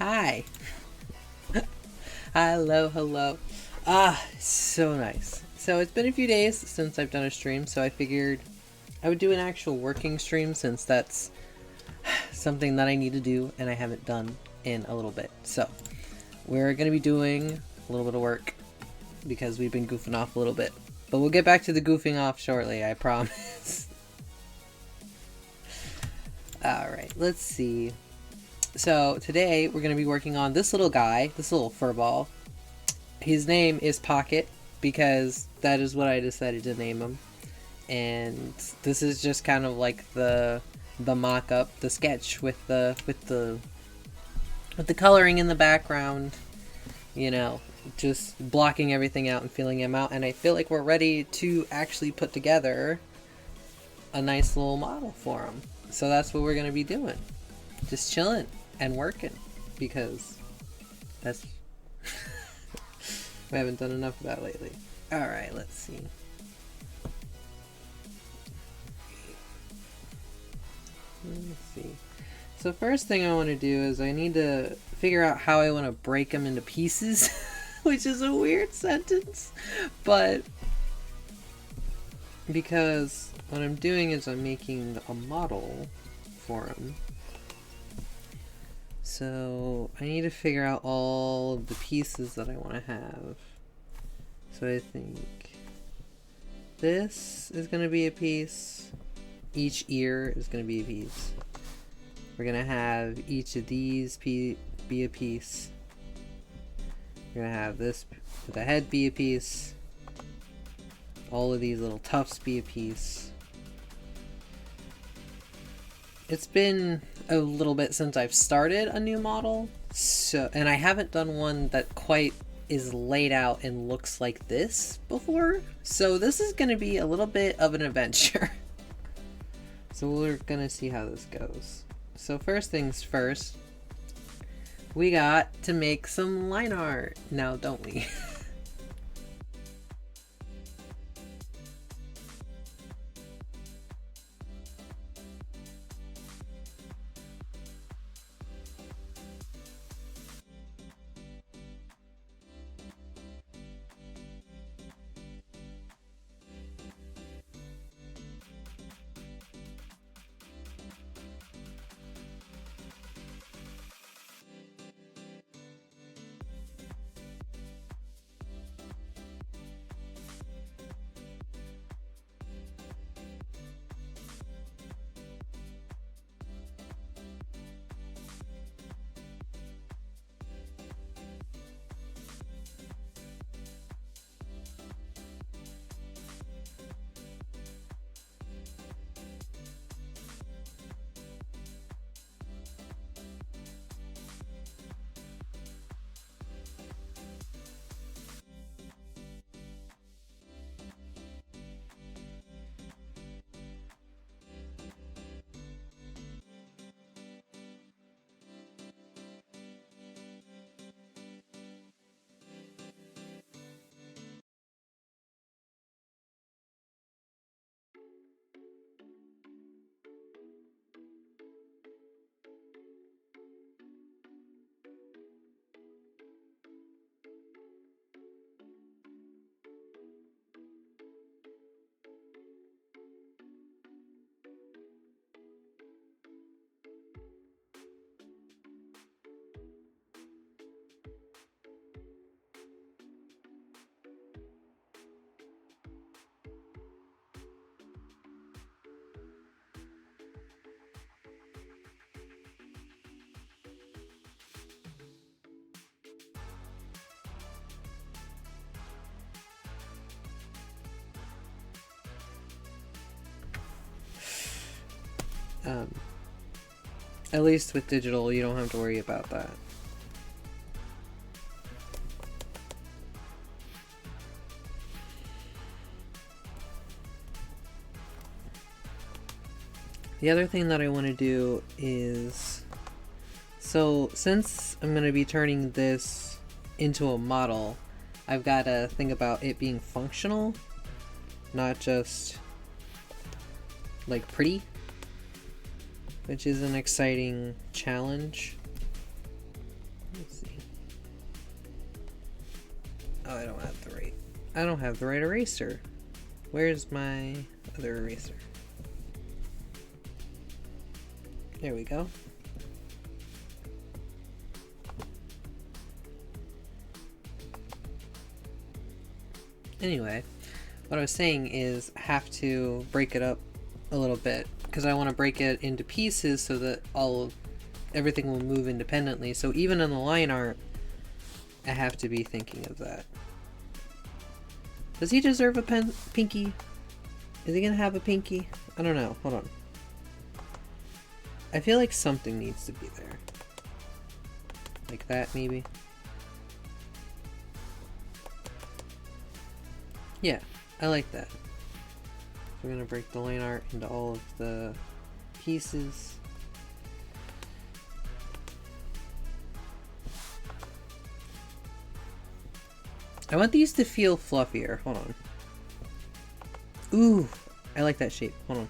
Hi. Hello. Ah, so nice. So it's been a few days since I've done a stream, so I figured I would do an actual working stream since that's something that I need to do and I haven't done in a little bit. So we're going to be doing a little bit of work because we've been goofing off a little bit. But we'll get back to the goofing off shortly, I promise. Alright, let's see. So today we're going to be working on this little guy, this little furball. His name is Pocket because that is what I decided to name him. And this is just kind of like the mock-up, the sketch with the coloring in the background, you know, just blocking everything out and filling him out. And I feel like we're ready to actually put together a nice little model for him. So that's what we're going to be doing. Just chilling and working because that's we haven't done enough of that lately. Alright, let's see. Let's see. So first thing I want to do is I need to figure out how I want to break them into pieces, which is a weird sentence, but because what I'm doing is I'm making a model for him. So I need to figure out all of the pieces that I want to have. So I think this is going to be a piece. Each ear is going to be a piece. We're going to have each of these be a piece. We're going to have this, the head be a piece. All of these little tufts be a piece. It's been a little bit since I've started a new model, and I haven't done one that quite is laid out and looks like this before, so this is going to be a little bit of an adventure. So we're going to see how this goes. So first things first, we got to make some line art now, don't we? At least with digital, you don't have to worry about that. The other thing that I want to do is, so since I'm going to be turning this into a model, I've got to think about it being functional, not just like pretty, which is an exciting challenge. Let's see. Oh, I don't have the right eraser. Where's my other eraser? There we go. Anyway, what I was saying is I have to break it up a little bit because I want to break it into pieces so that everything will move independently. So even in the line art, I have to be thinking of that. Does he deserve a pinky? Is he gonna have a pinky? I don't know. Hold on. I feel like something needs to be there. Like that, maybe? Yeah, I like that. We're gonna break the line art into all of the pieces. I want these to feel fluffier. Hold on. Ooh, I like that shape. Hold on.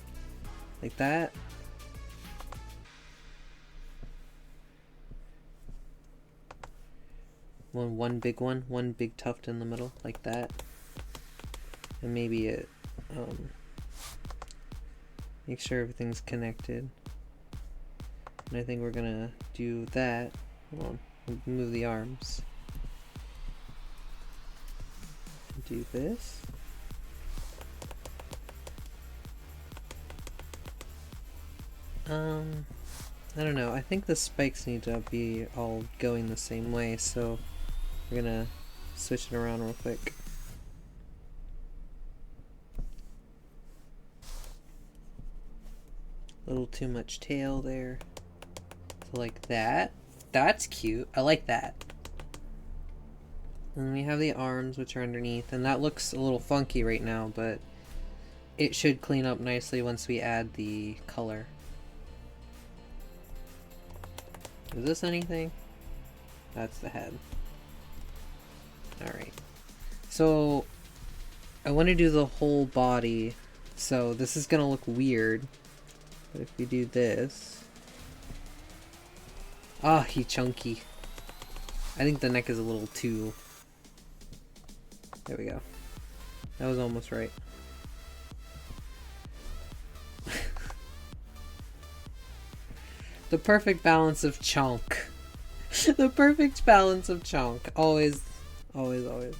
Like that. One big one, one big tuft in the middle, like that. And maybe it, make sure everything's connected. And I think we're gonna do that. Hold on, move the arms. Do this. I don't know. I think the spikes need to be all going the same way, so we're gonna switch it around real quick. A little too much tail there. So like that. That's cute. I like that. And we have the arms, which are underneath, and that looks a little funky right now, but it should clean up nicely once we add the color. Is this anything? That's the head. Alright. So, I want to do the whole body, so this is gonna look weird. But if we do this... Ah, he chunky. I think the neck is a little too... There we go. That was almost right. The perfect balance of chunk. The perfect balance of chunk. Always, always, always.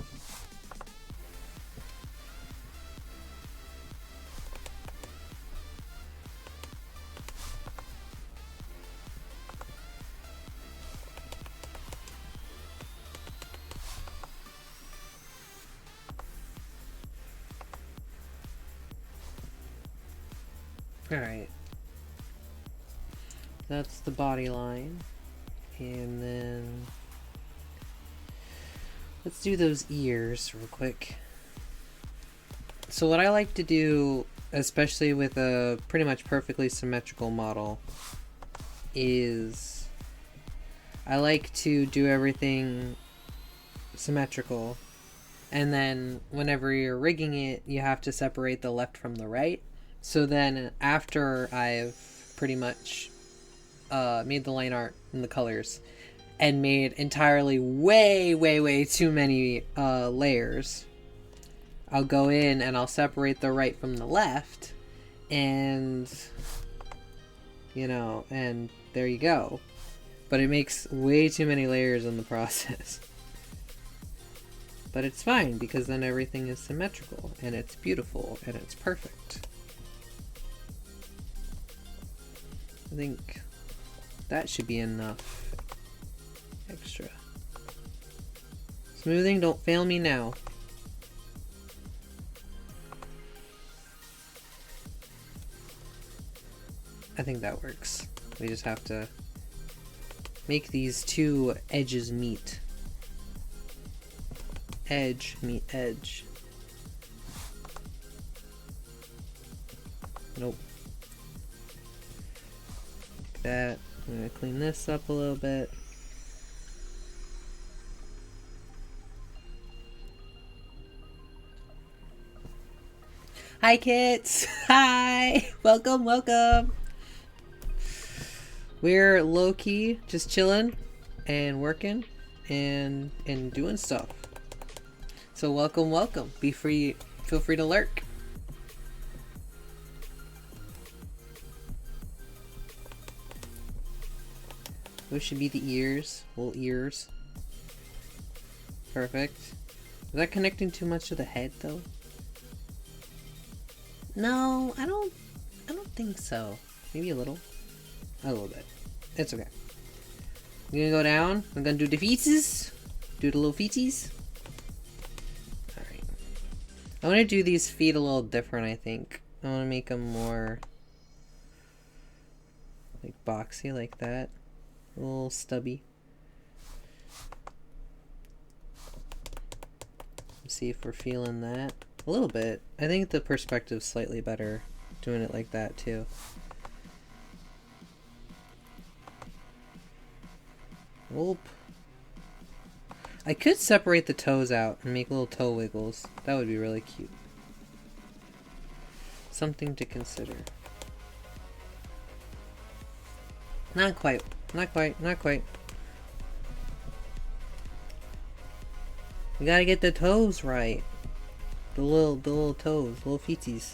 Alright. That's the body line. And then let's do those ears real quick. So what I like to do, especially with a pretty much perfectly symmetrical model, is I like to do everything symmetrical, and then whenever you're rigging it, you have to separate the left from the right. So then after I've pretty much made the line art and the colors and made entirely way too many layers, I'll go in and I'll separate the right from the left, and you know, and there you go. But it makes way too many layers in the process. But it's fine because then everything is symmetrical and it's beautiful and it's perfect. I think that should be enough extra. Smoothing, don't fail me now. I think that works. We just have to make these two edges meet. Edge meet edge. Nope. That. I'm gonna clean this up a little bit. Hi kits! Hi! Welcome, welcome! We're low-key, just chilling. and working and doing stuff. So welcome. Be free. Feel free to lurk. Those should be the ears, little ears. Perfect. Is that connecting too much to the head though? No, I don't think so. Maybe a little bit. It's okay. I'm gonna go down. I'm gonna do the feetsies. Do the little feetsies. Alright. I want to do these feet a little different, I think. I want to make them more like boxy like that. A little stubby. Let's see if we're feeling that. A little bit. I think the perspective's slightly better doing it like that too. Oop. I could separate the toes out and make little toe wiggles. That would be really cute. Something to consider. Not quite. Not quite. We gotta get the toes right. The little toes, little feeties.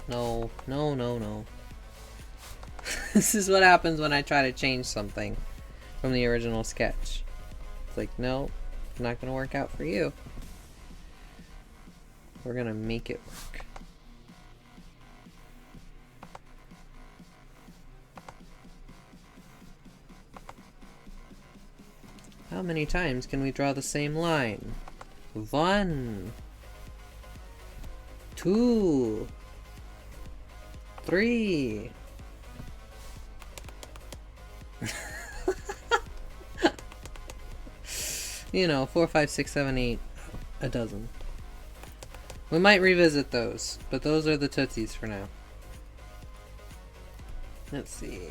No. This is what happens when I try to change something from the original sketch. It's like, no, not gonna work out for you. We're gonna make it work. How many times can we draw the same line? 1, 2, 3. You know, 4, 5, 6, 7, 8, a dozen. We might revisit those, but those are the tootsies for now. Let's see.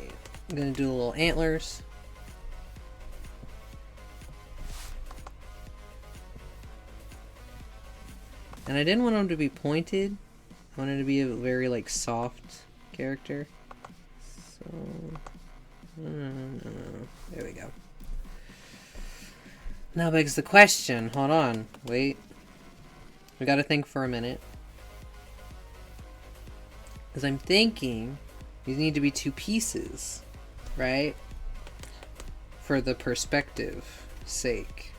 I'm gonna do little antlers. And I didn't want them to be pointed. I wanted to be a very, like, soft character. So... There we go. Now begs the question. Hold on. Wait. We gotta think for a minute. Because I'm thinking these need to be 2 pieces. Right? For the perspective sake.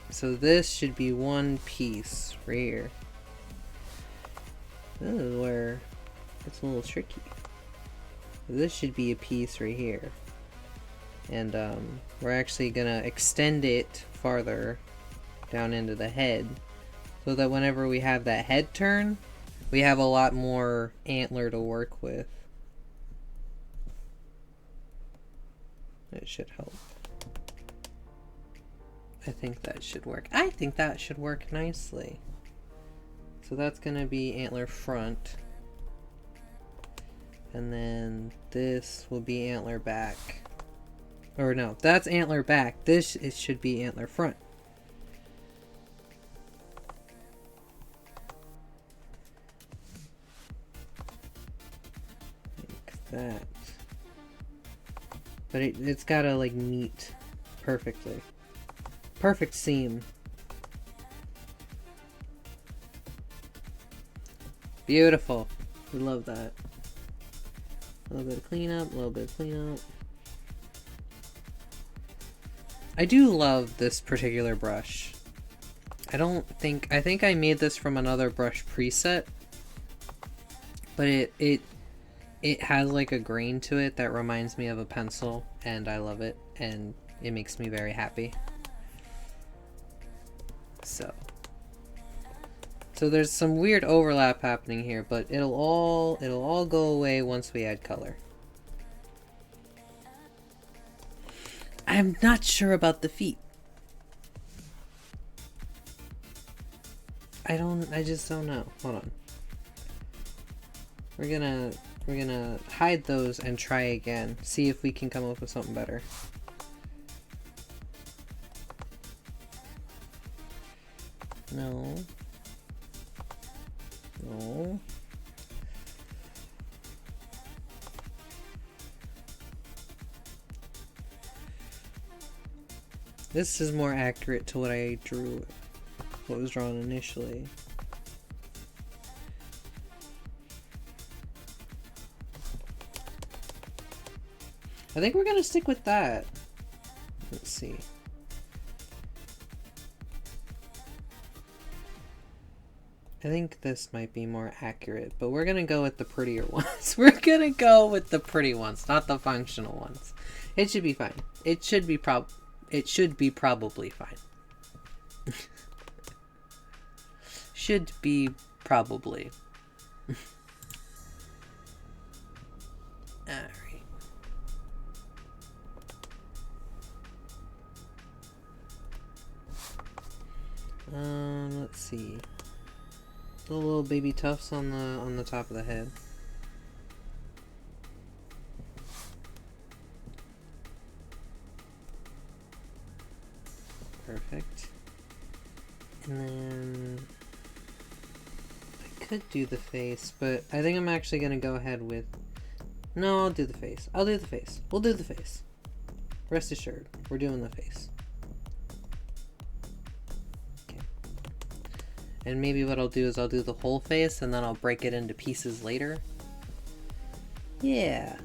So this should be 1 piece right here. This is where it's a little tricky. This should be a piece right here. And we're actually gonna extend it farther down into the head so that whenever we have that head turn, we have a lot more antler to work with. It should help. I think that should work. I think that should work nicely. So that's gonna be antler front. And then this will be antler back. Or no, that's antler back. This should be antler front. Like that. But it's gotta like meet perfectly. Perfect seam. Beautiful. We love that. A little bit of cleanup, a little bit of cleanup. I do love this particular brush. I think I made this from another brush preset. But it has like a grain to it that reminds me of a pencil, and I love it, and it makes me very happy. So there's some weird overlap happening here, but it'll all go away once we add color. I'm not sure about the feet. I just don't know. Hold on. We're gonna hide those and try again. See if we can come up with something better. No. This is more accurate to what I drew, what was drawn initially. I think we're gonna stick with that. Let's see. I think this might be more accurate, but we're gonna go with the prettier ones. We're gonna go with the pretty ones, not the functional ones. It should be fine. It should be probably fine. Should be probably. Alright. Let's see. The little baby tufts on the top of the head. Perfect. And then I could do the face, but I think I'm actually gonna go ahead with. No, I'll do the face. I'll do the face. We'll do the face. Rest assured, we're doing the face. And maybe what I'll do is I'll do the whole face and then I'll break it into pieces later. Yeah.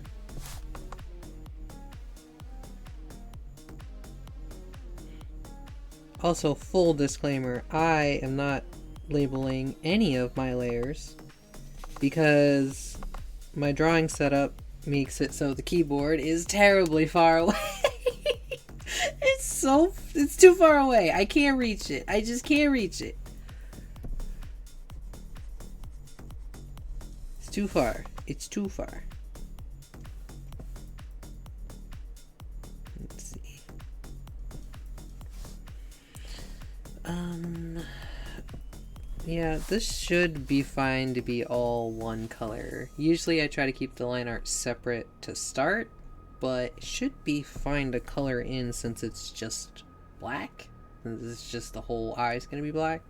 Also, full disclaimer, I am not labeling any of my layers because my drawing setup makes it so the keyboard is terribly far away. It's too far away. I can't reach it. I just can't reach it. Too far. It's too far. Let's see. Yeah, this should be fine to be all one color. Usually I try to keep the line art separate to start, but it should be fine to color in since it's just black. It's just the whole eye is gonna be black.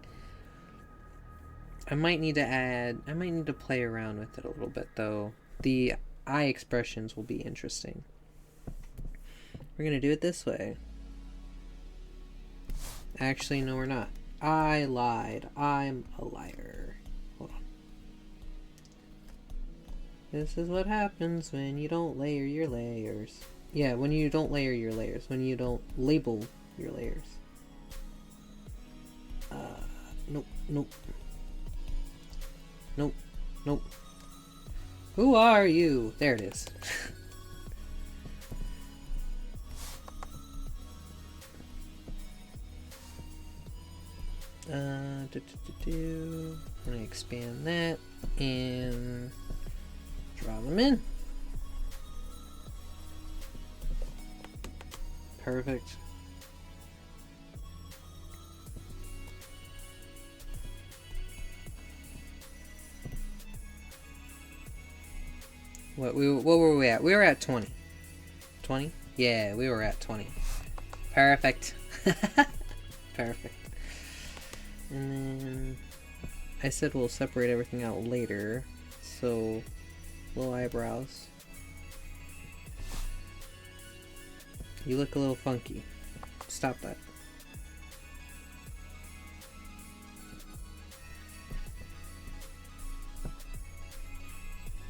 I might need to play around with it a little bit though. The eye expressions will be interesting. We're gonna do it this way. Actually, no we're not. I lied. I'm a liar. Hold on. This is what happens when you don't layer your layers. Yeah, when you don't layer your layers. When you don't label your layers. Nope, nope. Nope. Nope. Who are you? There it is. I'm gonna expand that and draw them in. Perfect. What were we at? We were at 20. 20? Yeah, we were at 20. Perfect. Perfect. And then I said we'll separate everything out later. So, little eyebrows. You look a little funky. Stop that.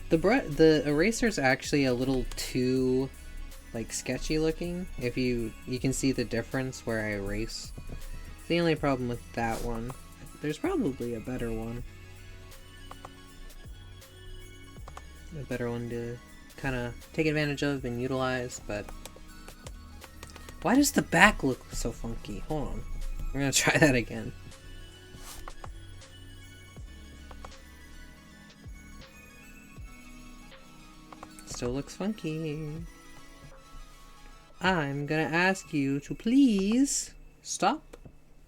The eraser's actually a little too like sketchy looking. If you can see the difference where I erase. The only problem with that one. There's probably a better one. A better one to kind of take advantage of and utilize, but why does the back look so funky? Hold on. We're gonna try that again. Still looks funky. I'm gonna ask you to please stop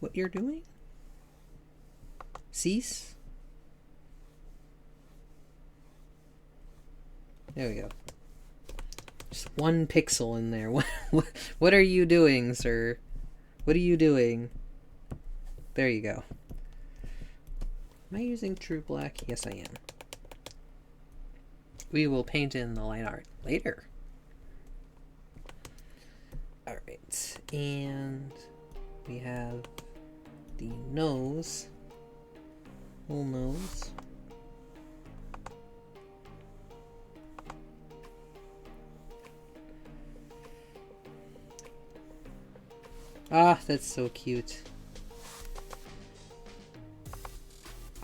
what you're doing. Cease. There we go. Just one pixel in there. What are you doing, sir? What are you doing? There you go. Am I using true black? Yes, I am. We will paint in the line art later. Alright, and we have the nose, whole nose. Ah, that's so cute.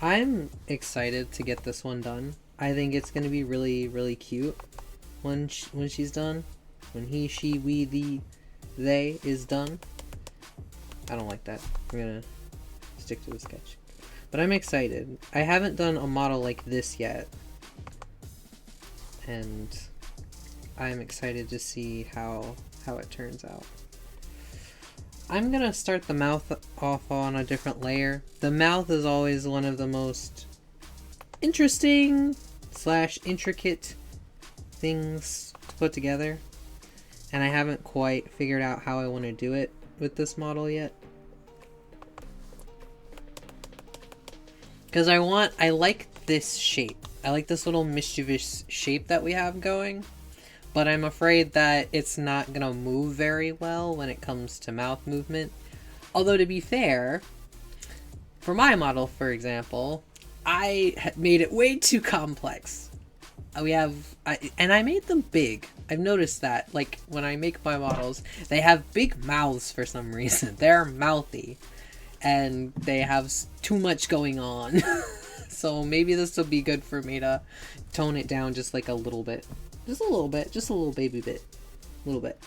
I'm excited to get this one done. I think it's gonna be really, really cute when she's done. When he, she, we, they is done. I don't like that. We're gonna stick to the sketch. But I'm excited. I haven't done a model like this yet. And I'm excited to see how it turns out. I'm gonna start the mouth off on a different layer. The mouth is always one of the most interesting / intricate things to put together. And I haven't quite figured out how I want to do it with this model yet. Because I like this shape. I like this little mischievous shape that we have going. But I'm afraid that it's not going to move very well when it comes to mouth movement. Although, to be fair, for my model, for example, I made it way too complex. And I made them big. I've noticed that, like, when I make my models, they have big mouths for some reason. They're mouthy. And they have too much going on. So maybe this will be good for me to tone it down just like a little bit. Just a little bit. Just a little baby bit. A little bit.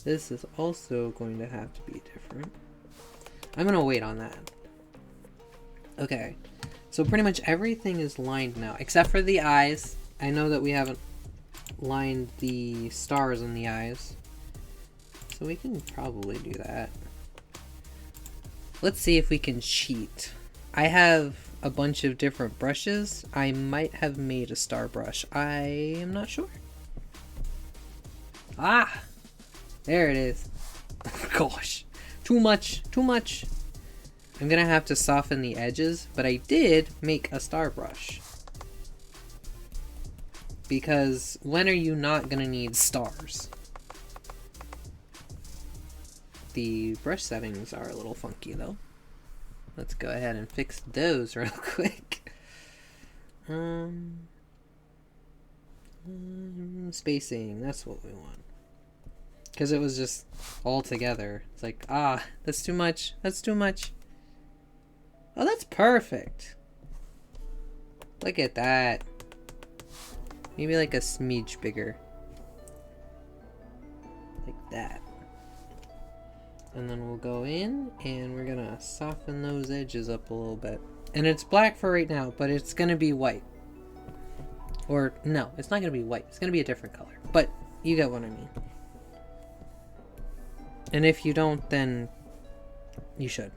This is also going to have to be different. I'm going to wait on that. Okay. So pretty much everything is lined now, except for the eyes. I know that we haven't lined the stars in the eyes. So we can probably do that. Let's see if we can cheat. I have a bunch of different brushes. I might have made a star brush. I am not sure. Ah! There it is. Gosh. Too much. Too much. I'm gonna have to soften the edges, but I did make a star brush. Because when are you not gonna need stars? The brush settings are a little funky though. Let's go ahead and fix those real quick. Spacing, that's what we want. Because it was just all together. It's like, that's too much. That's too much. Oh, that's perfect. Look at that. Maybe like a smidge bigger. Like that. And then we'll go in and we're gonna soften those edges up a little bit. And it's black for right now, but it's gonna be white. Or no, it's not gonna be white. It's gonna be a different color. But you get what I mean. And if you don't, then you should.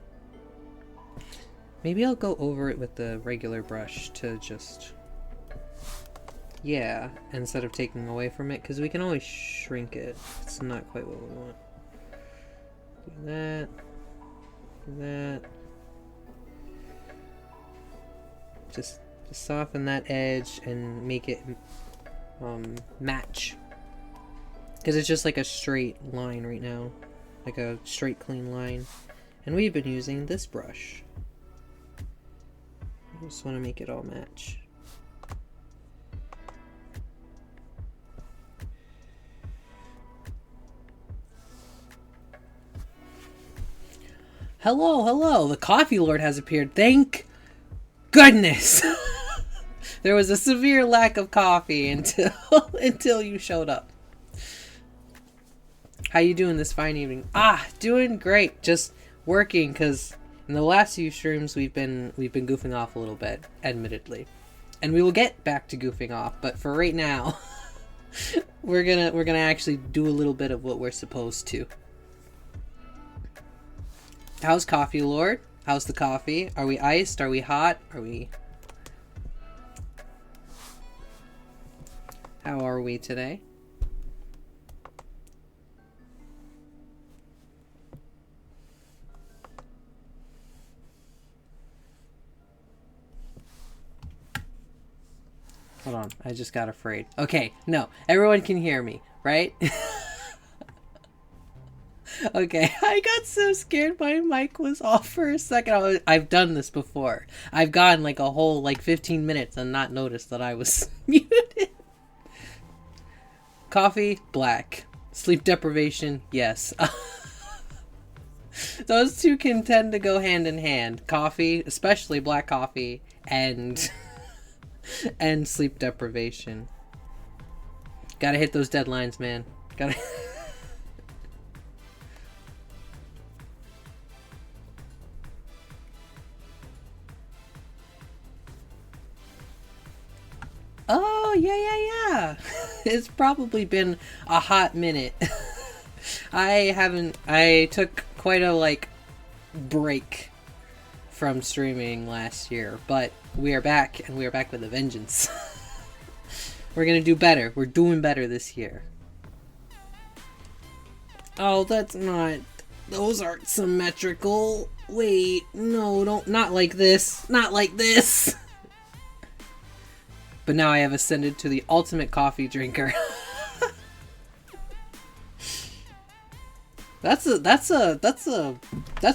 Maybe I'll go over it with the regular brush to just... Yeah, instead of taking away from it, because we can always shrink it. It's not quite what we want. Do that. Do that. Just soften that edge and make it match. Because it's just like a straight line right now. Like a straight, clean line. And we've been using this brush. I just want to make it all match. Hello, hello! The Coffee Lord has appeared. Thank goodness! There was a severe lack of coffee until you showed up. How you doing this fine evening? Doing great. Just working, because in the last few streams we've been goofing off a little bit, admittedly. And we will get back to goofing off, but for right now, we're gonna actually do a little bit of what we're supposed to. How's Coffee Lord? How's the coffee? Are we iced? Are we hot? Are we... How are we today? Hold on, I just got afraid. Okay, no, everyone can hear me, right? Okay, I got so scared my mic was off for a second. I've done this before. I've gone like a whole 15 minutes and not noticed that I was muted. Coffee, black. Sleep deprivation, yes. Those two can tend to go hand in hand. Coffee, especially black coffee, and and sleep deprivation. Gotta hit those deadlines, man. Gotta. Oh, yeah. It's probably been a hot minute. I took quite a, break from streaming last year, but we are back, and we are back with a vengeance. We're gonna do better. We're doing better this year. Oh, that's not... Those aren't symmetrical. Wait, no, not like this. Not like this! But now I have ascended to the ultimate coffee drinker. That's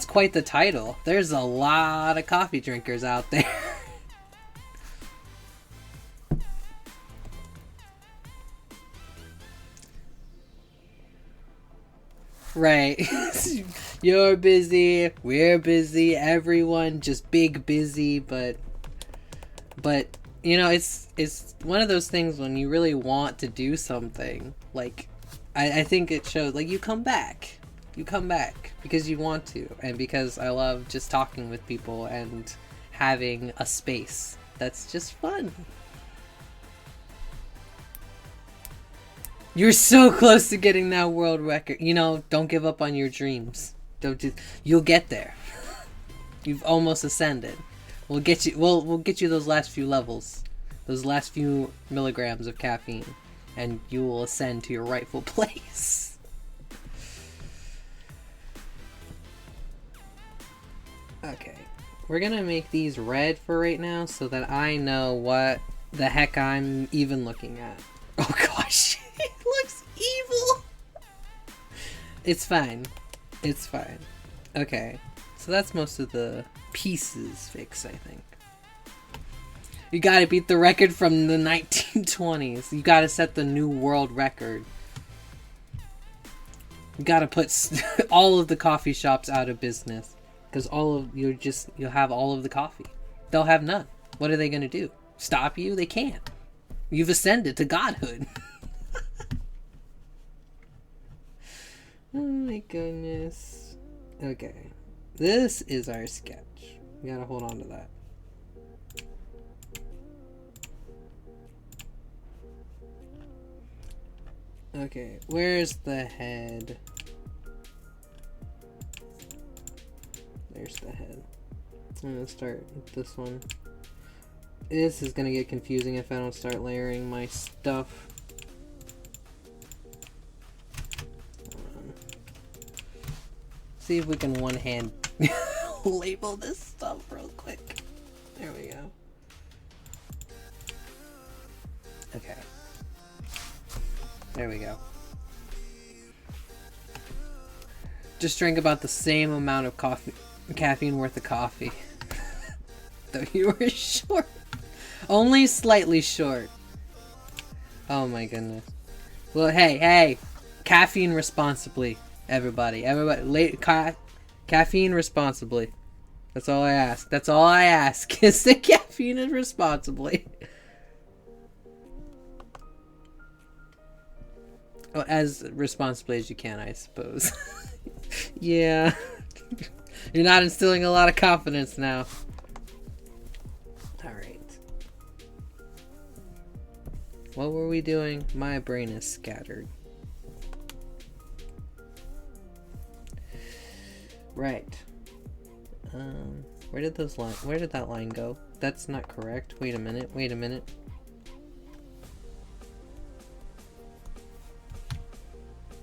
quite the title. There's a lot of coffee drinkers out there. Right. You're busy, we're busy, everyone just big busy, but you know, it's one of those things when you really want to do something, I think it shows, you come back. You come back because you want to, and because I love just talking with people and having a space that's just fun. You're so close to getting that world record. You know, don't give up on your dreams. You'll get there. You've almost ascended. We'll get you those last few levels, those last few milligrams of caffeine, and you will ascend to your rightful place. Okay, we're gonna make these red for right now so that I know what the heck I'm even looking at. Oh gosh, it looks evil! It's fine. It's fine. Okay, so that's most of the pieces fixed, I think. You gotta beat the record from the 1920s. You gotta set the new world record. You gotta put all of the coffee shops out of business. Because you'll have all of the coffee. They'll have none. What are they gonna do? Stop you? They can't. You've ascended to godhood. Oh my goodness. Okay. This is our sketch. We gotta hold on to that. Okay, where's the head? There's the head. I'm gonna start with this one. This is gonna get confusing if I don't start layering my stuff. See if we can one-hand label this stuff real quick. There we go. Okay. There we go. Just drink about the same amount of caffeine worth of coffee. Though you were short. Only slightly short. Oh my goodness. Well, hey. Caffeine responsibly, everybody. Caffeine responsibly. That's all I ask. That's all I ask. Is the caffeine responsibly. Well, as responsibly as you can, I suppose. Yeah. You're not instilling a lot of confidence now. Alright. What were we doing? My brain is scattered. Right. Where did that line go? That's not correct. Wait a minute.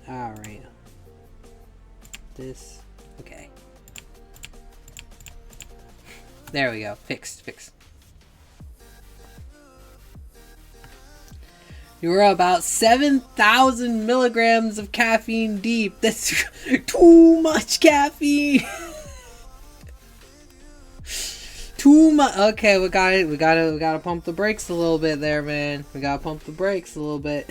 Alright. This. Okay. There we go. Fixed. You're about 7,000 milligrams of caffeine deep. That's too much caffeine. Too much. Okay, we got it. We gotta pump the brakes a little bit there, man. We gotta pump the brakes a little bit.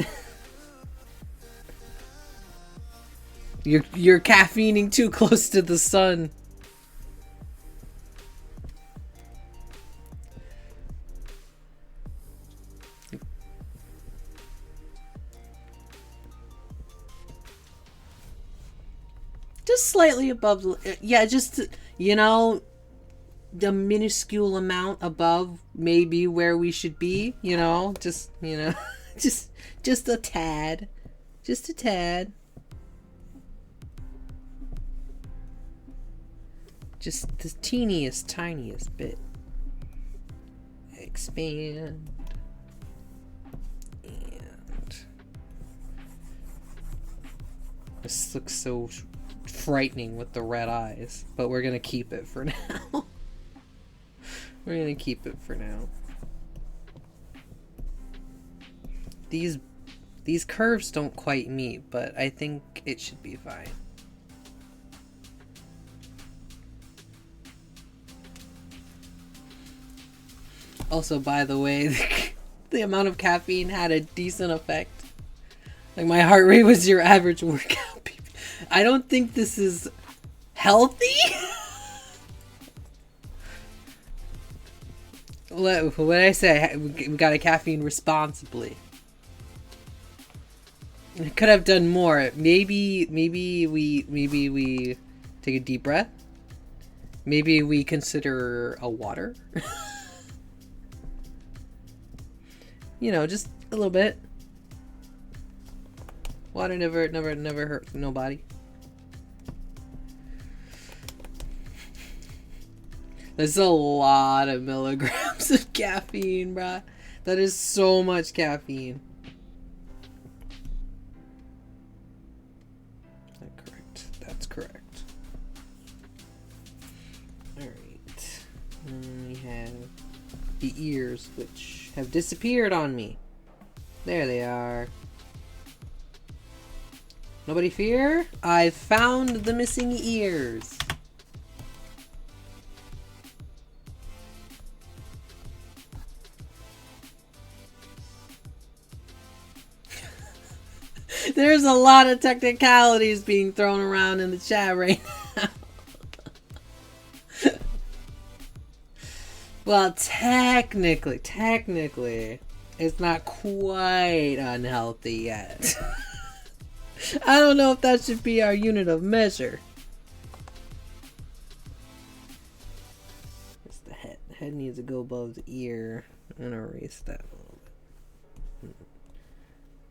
You're caffeining too close to the sun. Just slightly above the, yeah, just, you know, the minuscule amount above maybe where we should be, you know, just, you know, just a tad. Just a tad. Just the teeniest, tiniest bit. Expand. And this looks so frightening with the red eyes, but we're gonna keep it for now. We're gonna keep it for now. These curves don't quite meet, but I think it should be fine. Also, by the way, the amount of caffeine had a decent effect. Like, my heart rate was your average workout. I don't think this is healthy. What did I say? We got a caffeine responsibly. I could have done more. Maybe we take a deep breath. Maybe we consider a water. You know, just a little bit. Water never hurt nobody. There's a lot of milligrams of caffeine, bruh. That is so much caffeine. Is that correct? That's correct. Alright. Then we have the ears, which have disappeared on me. There they are. Nobody fear? I found the missing ears. There's a lot of technicalities being thrown around in the chat right now. Well, technically, it's not quite unhealthy yet. I don't know if that should be our unit of measure. It's the head. The head needs to go above the ear. I'm gonna erase that a little bit.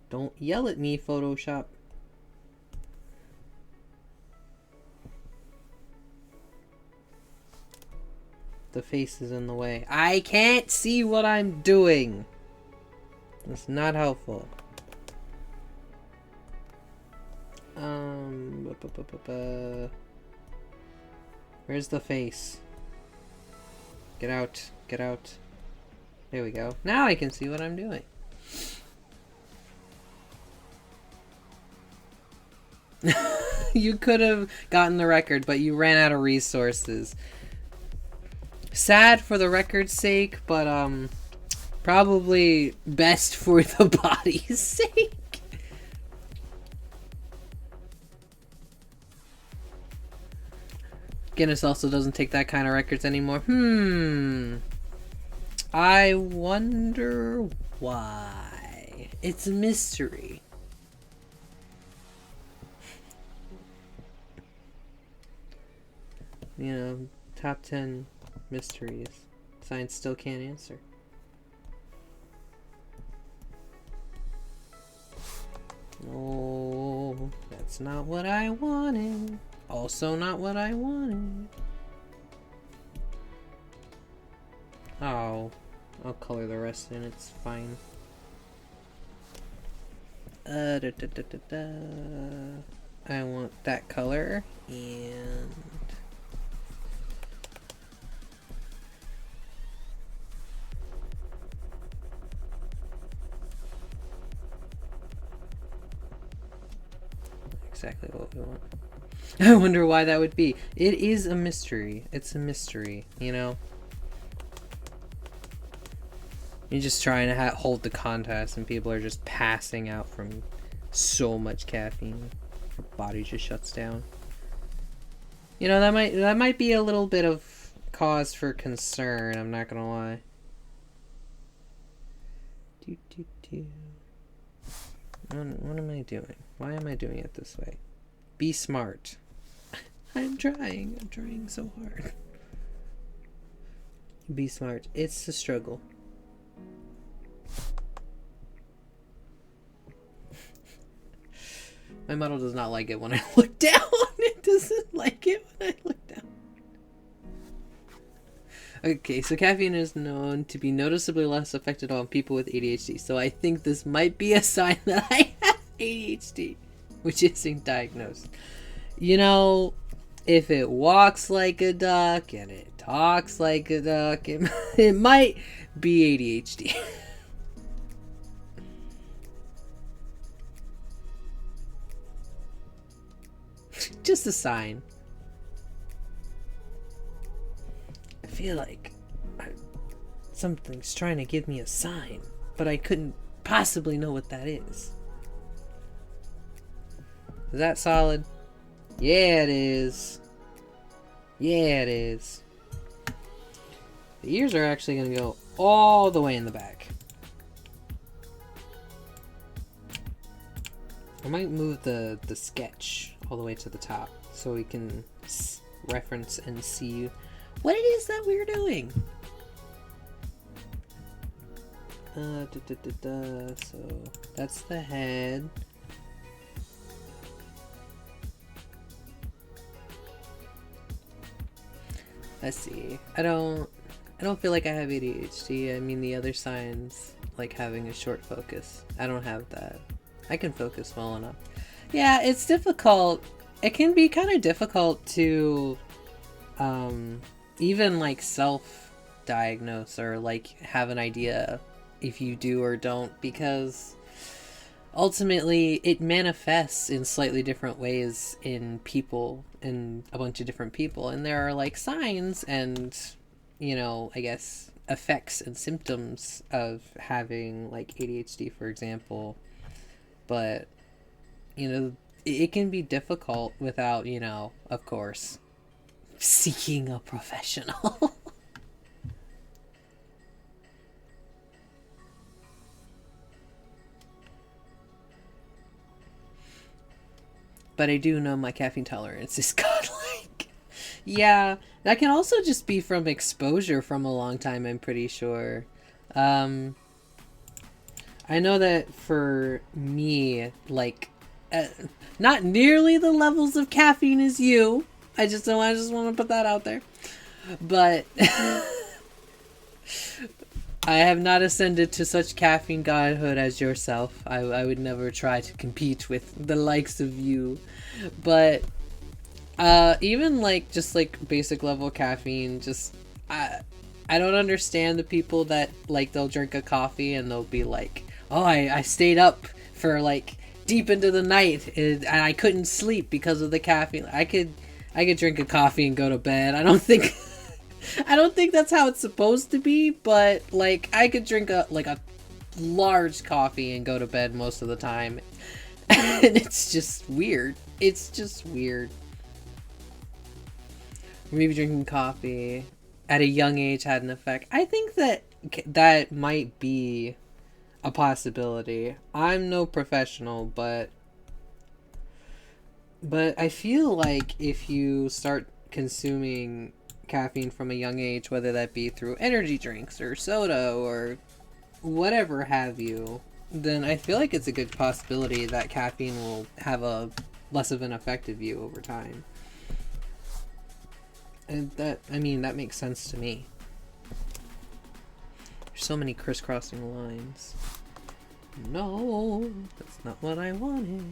Don't yell at me, Photoshop. The face is in the way. I can't see what I'm doing. It's not helpful. Where's the face? Get out. Get out. There we go. Now I can see what I'm doing. You could have gotten the record, but you ran out of resources. Sad for the record's sake, but probably best for the body's sake. Guinness also doesn't take that kind of records anymore. I wonder why. It's a mystery. You know, top 10 mysteries science still can't answer. Oh, that's not what I wanted. Also not what I wanted. Oh, I'll color the rest in, it's fine. I want that color, and exactly what we want. I wonder why that would be. It is a mystery. It's a mystery, you know? You're just trying to hold the contest and people are just passing out from so much caffeine. Your body just shuts down. You know, that might be a little bit of cause for concern, I'm not gonna lie. What am I doing? Why am I doing it this way? Be smart. I'm trying so hard. Be smart. It's a struggle. My model does not like it when I look down. It doesn't like it when I look down. Okay, so caffeine is known to be noticeably less effective on people with ADHD. So I think this might be a sign that I have ADHD, which isn't diagnosed. You know, if it walks like a duck and it talks like a duck, it might be ADHD. Just a sign. I feel like something's trying to give me a sign, but I couldn't possibly know what that is. Is that solid? Yeah, it is. Yeah, it is. The ears are actually going to go all the way in the back. I might move the sketch all the way to the top so we can reference and see what it is that we're doing. So that's the head. Let's see. I don't feel like I have ADHD. I mean, the other signs, like having a short focus, I don't have that. I can focus well enough. Yeah, it's difficult. It can be kind of difficult to even like self-diagnose or like have an idea if you do or don't, because ultimately it manifests in slightly different ways in people, in a bunch of different people, and there are like signs and, you know, I guess effects and symptoms of having like ADHD, for example. But, you know, it can be difficult without, you know, of course, seeking a professional. But I do know my caffeine tolerance is godlike. Yeah, that can also just be from exposure from a long time, I'm pretty sure. I know that for me, like, not nearly the levels of caffeine as you. I just want to put that out there. But I have not ascended to such caffeine godhood as yourself. I would never try to compete with the likes of you. But even like just like basic level caffeine, just I don't understand the people that like they'll drink a coffee and they'll be like, oh, I stayed up for like deep into the night and I couldn't sleep because of the caffeine. I could drink a coffee and go to bed. I don't think that's how it's supposed to be, but like I could drink a large coffee and go to bed most of the time. And it's just weird. It's just weird. Maybe drinking coffee at a young age had an effect. I think that might be a possibility. I'm no professional, but I feel like if you start consuming caffeine from a young age, whether that be through energy drinks or soda or whatever have you, then I feel like it's a good possibility that caffeine will have a less of an effect of you over time. And that makes sense to me. There's so many crisscrossing lines. No, that's not what I wanted.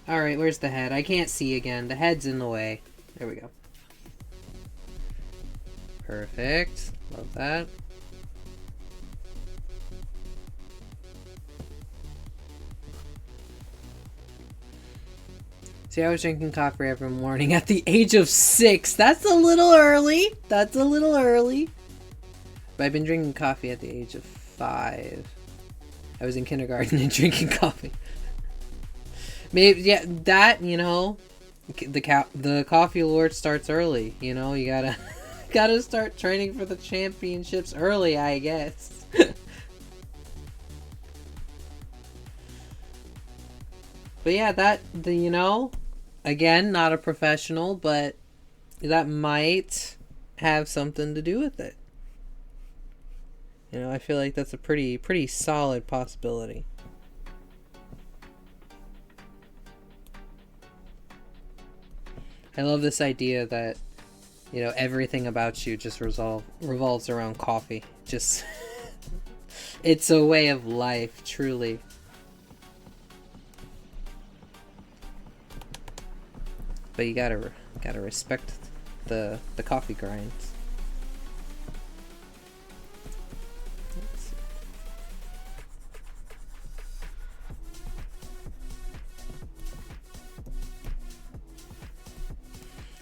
Alright, where's the head? I can't see again. The head's in the way. There we go. Perfect. Love that. See, I was drinking coffee every morning at the age of 6. That's a little early. That's a little early. But I've been drinking coffee at the age of 5. I was in kindergarten and drinking coffee. Maybe, yeah, that, you know, the coffee lord starts early. You know, you gotta start training for the championships early, I guess. But yeah, you know, again, not a professional, but that might have something to do with it. You know, I feel like that's a pretty solid possibility. I love this idea that, you know, everything about you just revolves around coffee. Just, it's a way of life, truly. But you gotta respect the coffee grinds. Let's see.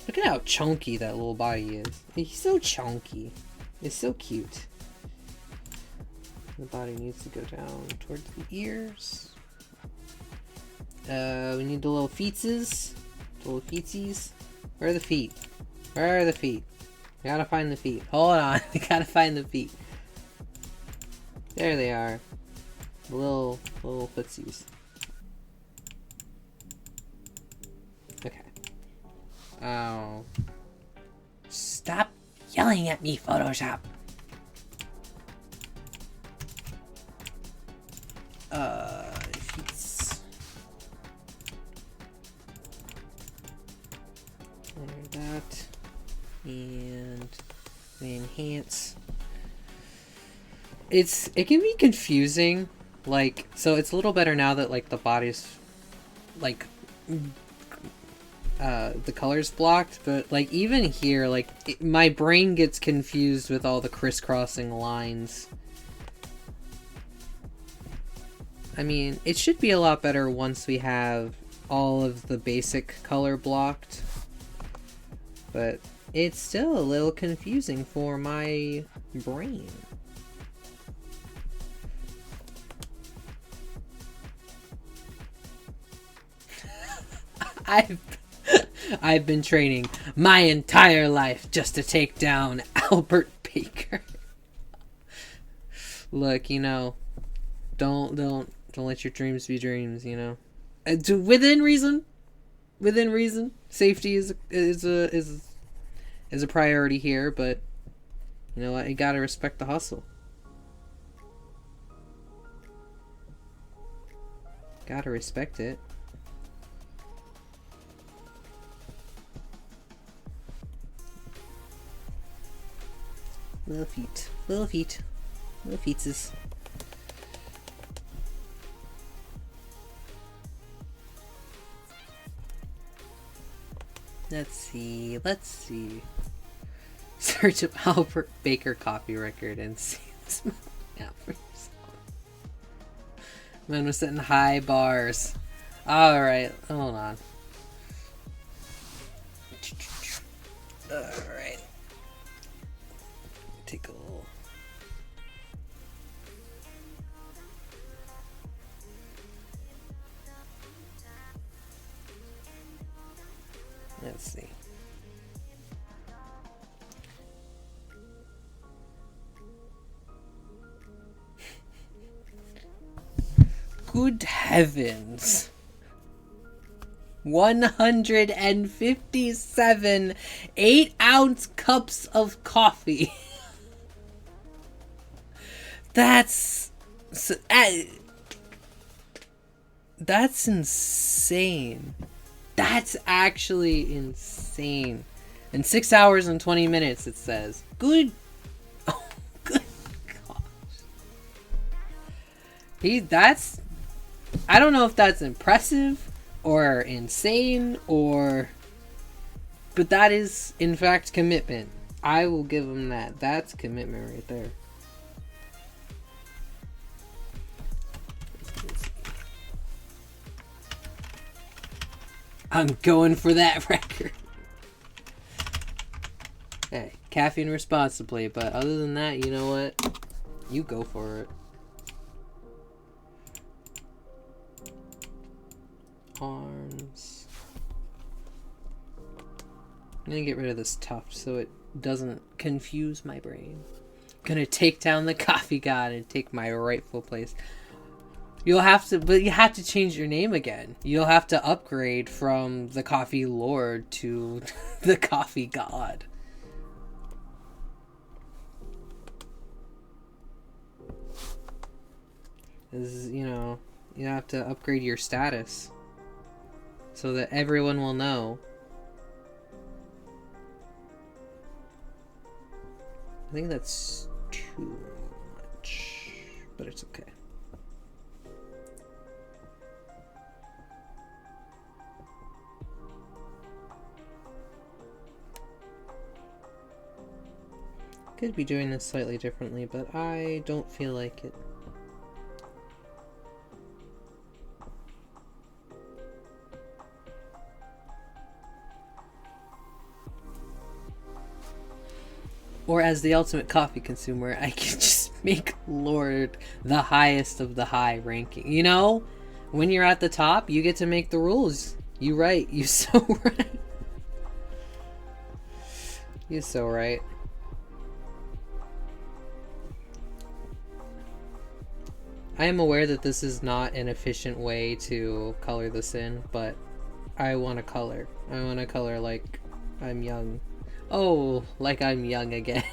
Look at how chunky that little body is. He's so chunky. It's so cute. The body needs to go down towards the ears. We need the little feetses. The little feetsies. Where are the feet? Where are the feet? We gotta find the feet. Hold on. We gotta find the feet. There they are. The little footsies. Okay. Oh. Stop yelling at me, Photoshop. Feets. There, that. And enhance. It can be confusing. Like, so it's a little better now that, like, the body's, like, the color's blocked, but, like, even here, like, my brain gets confused with all the crisscrossing lines. I mean, it should be a lot better once we have all of the basic color blocked, but it's still a little confusing for my brain. I've been training my entire life just to take down Albert Baker. Look, you know, don't let your dreams be dreams, you know. Within reason. Safety is a priority here, but you know what? You gotta respect the hustle. Gotta respect it. Little feet. Little feetses. Let's see. Search up Albert Baker copy record and see this out for yourself. Man was setting high bars. Alright, hold on. Alright. Take a little. Let's see. Good heavens. 157 8-ounce cups of coffee. That's insane. That's actually insane. In 6 hours and 20 minutes, it says. Good. Oh, good gosh. I don't know if that's impressive or insane but that is, in fact, commitment. I will give him that. That's commitment right there. I'm going for that record. Hey, caffeine responsibly, but other than that, you know what? You go for it. Arms. I'm gonna get rid of this tuft so it doesn't confuse my brain. Gonna take down the coffee god and take my rightful place. You'll have to, but you have to change your name again. You'll have to upgrade from the coffee lord to the coffee god. This is, you know, you have to upgrade your status so that everyone will know. I think that's too much, but it's okay. Could be doing this slightly differently, but I don't feel like it. Or as the ultimate coffee consumer, I can just make Lord the highest of the high ranking. You know, when you're at the top, you get to make the rules. You right. You so right. You're so right. I am aware that this is not an efficient way to color this in, but I want to color. I want to color like I'm young. Oh, like I'm young again.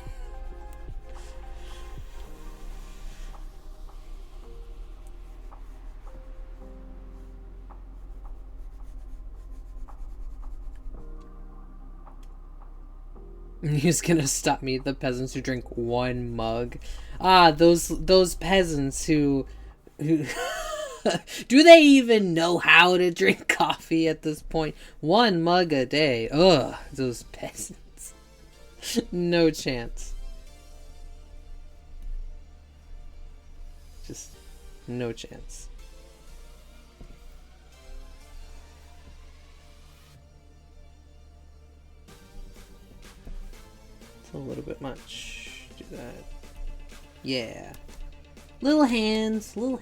He's gonna stop me, the peasants who drink one mug. Ah, those peasants who do they even know how to drink coffee at this point? One mug a day. Ugh, those peasants. No chance. Just no chance. It's a little bit much. Do that. Yeah. Little hands, and little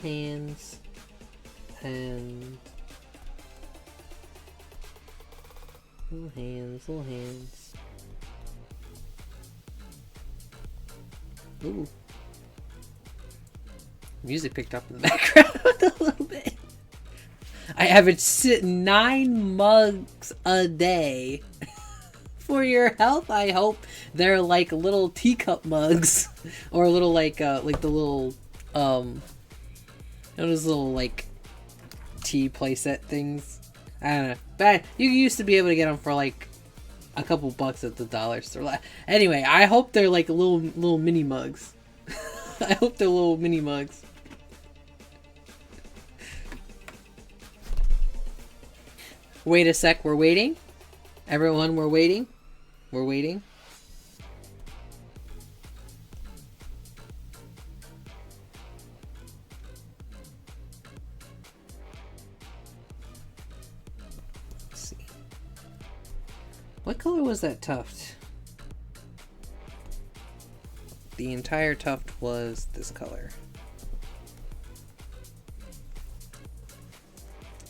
hands. Ooh. Music picked up in the background a little bit. I average 9 mugs a day. For your health, I hope they're like little teacup mugs, or little like the little those little like tea playset things. I don't know, but you used to be able to get them for like a couple bucks at the dollar store. Anyway, I hope they're like little mini mugs. I hope they're little mini mugs. Wait a sec, we're waiting. Everyone, we're waiting. We're waiting. Let's see. What color was that tuft? The entire tuft was this color.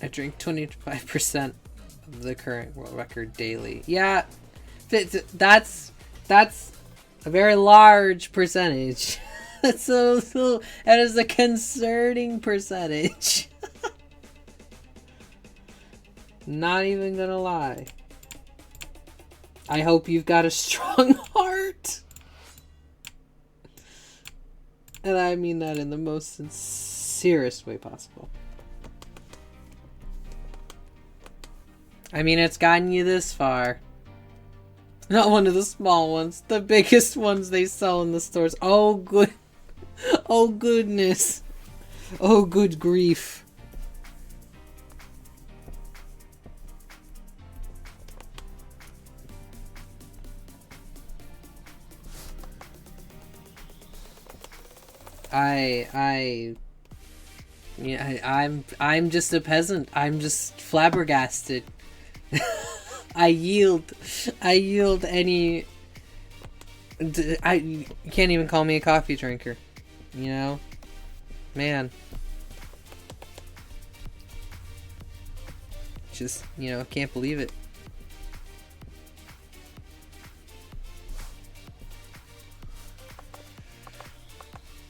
I drink 25% of the current world record daily. Yeah. That's a very large percentage. so that is a concerning percentage. Not even gonna lie. I hope you've got a strong heart. And I mean that in the most sincerest way possible. I mean, it's gotten you this far. Not one of the small ones. The biggest ones they sell in the stores. Oh, good. Oh, goodness. Oh, good grief. I'm just a peasant. I'm just flabbergasted. I yield any... you can't even call me a coffee drinker. You know? Man. Just, you know, can't believe it.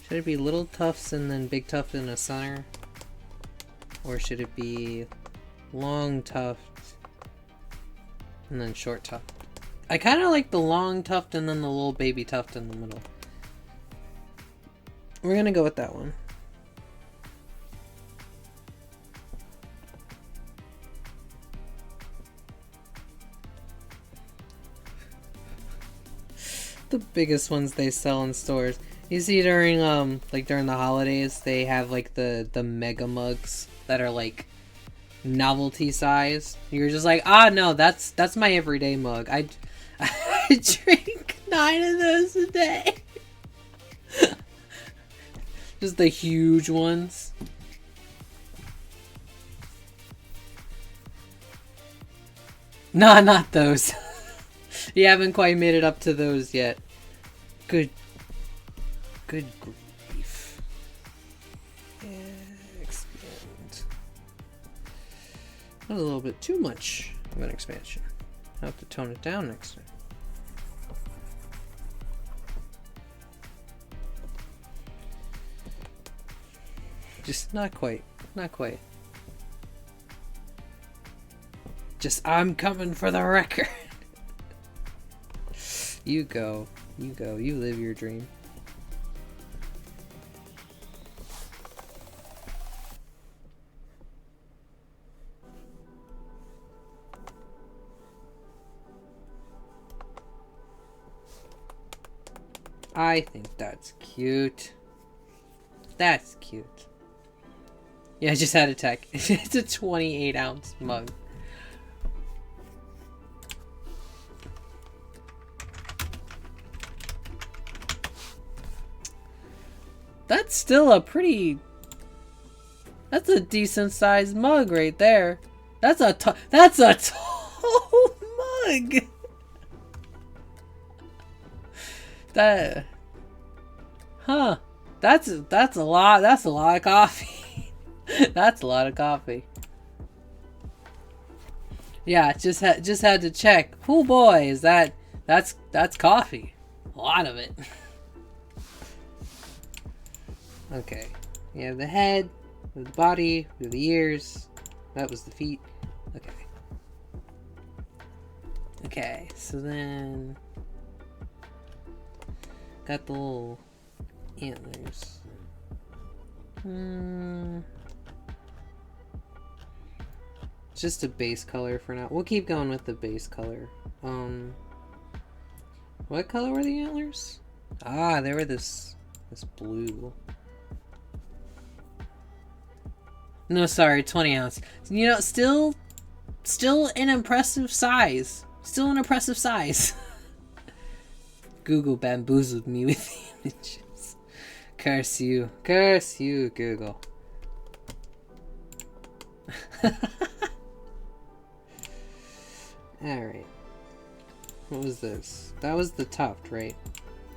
Should it be little tufts and then big tuft in the center? Or should it be long tuft and then short tuft? I kind of like the long tuft and then the little baby tuft in the middle. We're gonna go with that one. The biggest ones they sell in stores. You see during during the holidays, they have like the mega mugs that are like novelty size. You're just like, ah, no, that's my everyday mug. I drink 9 of those a day. Just the huge ones. Nah, not those. You haven't quite made it up to those yet. Good grief. Expand. That was a little bit too much of an expansion. I'll have to tone it down next time. Just not quite. Not quite. Just, I'm coming for the record. You go. You go. You live your dream. I think that's cute. That's cute. Yeah, I just had a tech. It's a 28-ounce mug. That's still a pretty... That's a decent sized mug right there. That's a tall mug. That... Huh. That's a lot of coffee. That's a lot of coffee. Yeah, just had to check. Oh boy, is that's coffee. A lot of it. Okay. We have the head, we have the body, we have the ears. That was the feet. Okay. Okay, so then got the little antlers. Just a base color for now. We'll keep going with the base color. What color were the antlers? Ah, they were this blue. No, sorry, 20 ounce. You know, still an impressive size. Still an impressive size. Google bamboozled me with the images. Curse you, Google. Alright. What was this? That was the tuft, right?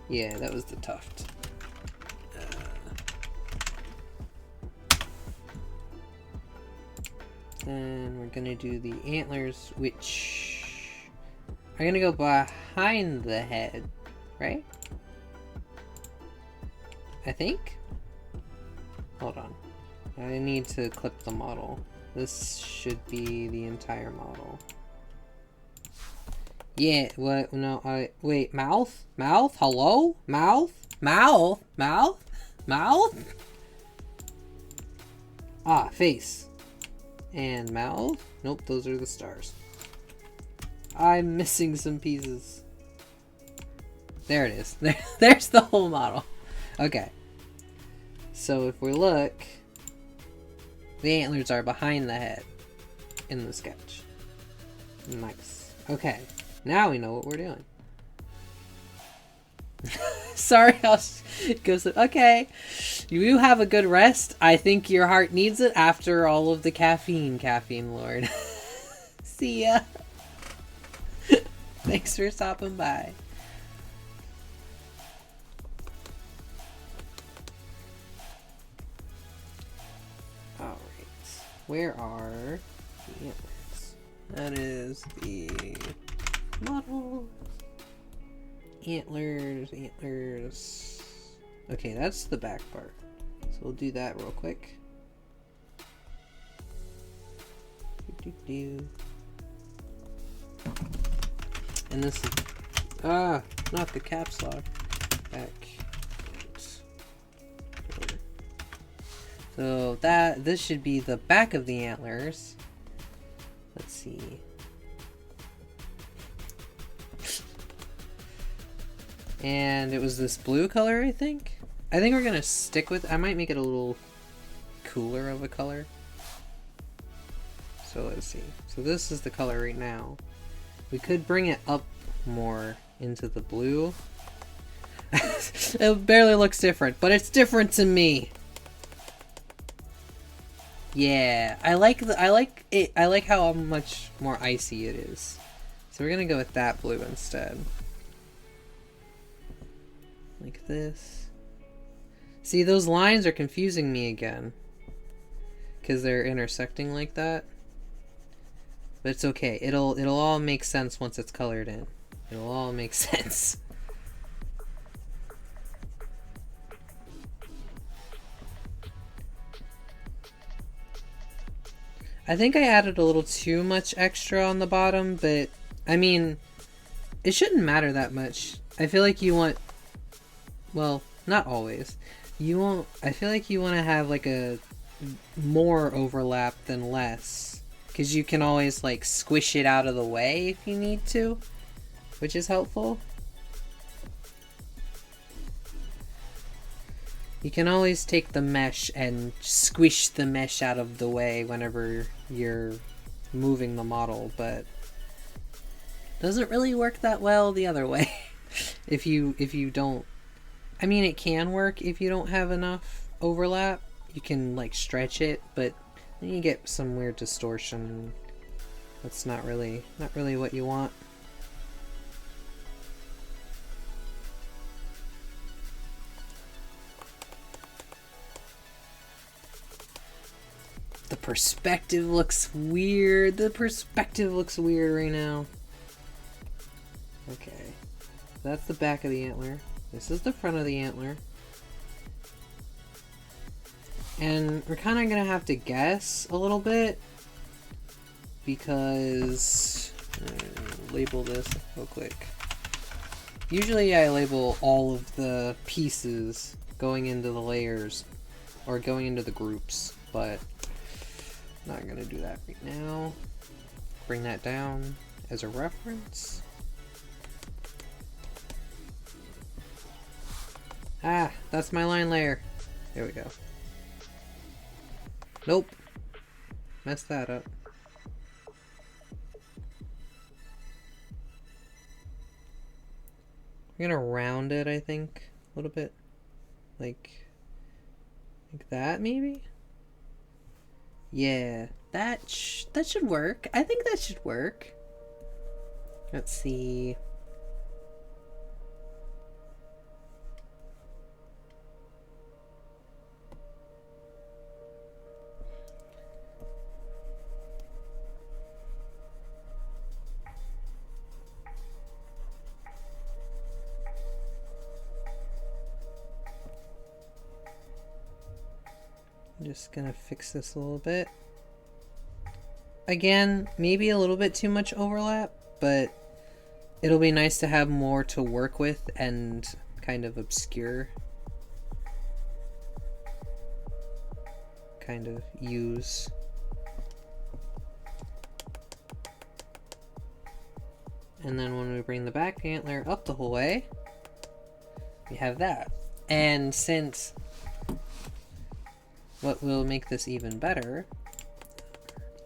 Yeah, that was the tuft. Then we're gonna do the antlers, which are gonna go behind the head, right? I think? Hold on. I need to clip the model. This should be the entire model. Yeah, what? No, wait, mouth? Mouth? Hello? Mouth? Mouth? Mouth? Mouth? Ah, face. And mouth? Nope, those are the stars. I'm missing some pieces. There it is. There's the whole model. Okay. So if we look, the antlers are behind the head in the sketch. Nice. Okay. Now we know what we're doing. Sorry, I'll go. Okay, you have a good rest. I think your heart needs it after all of the caffeine, Lord. See ya. Thanks for stopping by. Alright. Where are the antlers? That is the model. Antlers, antlers. Okay, that's the back part. So we'll do that real quick. And this is not the caps lock. Back. So this should be the back of the antlers. Let's see. And it was this blue color, I think. I think we're gonna stick with. I might make it a little cooler of a color. So let's see. So this is the color right now. We could bring it up more into the blue. It barely looks different, but it's different to me. Yeah, I like it. I like how much more icy it is. So we're gonna go with that blue instead. Like this. See, those lines are confusing me again. Because they're intersecting like that. But it's okay. It'll all make sense once it's colored in. It'll all make sense. I think I added a little too much extra on the bottom, but I mean, it shouldn't matter that much. I feel like you want, well, not always. I feel like you want to have like a more overlap than less. Because you can always like squish it out of the way if you need to, which is helpful. You can always take the mesh and squish the mesh out of the way whenever you're moving the model, but it doesn't really work that well the other way. if you don't, I mean, it can work if you don't have enough overlap. You can like stretch it, but then you get some weird distortion. That's not really what you want. The perspective looks weird. The perspective looks weird right now. Okay. That's the back of the antler. This is the front of the antler. And we're kind of going to have to guess a little bit. Because... label this real quick. Usually I label all of the pieces going into the layers. Or going into the groups. But... not gonna do that right now. Bring that down as a reference. Ah, that's my line layer. There we go. Nope. Messed that up. I'm gonna round it, I think, a little bit. Like that, maybe? Yeah, that should work. I think that should work. Let's see. I'm just gonna fix this a little bit. Again, maybe a little bit too much overlap, but it'll be nice to have more to work with and kind of obscure. Kind of use. And then when we bring the back antler up the whole way, we have that. And since what will make this even better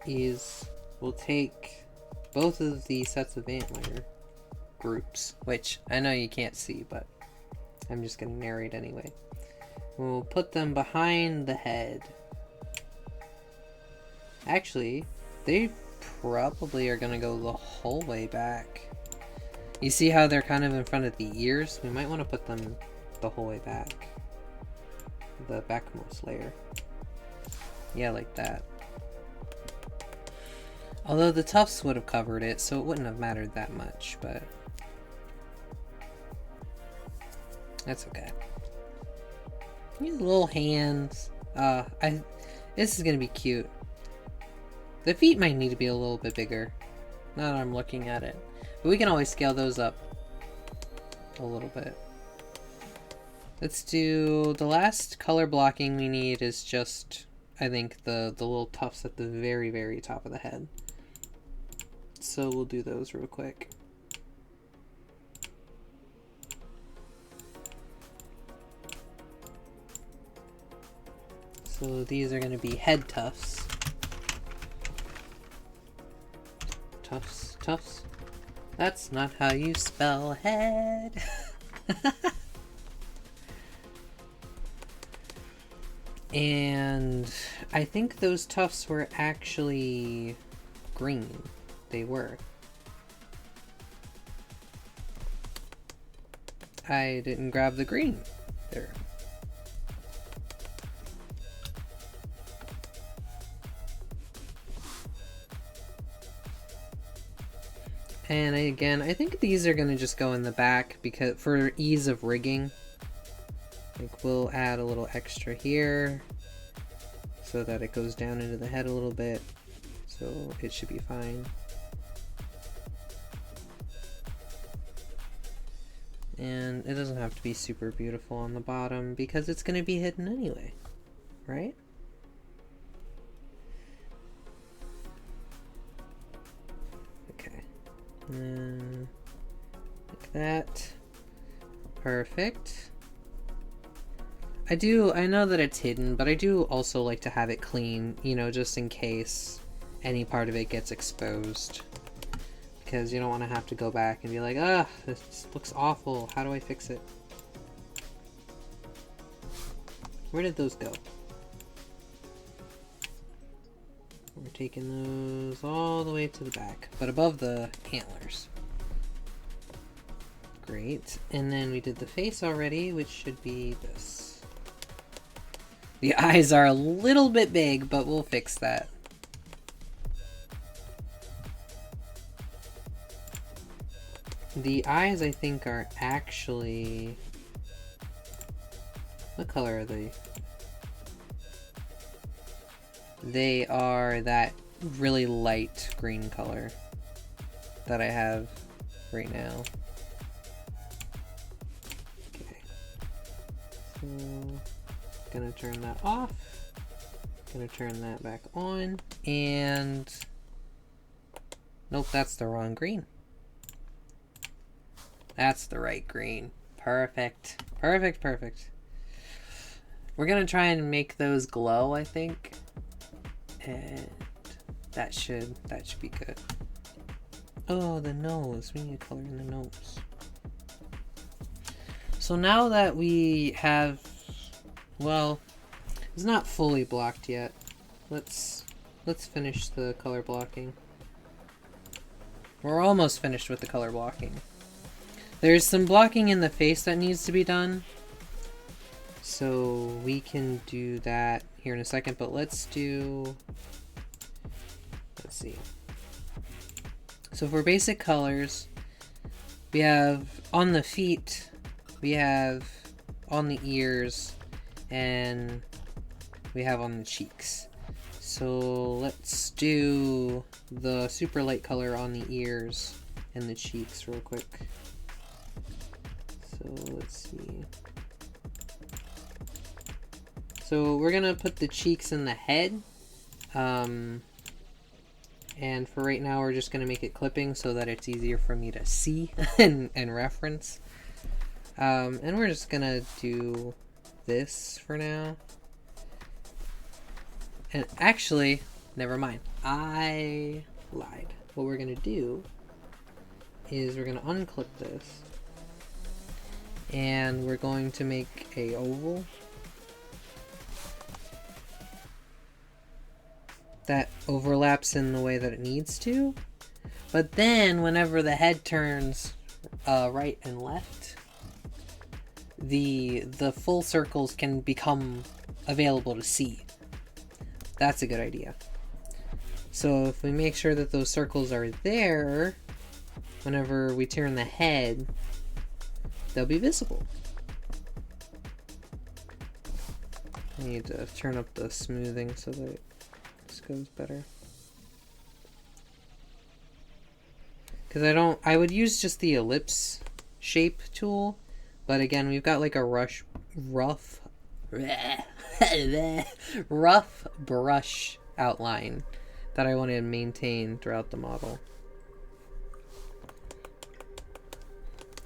is we'll take both of the sets of antler groups, which I know you can't see, but I'm just going to narrate anyway. We'll put them behind the head. Actually, they probably are gonna go the whole way back. You see how they're kind of in front of the ears? We might want to put them the whole way back. The backmost layer. Yeah, like that. Although the tufts would have covered it, so it wouldn't have mattered that much, but that's okay. These little hands. This is gonna be cute. The feet might need to be a little bit bigger, now that I'm looking at it. But we can always scale those up a little bit. Let's do the last color blocking we need is just, I think, the little tufts at the very, very top of the head. So we'll do those real quick. So these are going to be head tufts. Tufts, tufts. That's not how you spell head. And I think those tufts were actually green. They were. I didn't grab the green. There. And again, I think these are gonna just go in the back because for ease of rigging. Like we'll add a little extra here so that it goes down into the head a little bit. So it should be fine. And it doesn't have to be super beautiful on the bottom because it's gonna be hidden anyway, right? Okay. And then like that. Perfect. I know that it's hidden, but I do also like to have it clean, you know, just in case any part of it gets exposed. Because you don't want to have to go back and be like, ah, this looks awful, how do I fix it? Where did those go? We're taking those all the way to the back, but above the antlers. Great. And then we did the face already, which should be this. The eyes are a little bit big, but we'll fix that. The eyes, I think, are actually... What color are they? They are that really light green color that I have right now. Okay. So, gonna turn that off. Gonna turn that back on. And... Nope, that's the wrong green. That's the right green. Perfect. Perfect, perfect. We're gonna try and make those glow, I think. And that should be good. Oh, the nose. We need color in the nose. So now that we have, well, it's not fully blocked yet. Let's finish the color blocking. We're almost finished with the color blocking. There's some blocking in the face that needs to be done. So we can do that here in a second, but let's see. So for basic colors, we have on the feet, we have on the ears, and we have on the cheeks. So let's do the super light color on the ears and the cheeks real quick. So let's see. So we're gonna put the cheeks in the head. And for right now, we're just gonna make it clipping so that it's easier for me to see and reference. And we're just gonna do this for now. And actually, never mind. I lied. What we're gonna do is we're gonna unclip this. And we're going to make a oval. that overlaps in the way that it needs to. But then whenever the head turns right and left, the full circles can become available to see. That's a good idea. So if we make sure that those circles are there, whenever we turn the head, they'll be visible. I need to turn up the smoothing so that this goes better. Because I would use just the ellipse shape tool, but again, we've got like a rough brush outline that I want to maintain throughout the model.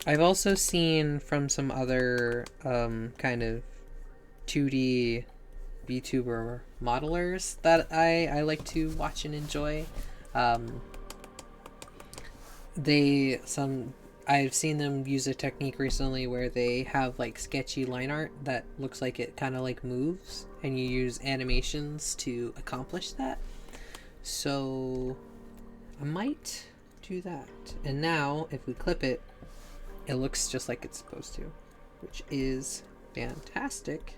I've also seen from some other kind of 2D VTuber modelers that I like to watch and enjoy. I've seen them use a technique recently where they have like sketchy line art that looks like it kind of like moves, and you use animations to accomplish that. So I might do that. And now if we clip it, it looks just like it's supposed to, which is fantastic.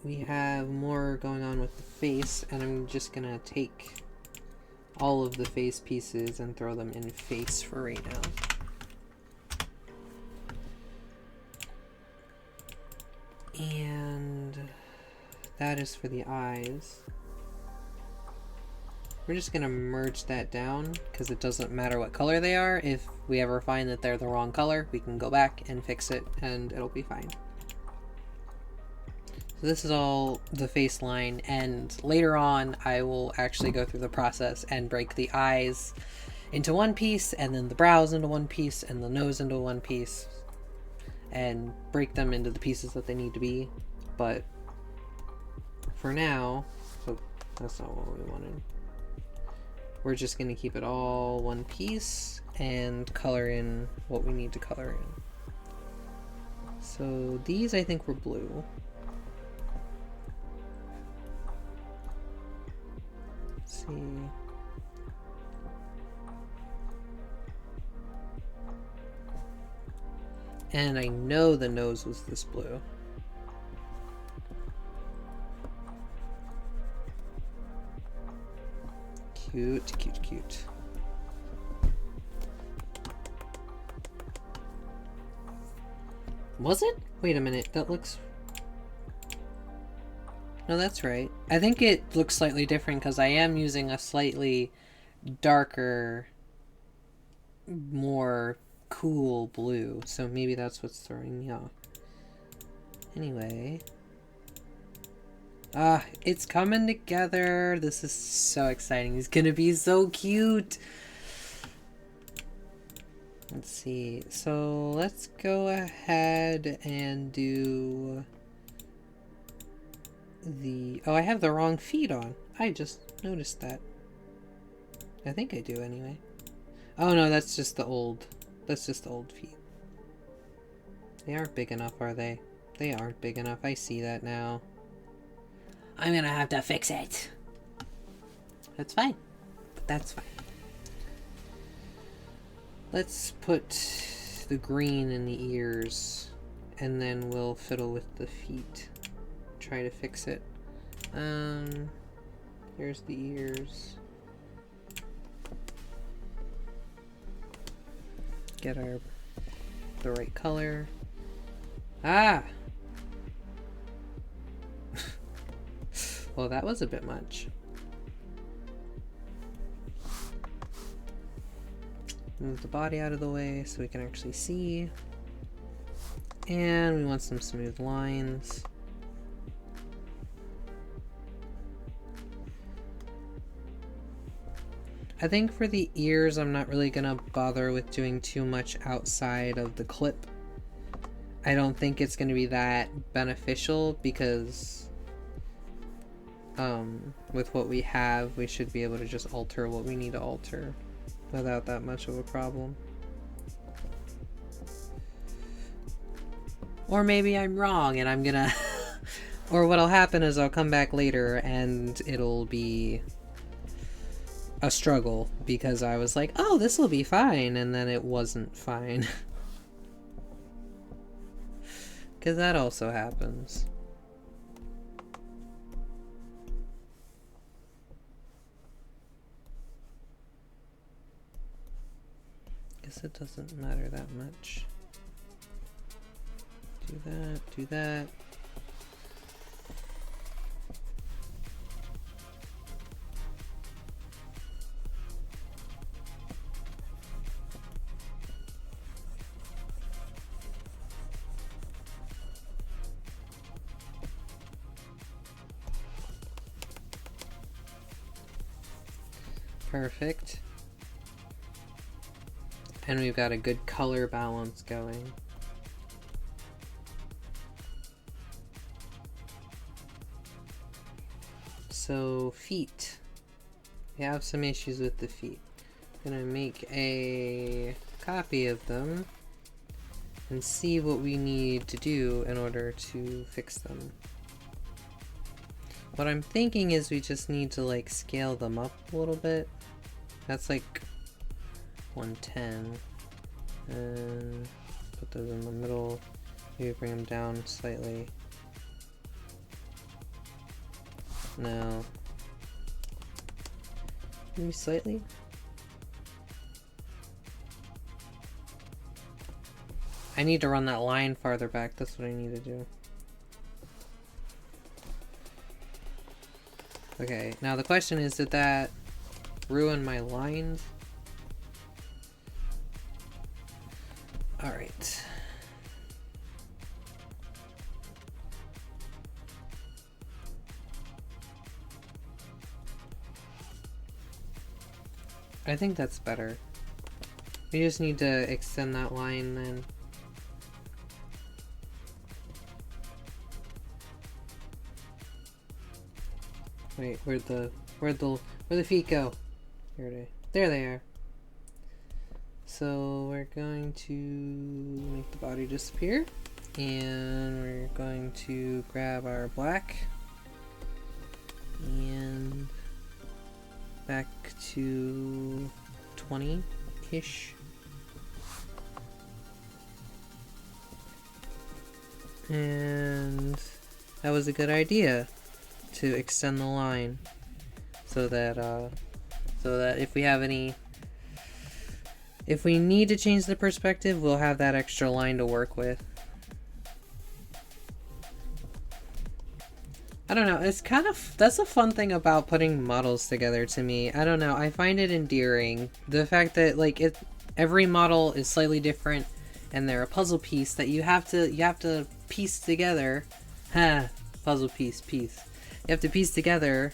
We have more going on with the face, and I'm just gonna take all of the face pieces and throw them in face for right now. And that is for the eyes. We're just gonna merge that down because it doesn't matter what color they are. If we ever find that they're the wrong color, we can go back and fix it and it'll be fine. So this is all the face line, and later on I will actually go through the process and break the eyes into one piece, and then the brows into one piece, and the nose into one piece, and break them into the pieces that they need to be. But for now, oh, that's not what we wanted. We're just going to keep it all one piece and color in what we need to color in. So these I think were blue. Let's see. And I know the nose was this blue. Cute, cute, cute. Was it? Wait a minute, that looks... No, that's right. I think it looks slightly different because I am using a slightly darker, more cool blue, so maybe that's what's throwing me off. Anyway... it's coming together. This is so exciting. He's gonna be so cute. Let's see. So let's go ahead and do the... Oh, I have the wrong feet on. I just noticed that. I think I do anyway. Oh no, that's just the old... That's just the old feet. They aren't big enough, are they? They aren't big enough. I see that now. I'm gonna have to fix it. That's fine. But that's fine. Let's put the green in the ears, and then we'll fiddle with the feet. Try to fix it. Here's the ears. Get the right color. Ah! Well, that was a bit much. Move the body out of the way so we can actually see. And we want some smooth lines. I think for the ears, I'm not really gonna bother with doing too much outside of the clip. I don't think it's gonna be that beneficial because with what we have, we should be able to just alter what we need to alter without that much of a problem. Or maybe I'm wrong and I'm gonna Or what'll happen is I'll come back later and it'll be a struggle because I was like, oh, this will be fine, and then it wasn't fine. Because that also happens. Guess it doesn't matter that much. Do that, do that. Perfect. And we've got a good color balance going. So, feet. We have some issues with the feet. I'm gonna make a copy of them and see what we need to do in order to fix them. What I'm thinking is we just need to like scale them up a little bit. That's like 110. And put those in the middle. Maybe bring them down slightly. No. Maybe slightly? I need to run that line farther back. That's what I need to do. Okay, now the question is, did that ruin my lines? Alright. I think that's better. We just need to extend that line then. Wait, where'd the feet go? There they are. So we're going to make the body disappear, and we're going to grab our black and back to 20-ish. And that was a good idea to extend the line so that if we have if we need to change the perspective, we'll have that extra line to work with. I don't know, it's kind of, that's a fun thing about putting models together to me. I don't know, I find it endearing. The fact that like every model is slightly different and they're a puzzle piece that you have to piece together. Ha, puzzle piece. You have to piece together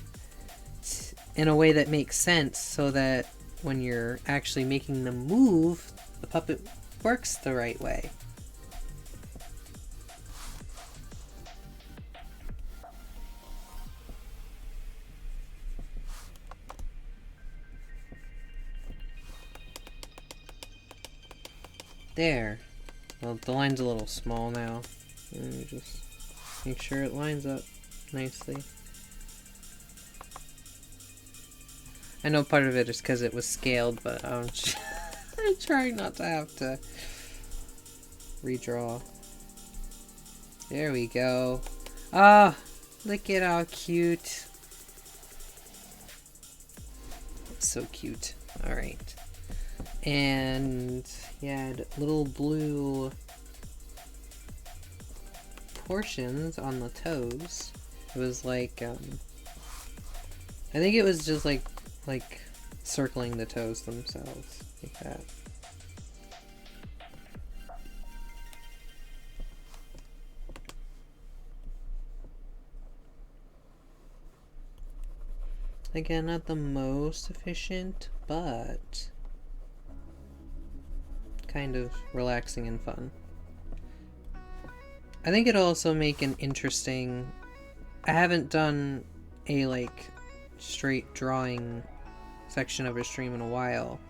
in a way that makes sense so that when you're actually making them move, the puppet works the right way. There. Well, the line's a little small now. Let me just make sure it lines up nicely. I know part of it is because it was scaled, but I'm trying not to have to redraw. There we go. Ah, look at how cute. So cute. Alright. And yeah, little blue portions on the toes. It was like, I think it was just like circling the toes themselves, like that. Again, not the most efficient, but kind of relaxing and fun. I think it'll also make an interesting... I haven't done a like straight drawing section of a stream in a while,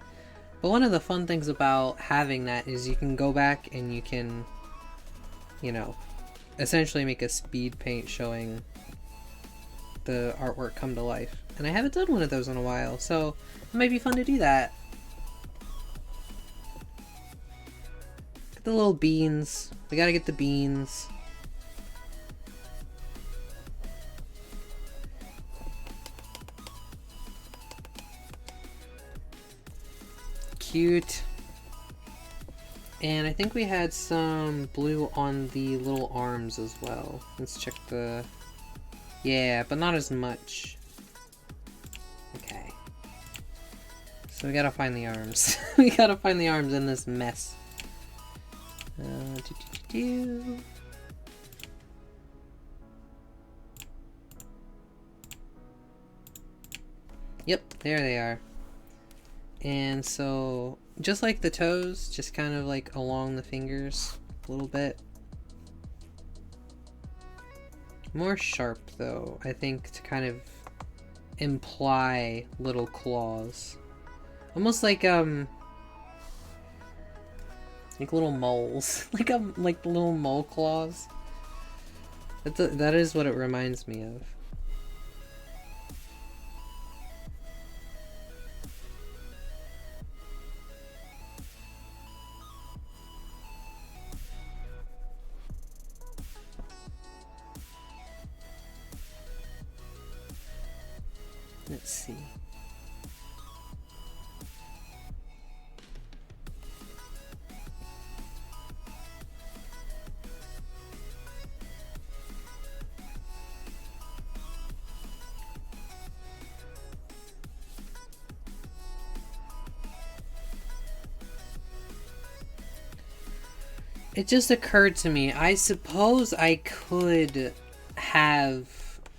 but one of the fun things about having that is you can go back and you can, you know, essentially make a speed paint showing the artwork come to life. And I haven't done one of those in a while, so it might be fun to do that. Get the little beans. We gotta get the beans. Cute. And I think we had some blue on the little arms as well. Let's check the... Yeah, but not as much. Okay. So we gotta find the arms. We gotta find the arms in this mess. Yep, there they are. And so, just like the toes, just kind of like along the fingers a little bit. More sharp though, I think, to kind of imply little claws. Almost like little moles. like little mole claws. That is what it reminds me of. Let's see. It just occurred to me, I suppose I could have...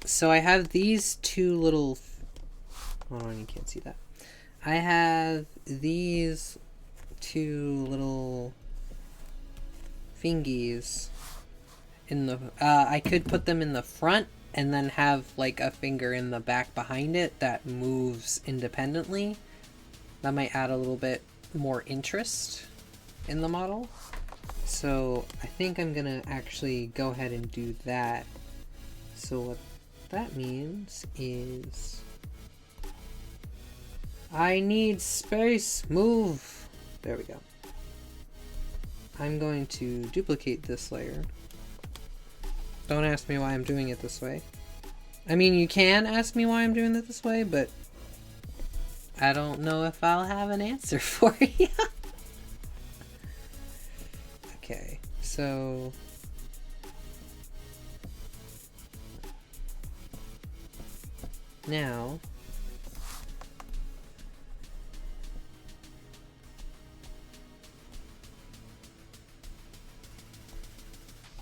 So I have these two little... Hold on, you can't see that. I have these two little fingies in the... I could put them in the front and then have like a finger in the back behind it that moves independently. That might add a little bit more interest in the model. So I think I'm gonna actually go ahead and do that. So what that means is I need space, move. There we go. I'm going to duplicate this layer. Don't ask me why I'm doing it this way. I mean, you can ask me why I'm doing it this way, but I don't know if I'll have an answer for you. Okay, so now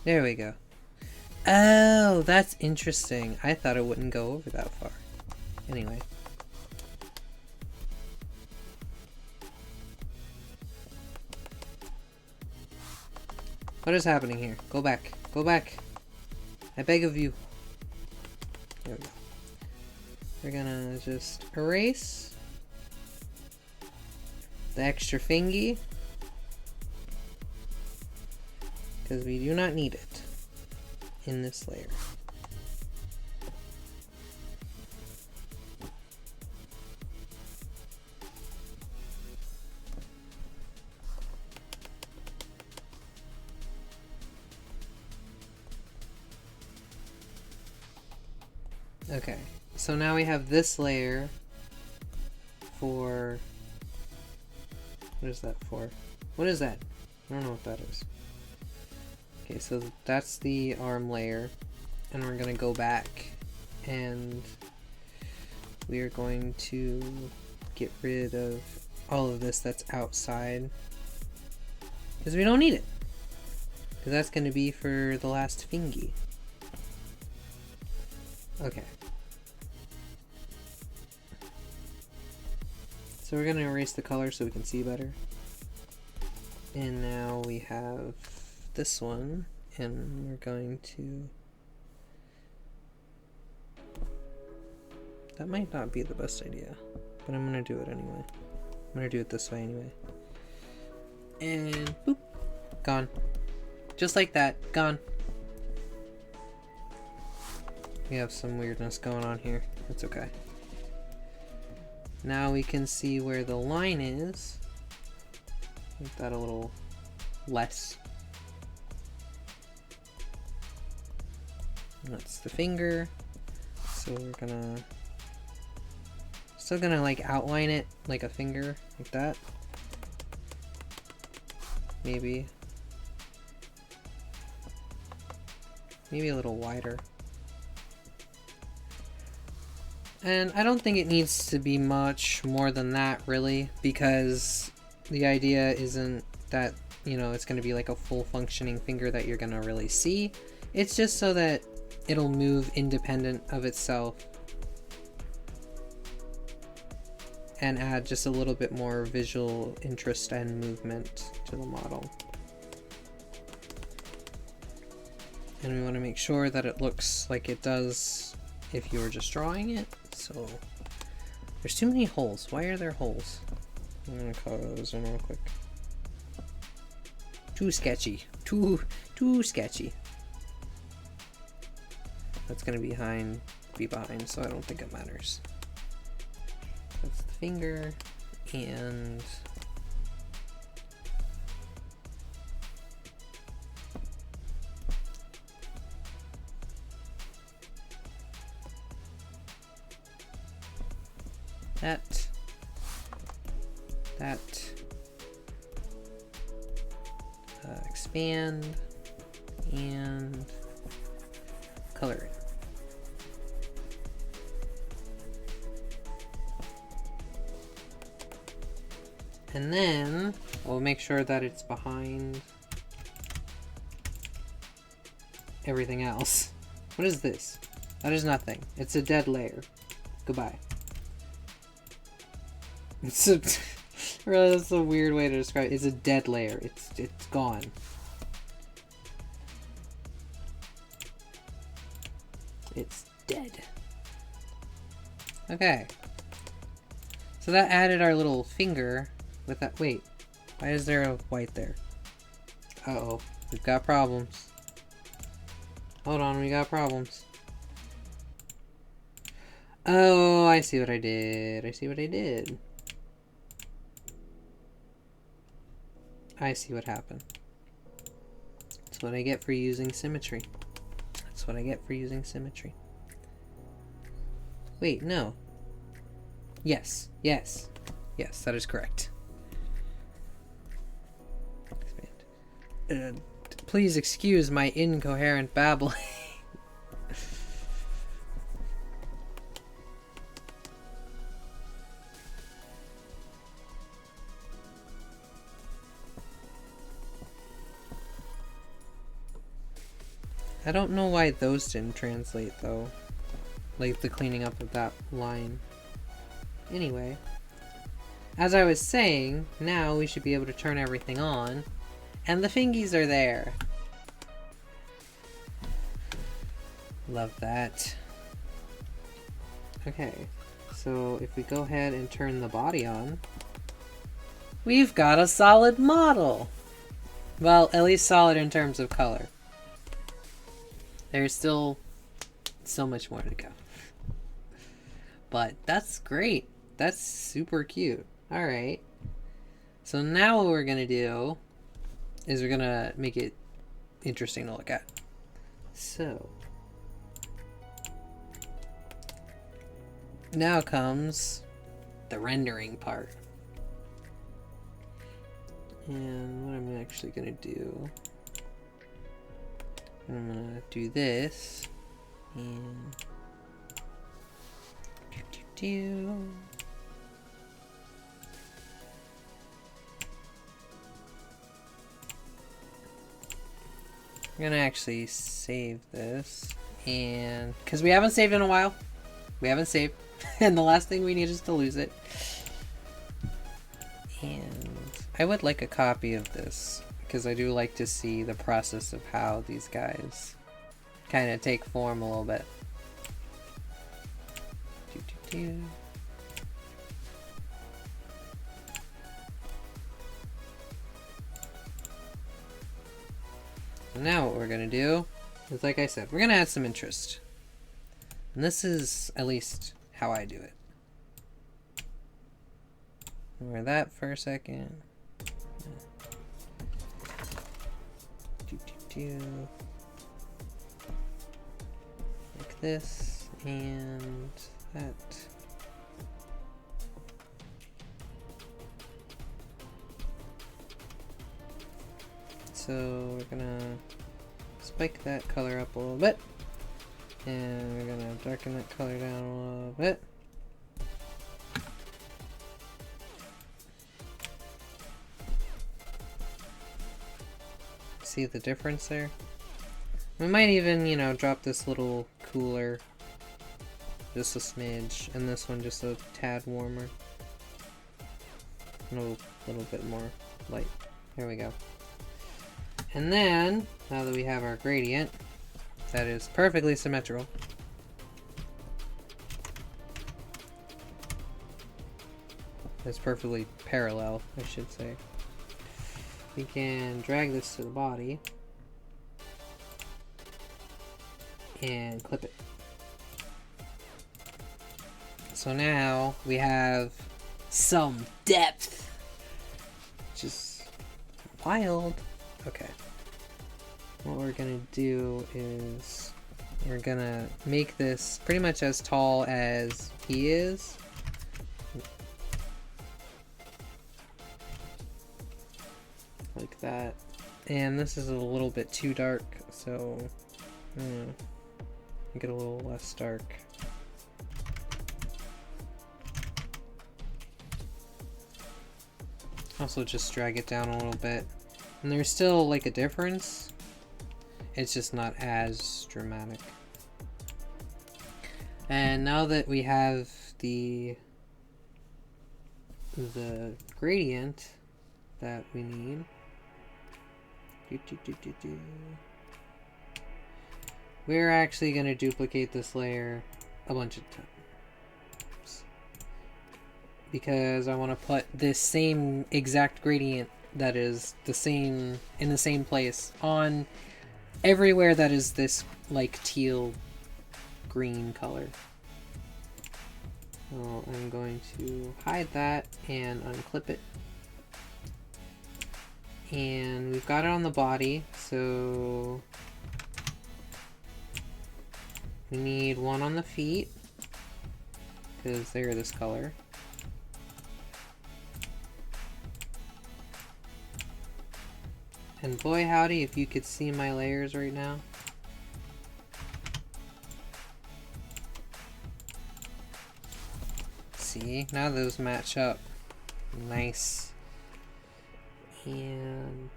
there we go. Oh, that's interesting. I thought it wouldn't go over that far. Anyway. What is happening here? Go back. Go back. I beg of you. There we go. We're gonna just erase the extra fingy, because we do not need it in this layer. Okay, so now we have this layer for... What is that for? What is that? I don't know what that is. Okay, so that's the arm layer, and we're gonna go back and we are going to get rid of all of this that's outside, because we don't need it, because that's going to be for the last fingy. Okay. So we're going to erase the color so we can see better. And now we have this one, and we're going to... That might not be the best idea, but I'm going to do it anyway. I'm going to do it this way anyway. And boop, gone. Just like that, gone. We have some weirdness going on here. That's okay. Now we can see where the line is. Make that a little less. That's the finger. So we're gonna... Still gonna like outline it like a finger, like that. Maybe. Maybe a little wider. And I don't think it needs to be much more than that, really, because the idea isn't that, you know, it's going to be like a full functioning finger that you're going to really see. It's just so that it'll move independent of itself and add just a little bit more visual interest and movement to the model. And we want to make sure that it looks like it does if you were just drawing it. So there's too many holes. Why are there holes? I'm gonna color those in real quick. Too sketchy. Too sketchy. That's gonna be behind, so I don't think it matters. That's the finger, and that, expand, and color it. And then we'll make sure that it's behind everything else. What is this? That is nothing. It's a dead layer. Goodbye. It's a really, that's a weird way to describe it. It's a dead layer. It's gone. It's dead. Okay. So that added our little finger with that. Wait, why is there a white there? Uh-oh, we've got problems. Hold on, we got problems. Oh, I see what I did. I see what I did. I see what happened. That's what I get for using symmetry. That's what I get for using symmetry. Wait, no. Yes, yes. Yes, that is correct. Please excuse my incoherent babbling. I don't know why those didn't translate though. Like the cleaning up of that line. Anyway. As I was saying, now we should be able to turn everything on. And the fingies are there. Love that. Okay. So if we go ahead and turn the body on, we've got a solid model. Well, at least solid in terms of color. There's still so much more to go. But that's great. That's super cute. Alright. So now what we're going to do is we're going to make it interesting to look at. So. Now comes the rendering part. And what I'm actually going to do, I'm going to do this. And I'm gonna actually save this, and because we haven't saved in a while, we haven't saved, and the last thing we need is to lose it. And I would like a copy of this because I do like to see the process of how these guys kind of take form a little bit. So now what we're gonna do is, like I said, we're gonna add some interest. And this is at least how I do it. Ignore that for a second. Like this and that. So we're gonna spike that color up a little bit, and we're gonna darken that color down a little bit. See the difference there? We might even, you know, drop this little cooler just a smidge, and this one just a tad warmer. A little bit more light. There we go. And then, now that we have our gradient, that is perfectly symmetrical. It's perfectly parallel, I should say. We can drag this to the body and clip it. So now we have some depth, which is wild. Okay. What we're gonna do is we're gonna make this pretty much as tall as he is. Like that. And this is a little bit too dark, so make it a little less dark. Also just drag it down a little bit. And there's still like a difference. It's just not as dramatic. And now that we have the gradient that we need, we're actually going to duplicate this layer a bunch of times, because I want to put this same exact gradient that is the same in the same place on everywhere that is this like teal green color. So I'm going to hide that and unclip it. And we've got it on the body, so we need one on the feet because they're this color. And boy howdy if you could see my layers right now. See, now those match up. Nice. And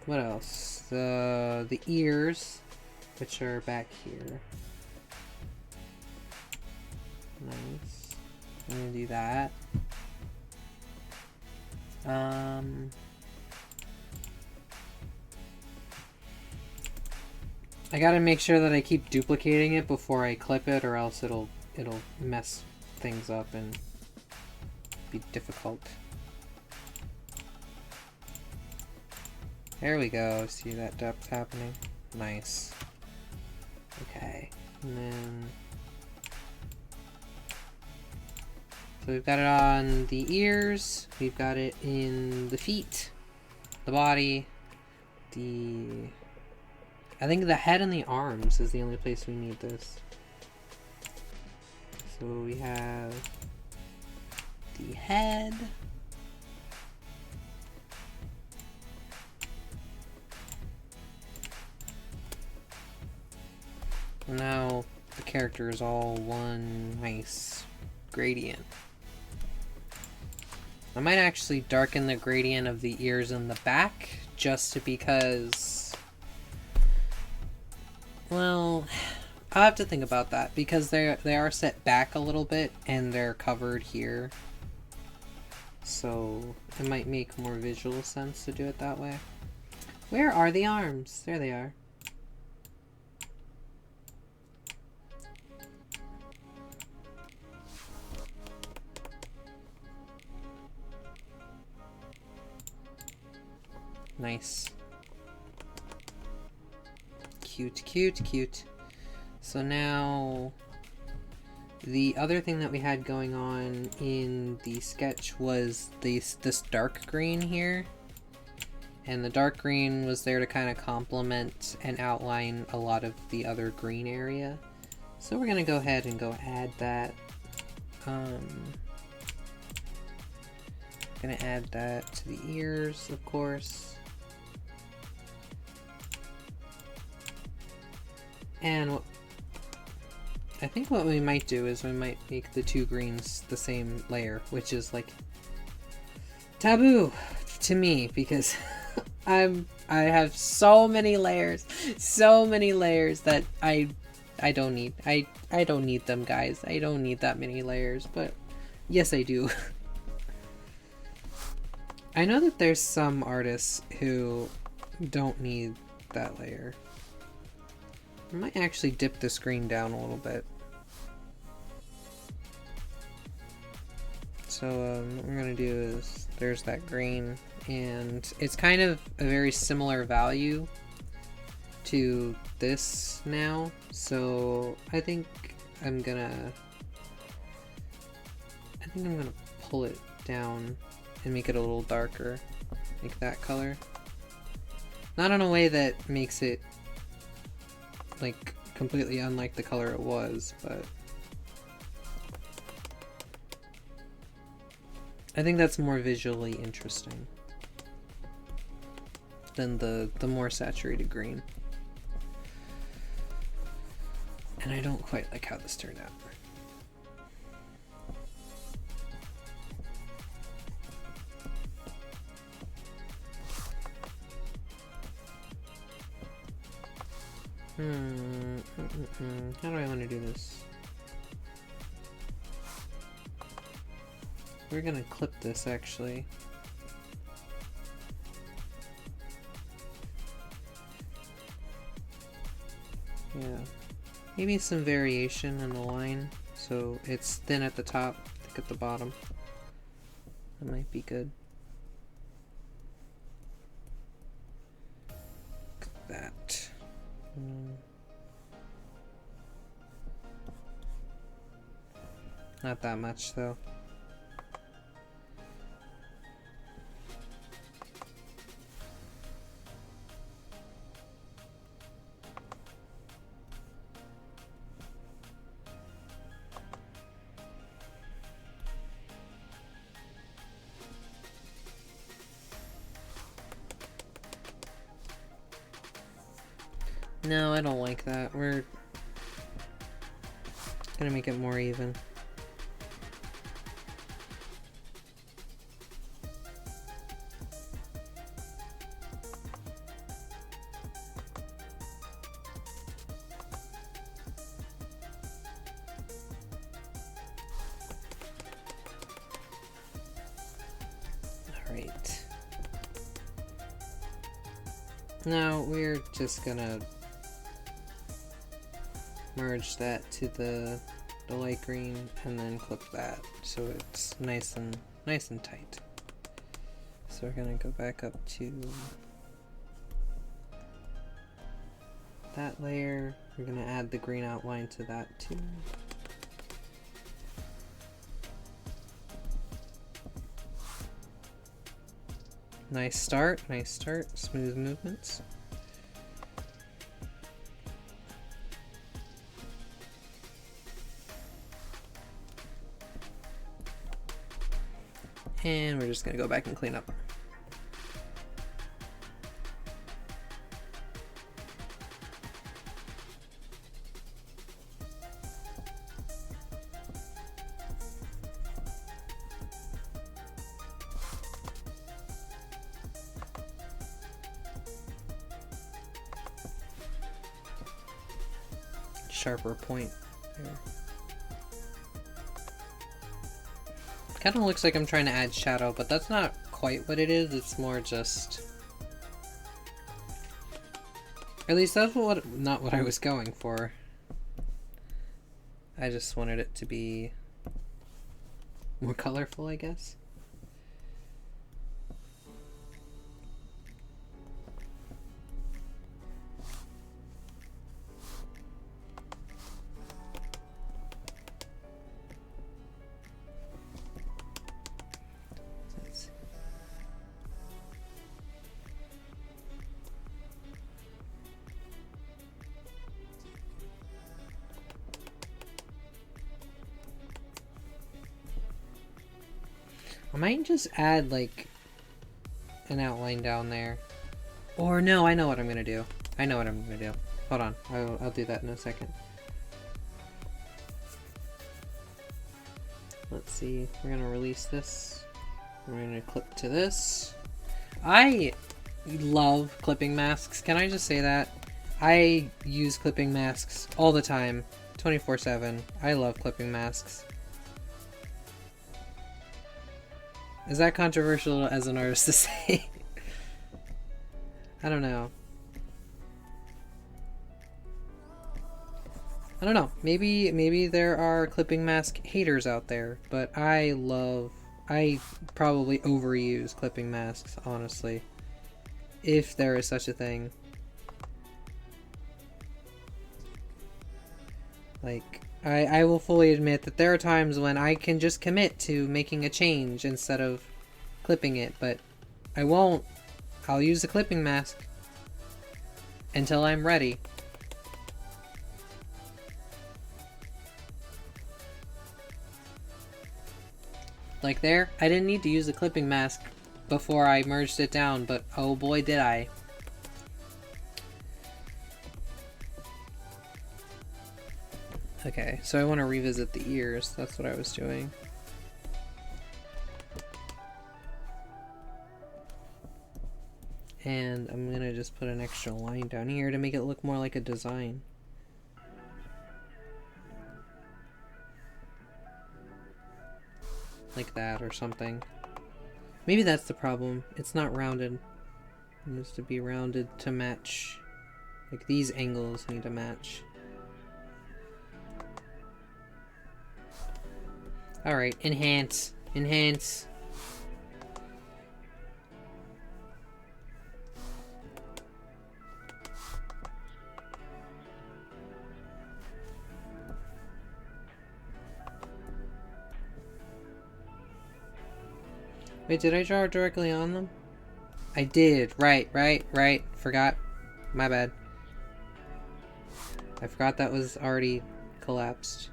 what else? The ears, which are back here. Nice. I'm gonna do that. I gotta make sure that I keep duplicating it before I clip it, or else it'll mess things up and be difficult. There we go. See that depth happening? Nice. Okay. And then so we've got it on the ears, we've got it in the feet, the body, I think the head and the arms is the only place we need this. So we have the head. Now the character is all one nice gradient. I might actually darken the gradient of the ears in the back just because, well, I'll have to think about that because they are set back a little bit and they're covered here. So it might make more visual sense to do it that way. Where are the arms? There they are. Nice. Cute, cute, cute. So now, the other thing that we had going on in the sketch was this dark green here. And the dark green was there to kind of complement and outline a lot of the other green area. So we're gonna go ahead and add that. Gonna add that to the ears, of course. And I think what we might do is we might make the two greens the same layer, which is like taboo to me because I have so many layers that I don't need. I don't need them, guys. I don't need that many layers, but yes, I do. I know that there's some artists who don't need that layer. I might actually dip the screen down a little bit. So what we're gonna do is, there's that green, and it's kind of a very similar value to this now, so I think I'm gonna pull it down and make it a little darker, make that color. Not in a way that makes it like completely unlike the color it was, but I think that's more visually interesting than the more saturated green. And I don't quite like how this turned out. How do I want to do this? We're gonna clip this actually. Yeah. Maybe some variation in the line so it's thin at the top, thick at the bottom. That might be good. Like that. Not that much though. No, I don't like that. We're gonna make it more even. Alright. Now we're just gonna merge that to the light green and then clip that so it's nice and tight. So we're gonna go back up to that layer. We're gonna add the green outline to that too. Nice start, smooth movements. And we're just gonna go back and clean up. Sharper point there. Kind of looks like I'm trying to add shadow, but that's not quite what it is. It's more just... At least that's not what I was going for. I just wanted it to be more colorful, I guess. I might just add like an outline down there. Or no, I know what I'm gonna do. I know what I'm gonna do. Hold on, I'll do that in a second. Let's see, we're gonna release this. We're gonna clip to this. I love clipping masks. Can I just say that? I use clipping masks all the time, 24/7. I love clipping masks. Is that controversial as an artist to say? I don't know. I don't know. Maybe there are clipping mask haters out there, but I probably overuse clipping masks, honestly. If there is such a thing. Like, I will fully admit that there are times when I can just commit to making a change instead of clipping it, but I won't. I'll use the clipping mask until I'm ready. Like there, I didn't need to use the clipping mask before I merged it down, but oh boy did I. Okay, so I want to revisit the ears. That's what I was doing. And I'm gonna just put an extra line down here to make it look more like a design. Like that or something. Maybe that's the problem. It's not rounded. It needs to be rounded to match. Like these angles need to match. Alright, enhance. Enhance. Wait, did I draw it directly on them? I did. Right. Forgot. My bad. I forgot that was already collapsed.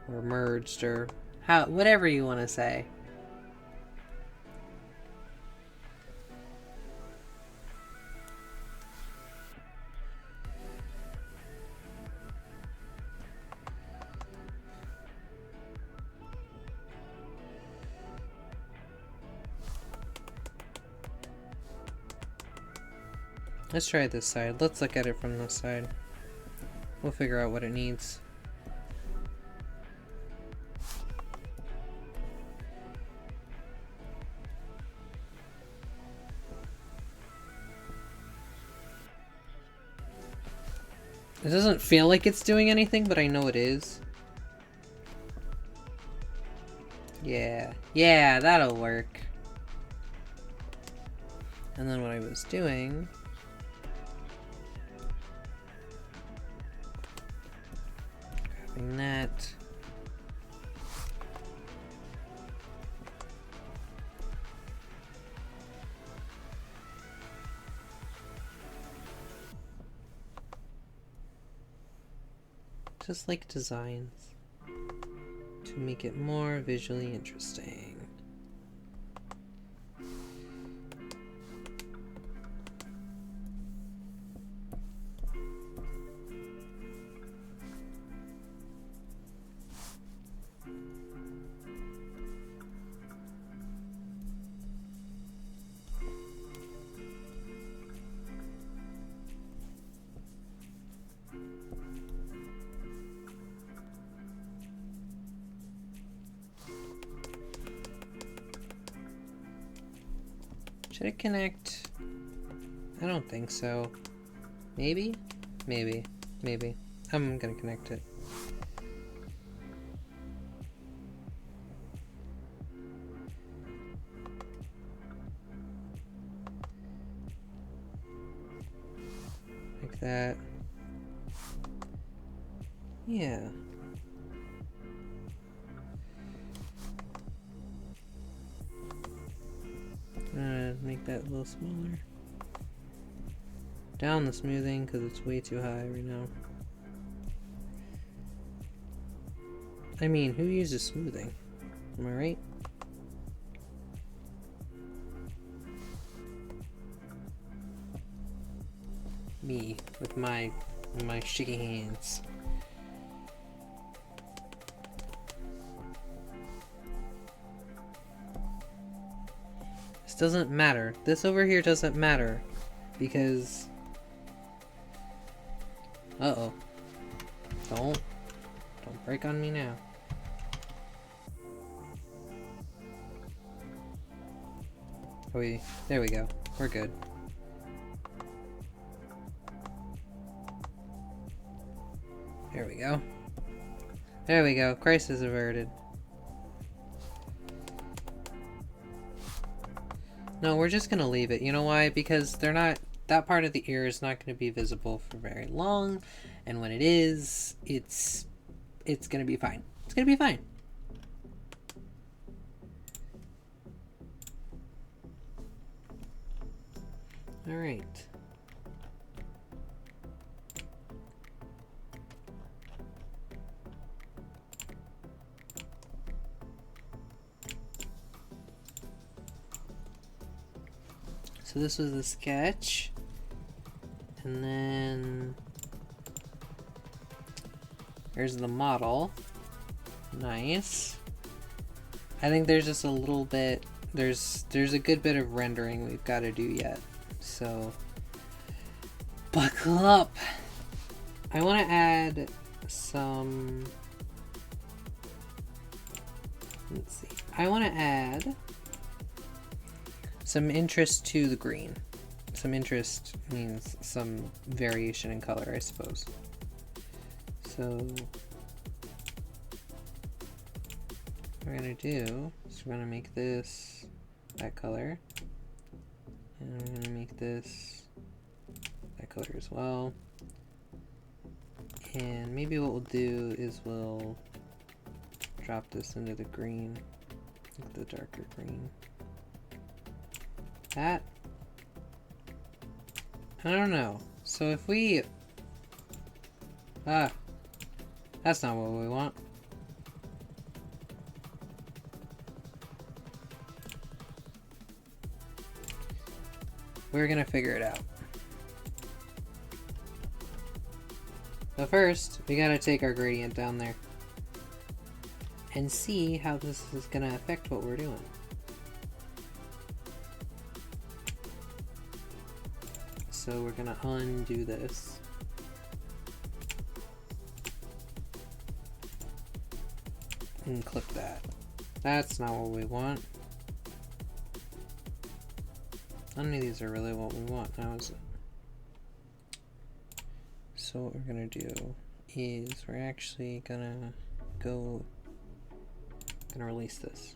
Or merged, or whatever you want to say. Let's try this side. Let's look at it from this side. We'll figure out what it needs. It doesn't feel like it's doing anything, but I know it is. Yeah, that'll work. And then what I was doing... grabbing that. Just like designs to make it more visually interesting. Should it connect? I don't think so. Maybe? Maybe. I'm gonna connect it. Like that. Yeah. Make that a little smaller. Down the smoothing because it's way too high right now. I mean, who uses smoothing? Am I right? me with my shaky hands. This doesn't matter. This over here doesn't matter because uh-oh. Don't break on me now. There we go. We're good. There we go. There we go. Crisis averted. No, we're just gonna leave it. You know why? Because they're not... That part of the ear is not going to be visible for very long. And when it is, it's gonna be fine. It's gonna be fine. All right. So this was the sketch, and then here's the model. Nice. I think there's just a little bit, there's a good bit of rendering we've got to do yet. So buckle up. I want to add some, let's see. I want to add some interest to the green. Some interest means some variation in color, I suppose. So what we're gonna do is we're gonna make this that color, and we're gonna make this that color as well. And maybe what we'll do is we'll drop this into the green, like the darker green. That, I don't know. So if we, that's not what we want. We're gonna figure it out. But first, we gotta take our gradient down there and see how this is gonna affect what we're doing. So we're gonna undo this. And clip that. That's not what we want. None of these are really what we want now, is it? So what we're gonna do is we're actually gonna release this.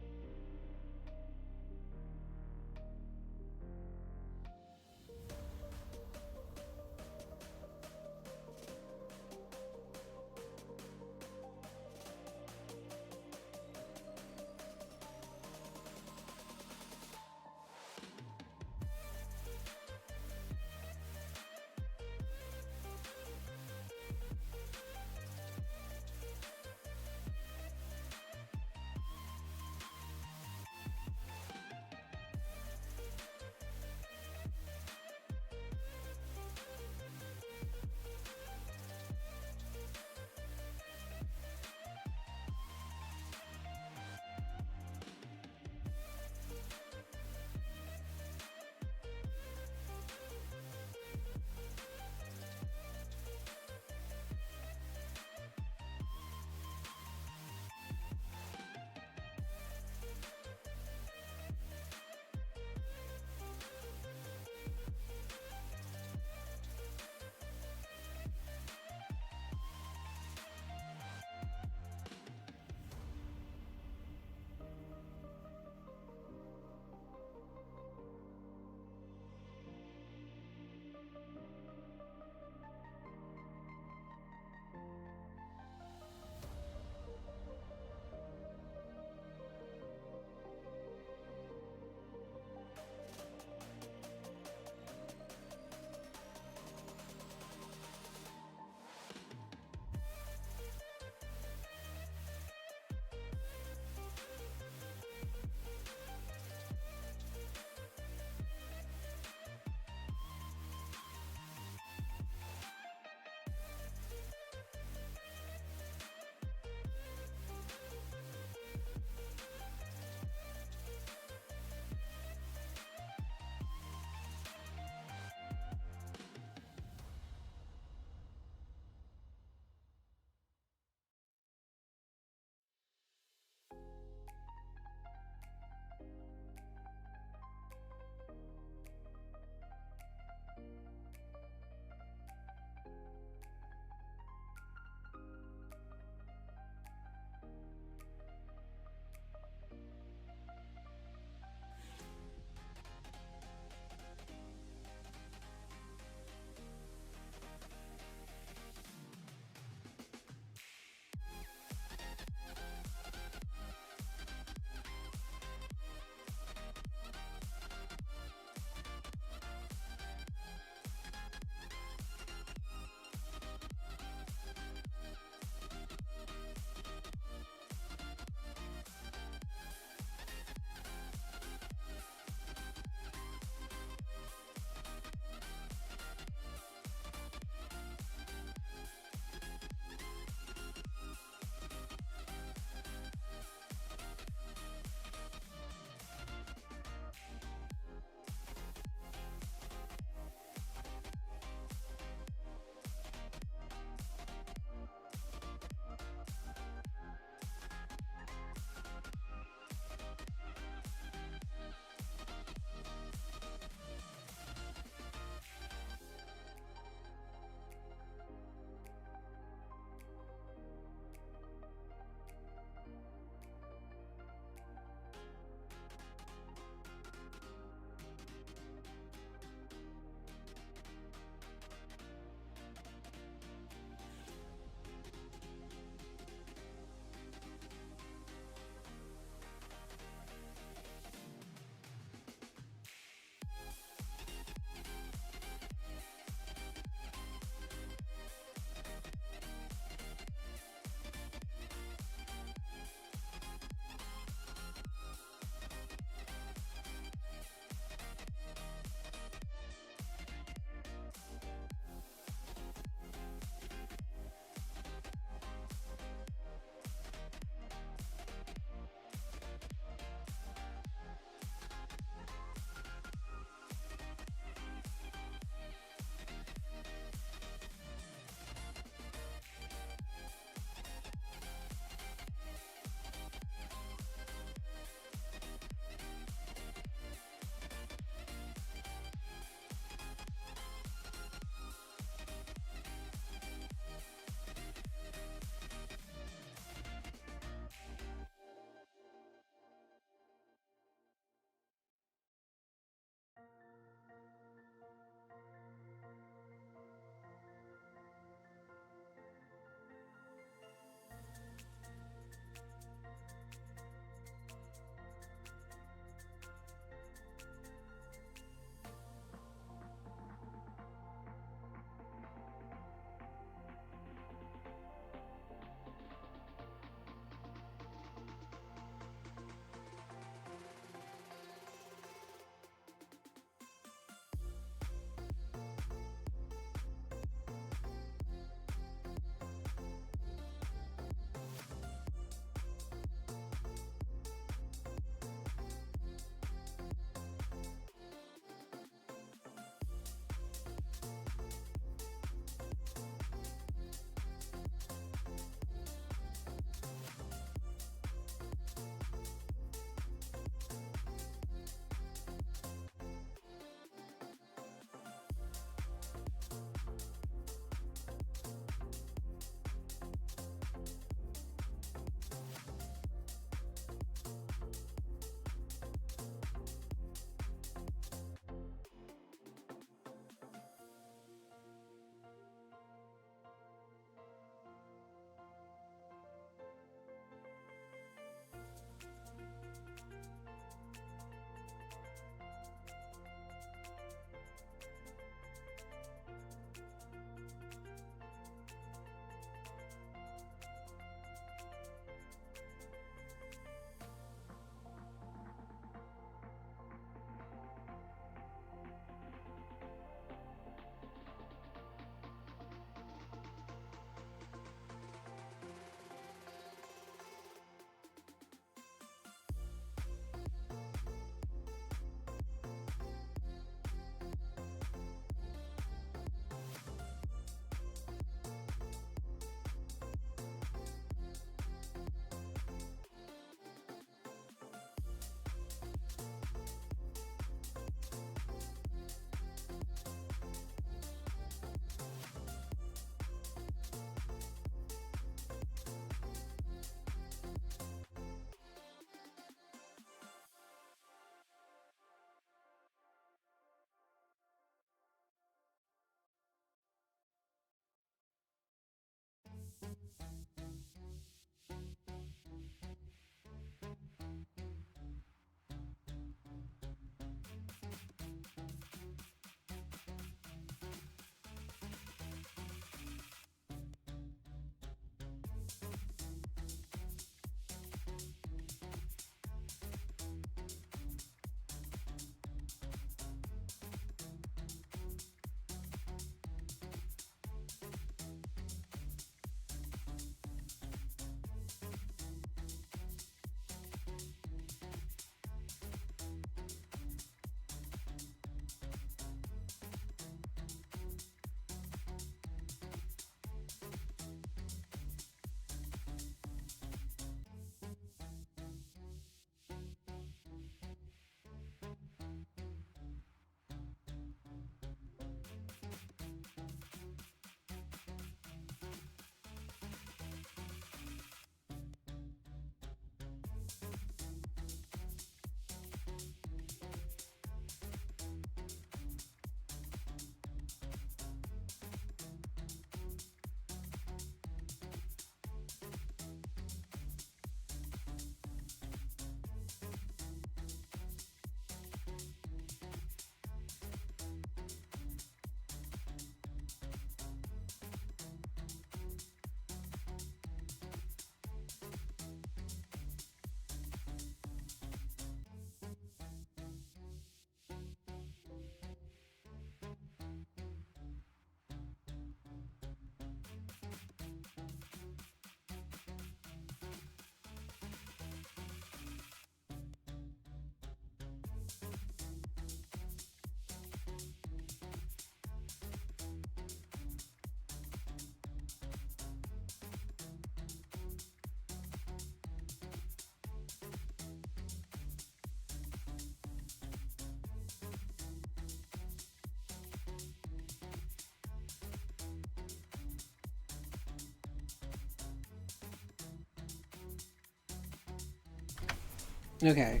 Okay.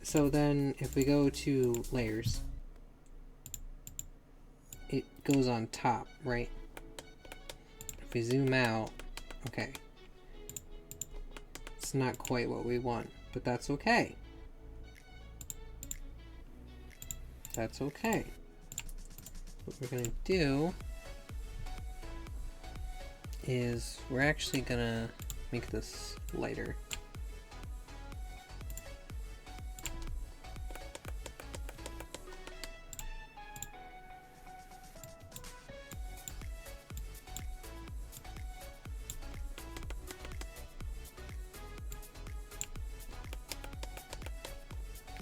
So then if we go to layers, it goes on top, right? If we zoom out, okay. It's not quite what we want, but that's okay. That's okay. What we're gonna do is we're actually gonna make this lighter.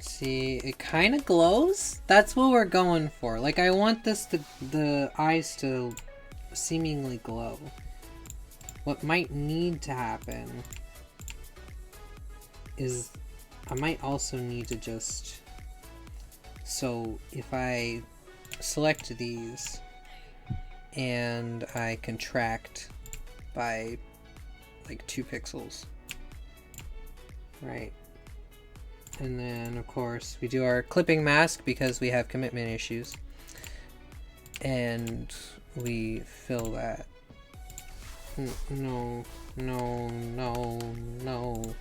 See, it kind of glows. That's what we're going for. Like, I want this to, the eyes to seemingly glow. What might need to happen is I might also need to just, so if I select these and I contract by like 2 pixels, right? And then, of course, we do our clipping mask because we have commitment issues. And we fill that. No, no, no, no.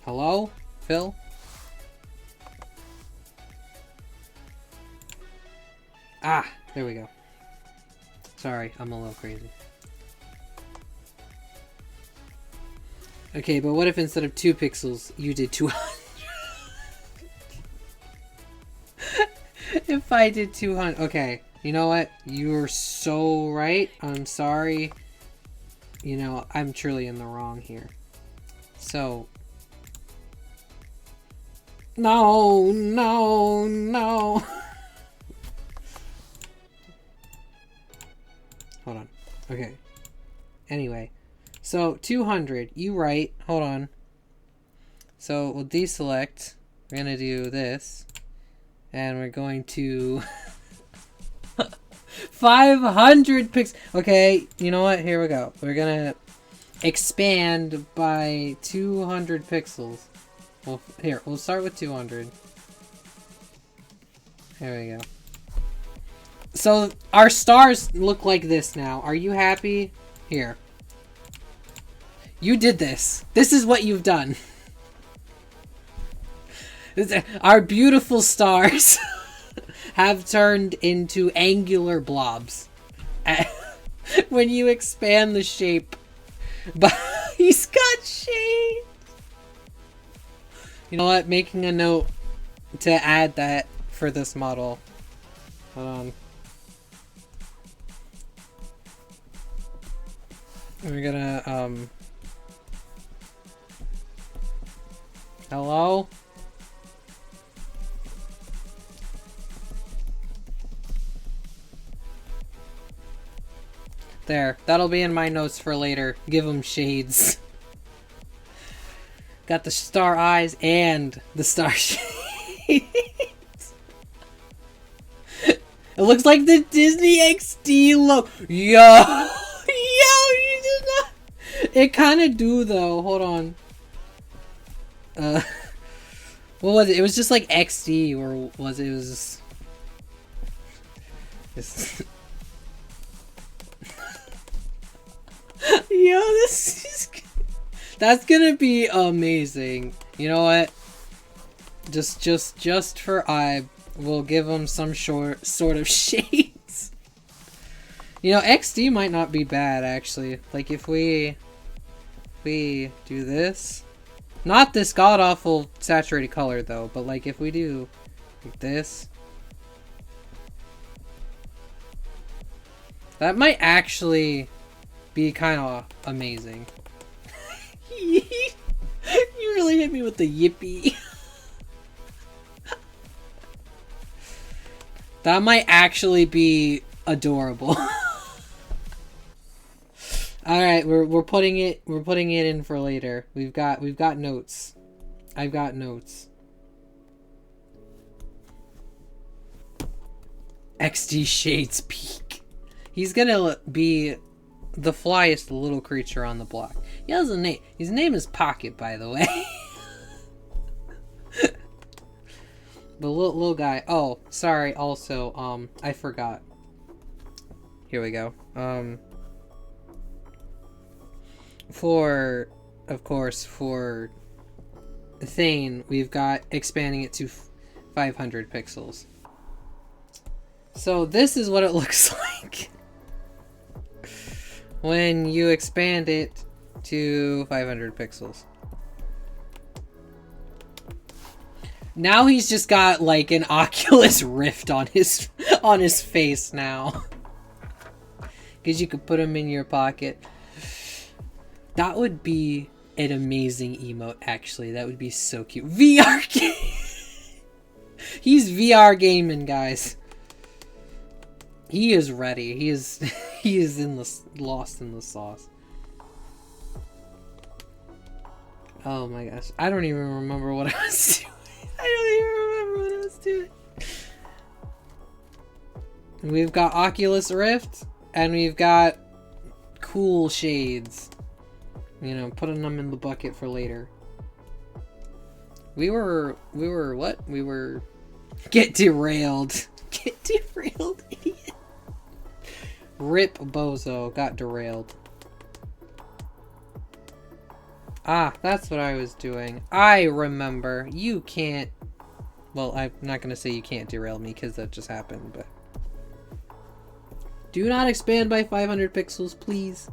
Hello? Phil? Ah, there we go. Sorry, I'm a little crazy. Okay, but what if instead of 2 pixels, you did 200? If I did 200, okay. You know what? You're so right. I'm sorry. You know, I'm truly in the wrong here. So. No, no, no. Hold on. Okay. Anyway. So, 200. You right. Hold on. So, we'll deselect. We're going to do this. And we're going to 500 pixels. Okay, you know what? Here we go. We're gonna expand by 200 pixels. Well, here, we'll start with 200. There we go. So our stars look like this now. Are you happy? Here. You did this. This is what you've done. Our beautiful stars have turned into angular blobs. When you expand the shape. But he's got shade. You know what? Making a note to add that for this model. Hold on. We're gonna, hello? There. That'll be in my notes for later. Give him shades. Got the star eyes and the star shades. It looks like the Disney XD logo. Yo! Yo, you did not... It kind of do, though. Hold on. What was it? It was just like XD, or was it? It was just... Yo, this is... That's gonna be amazing. You know what? Just for we'll give him some sort of shades. You know, XD might not be bad, actually. Like, if we do this. Not this god-awful saturated color, though. But, like, if we do like this. That might actually be kind of amazing. You really hit me with the yippee. That might actually be adorable. All right, we're putting it in for later. We've got notes. I've got notes. XD Shades peak. He's gonna be the flyest little creature on the block. He has a name. His name is Pocket, by the way. The little guy. Oh, sorry. Also, I forgot. Here we go. Of course, for Thane, we've got expanding it to 500 pixels. So this is what it looks like when you expand it to 500 pixels. Now he's just got like an Oculus Rift on his face now. Because you could put him in your pocket. That would be an amazing emote, actually. That would be so cute. VR game! He's VR gaming, guys. He is ready. He is lost in the sauce. Oh my gosh. I don't even remember what I was doing. I don't even remember what I was doing. We've got Oculus Rift, and we've got cool shades. You know, putting them in the bucket for later. We were what? We were... Get derailed. Get derailed, idiot. Rip Bozo got derailed. Ah, that's what I was doing. I remember. You can't... Well, I'm not going to say you can't derail me, because that just happened, but... Do not expand by 500 pixels, please.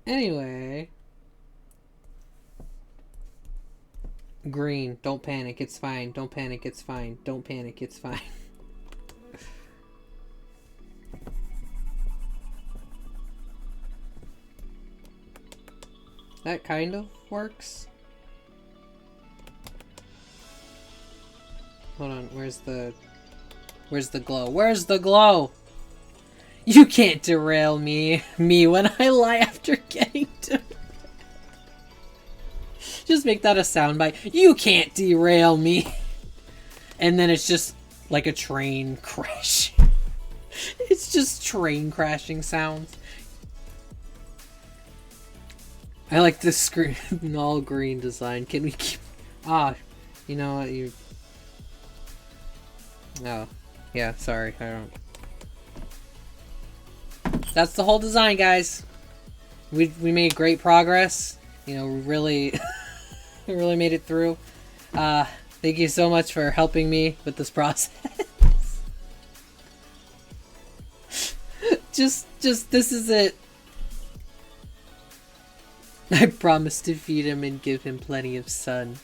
Anyway. Green, don't panic, it's fine. Don't panic, it's fine. Don't panic, it's fine. That kind of works. Hold on, where's the glow? Where's the glow? You can't derail me when I lie after getting to... Just make that a soundbite. You can't derail me. And then it's just like a train crash. It's just train crashing sounds. I like this screen, all green design. Can we keep... Ah, you know what, you... Oh, yeah, sorry, I don't... That's the whole design, guys. We made great progress. You know, we really... we really made it through. Thank you so much for helping me with this process. just, this is it. I promise to feed him and give him plenty of sun.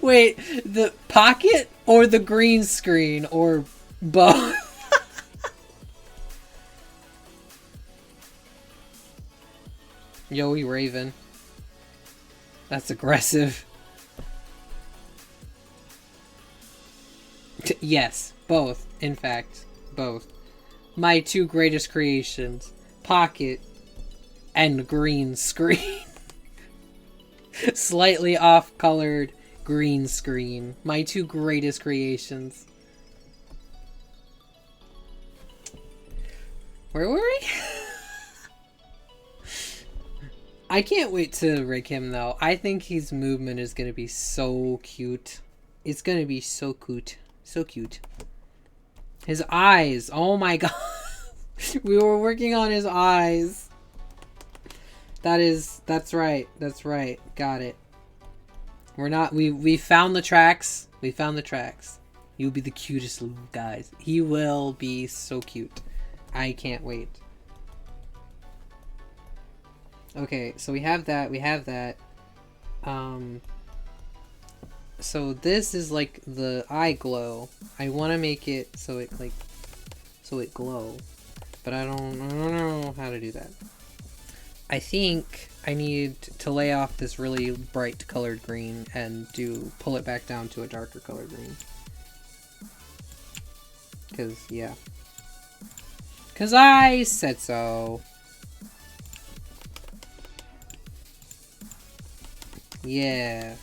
Wait, the pocket or the green screen or both? Yoey Raven. That's aggressive. Yes, both. In fact, both. My two greatest creations. Pocket and green screen. Slightly off-colored green screen. My two greatest creations. Where were we? I can't wait to rig him, though. I think his movement is going to be so cute. It's going to be so cute. So cute. His eyes. Oh my god. We were working on his eyes. That's right. That's right. Got it. We found the tracks. We found the tracks. You'll be the cutest little guys. He will be so cute. I can't wait. Okay, so we have that. So this is like the eye glow. I want to make it so it glow, but I don't know how to do that. I think I need to lay off this really bright colored green and pull it back down to a darker colored green. Cause I said so. Yeah.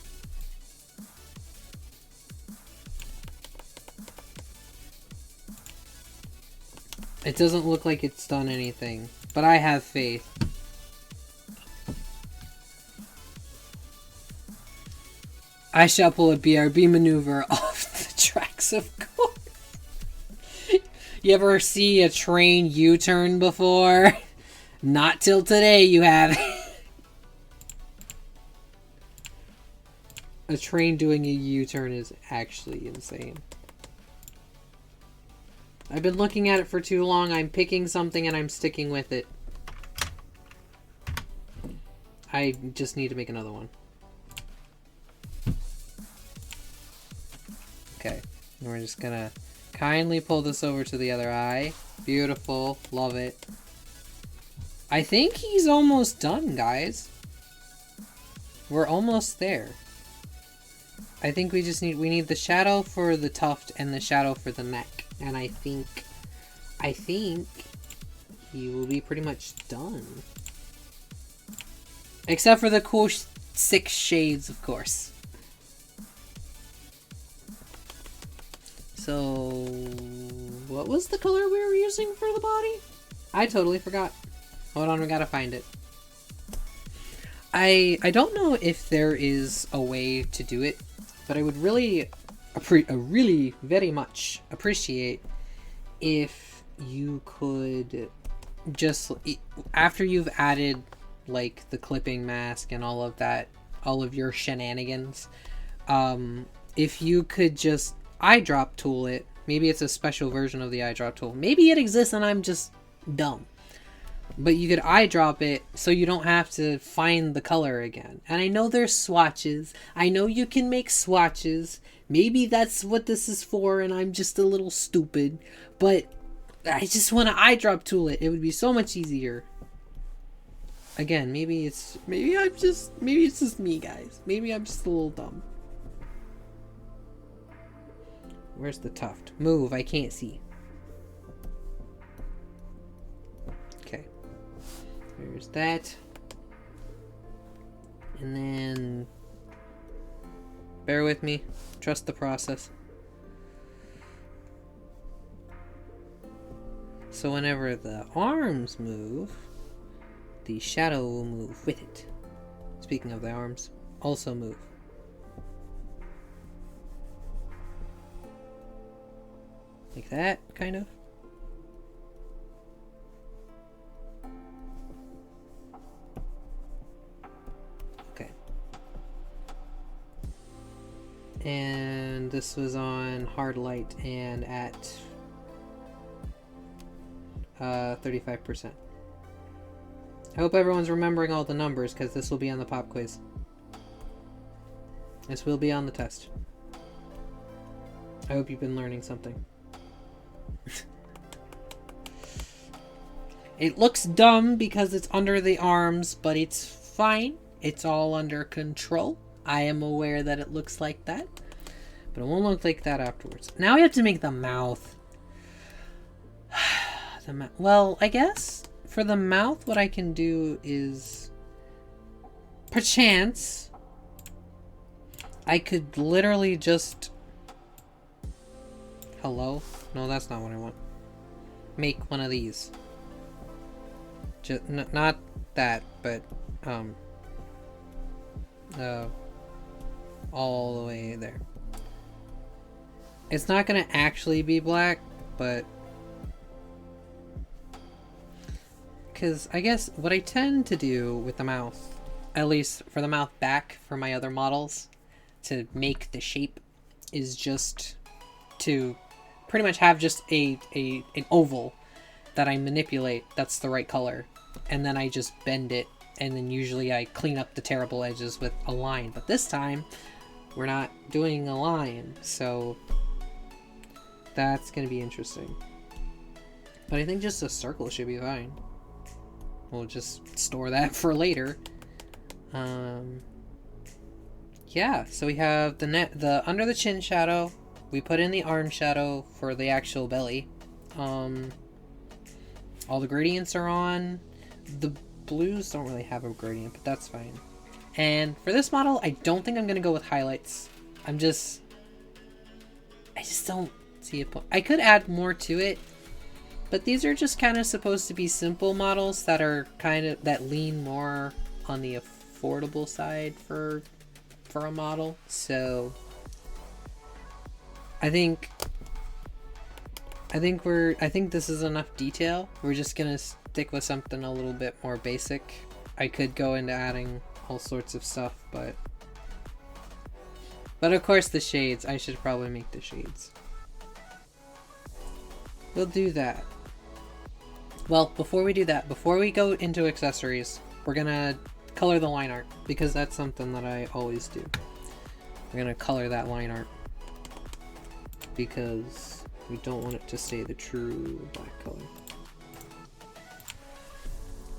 It doesn't look like it's done anything, but I have faith. I shall pull a BRB maneuver off the tracks, of course. You ever see a train U-turn before? Not till today you have. A train doing a U-turn is actually insane. I've been looking at it for too long. I'm picking something and I'm sticking with it. I just need to make another one. Okay, and we're just gonna kindly pull this over to the other eye. Beautiful, love it. I think he's almost done, guys. We're almost there. I think we need the shadow for the tuft and the shadow for the neck. And I think he will be pretty much done. Except for the cool 6 shades, of course. So, what was the color we were using for the body? I totally forgot. Hold on, we gotta find it. I don't know if there is a way to do it, but I would really very much appreciate if you could just, after you've added like the clipping mask and all of that, all of your shenanigans, if you could just eyedrop tool it. Maybe it's a special version of the eyedrop tool. Maybe it exists and I'm just dumb. But you could eyedrop it so you don't have to find the color again. And I know there's swatches. I know you can make swatches. Maybe that's what this is for and I'm just a little stupid. But I just want to eyedrop tool it. It would be so much easier. Again, maybe it's just me, guys. Maybe I'm just a little dumb. Where's the tuft? Move, I can't see. Okay. There's that. And then... bear with me. Trust the process. So whenever the arms move, the shadow will move with it. Speaking of the arms, also move. Like that, kind of. Okay. And this was on hard light and at 35%. I hope everyone's remembering all the numbers because this will be on the pop quiz. This will be on the test. I hope you've been learning something. It looks dumb because it's under the arms, but it's fine. It's all under control. I am aware that it looks like that, but it won't look like that afterwards. Now we have to make the mouth. Well, I guess for the mouth, what I can do is, perchance, I could literally just... Hello? No, that's not what I want. Make one of these. Just not that, but all the way there. It's not gonna actually be black, but because I guess what I tend to do with the mouth, at least for the mouth back for my other models, to make the shape, is just to pretty much have just an oval that I manipulate that's the right color, and then I just bend it, and then usually I clean up the terrible edges with a line. But this time we're not doing a line, so that's gonna be interesting. But I think just a circle should be fine. We'll just store that for later. Yeah, so we have the under the chin shadow. We put in the arm shadow for the actual belly. All the gradients are on. The blues don't really have a gradient, but that's fine. And for this model, I don't think I'm gonna go with highlights. I just don't see a point. I could add more to it, But these are just kind of supposed to be simple models that are that lean more on the affordable side for a model. So I think this is enough detail. We're just gonna stick with something a little bit more basic. I could go into adding all sorts of stuff, but of course the shades, I should probably make the shades. We'll do that. Well, before we do that, before we go into accessories, we're gonna color the line art, because that's something that I always do. We're gonna color that line art because we don't want it to stay the true black color.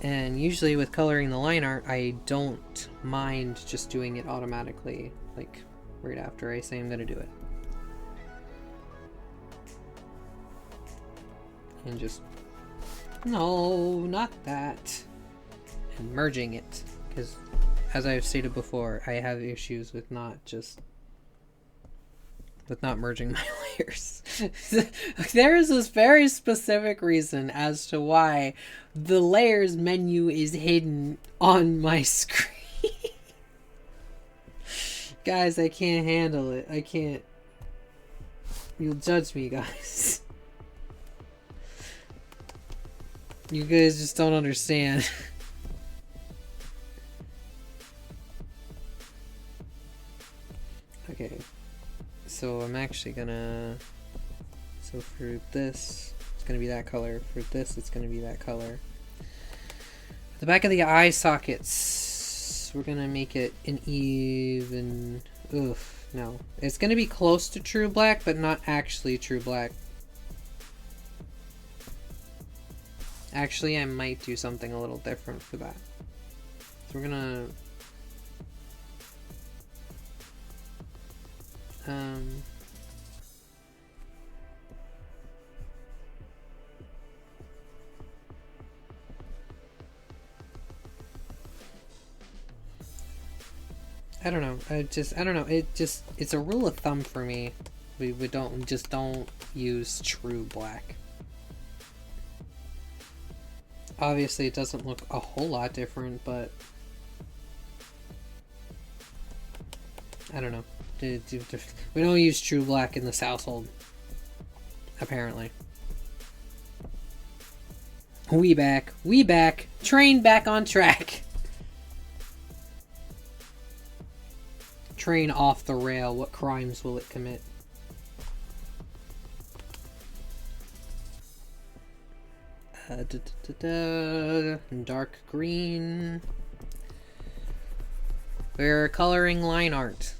And usually with coloring the line art, I don't mind just doing it automatically, like right after I say I'm gonna do it. And just, no, not that. And merging it, because as I've stated before, I have issues with not merging my layers. There is this very specific reason as to why the layers menu is hidden on my screen. Guys, I can't handle it. I can't. You'll judge me, guys. You guys just don't understand. Okay. So I'm actually gonna, so for this, it's gonna be that color. For this, it's gonna be that color. At the back of the eye sockets, we're gonna make it an even, no. It's gonna be close to true black, but not actually true black. Actually, I might do something a little different for that. So we're gonna, I don't know. I don't know. It's a rule of thumb for me. We don't use true black. Obviously, it doesn't look a whole lot different, but I don't know. We don't use true black in this household, apparently. We back. Train back on track. Train off the rail. What crimes will it commit? Dark green. We're coloring line art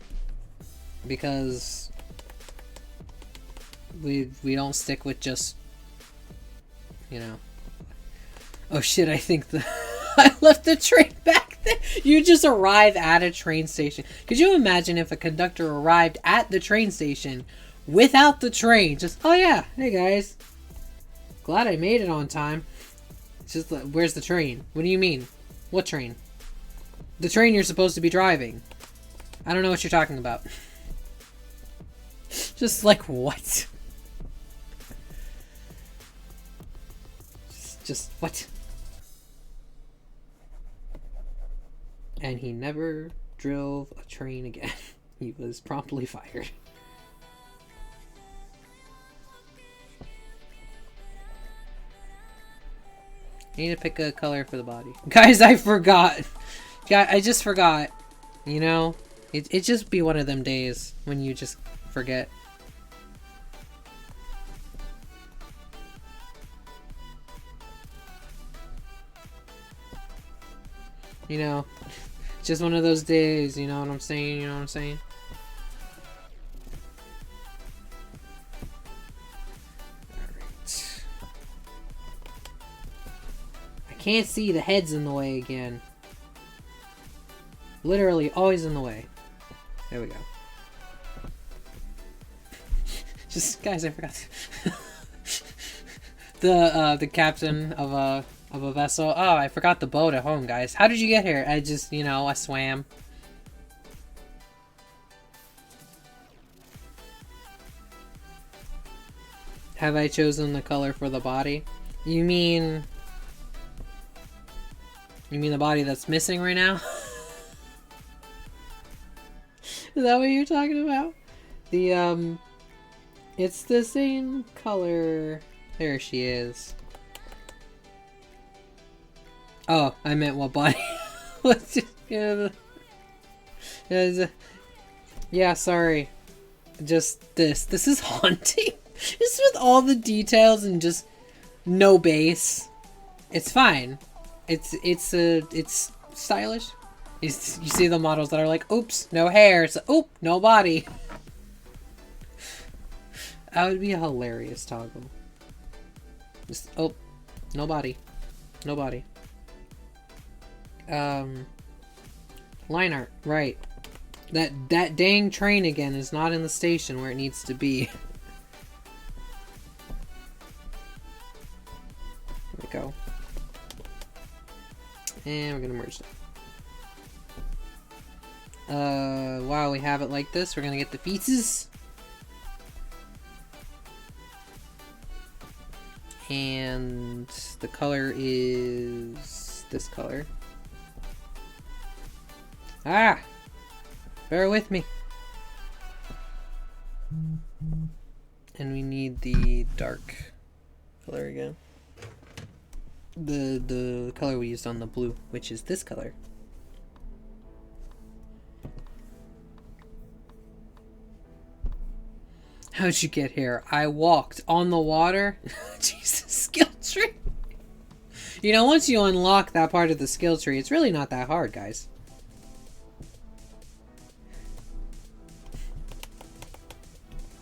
because we don't stick with just, you know. Oh shit, I think I left the train back there. You just arrive at a train station. Could you imagine if a conductor arrived at the train station without the train? Just, oh yeah, hey guys, glad I made it on time. It's just like, where's the train? What do you mean? What train? The train you're supposed to be driving. I don't know what you're talking about. Just like, what? Just what? And he never drove a train again. He was promptly fired. I need to pick a color for the body. Guys, I forgot. I just forgot. You know? It just be one of them days when you just forget. You know? Just one of those days, you know what I'm saying? You know what I'm saying? Can't see, the head's in the way again. Literally always in the way. There we go. Just, guys, I forgot. The captain of a vessel. Oh, I forgot the boat at home, guys. How did you get here? I just, you know, I swam. Have I chosen the color for the body? You mean the body that's missing right now? Is that what you're talking about? The, it's the same color. There she is. Oh, I meant what body? Yeah, sorry. Just this. This is haunting. Just with all the details and just no base. It's fine. It's stylish. You see the models that are like, oops, no hair. So, oop, no body. That would be a hilarious toggle. Just, oh, no body. No body. Line art, right. That dang train again is not in the station where it needs to be. There we go. And we're gonna merge them. While we have it like this, we're gonna get the pieces. And the color is this color. Ah! Bear with me. And we need the dark color again. The color we used on the blue, which is this color. How'd you get here? I walked on the water. Jesus, skill tree. You know, once you unlock that part of the skill tree, it's really not that hard, guys.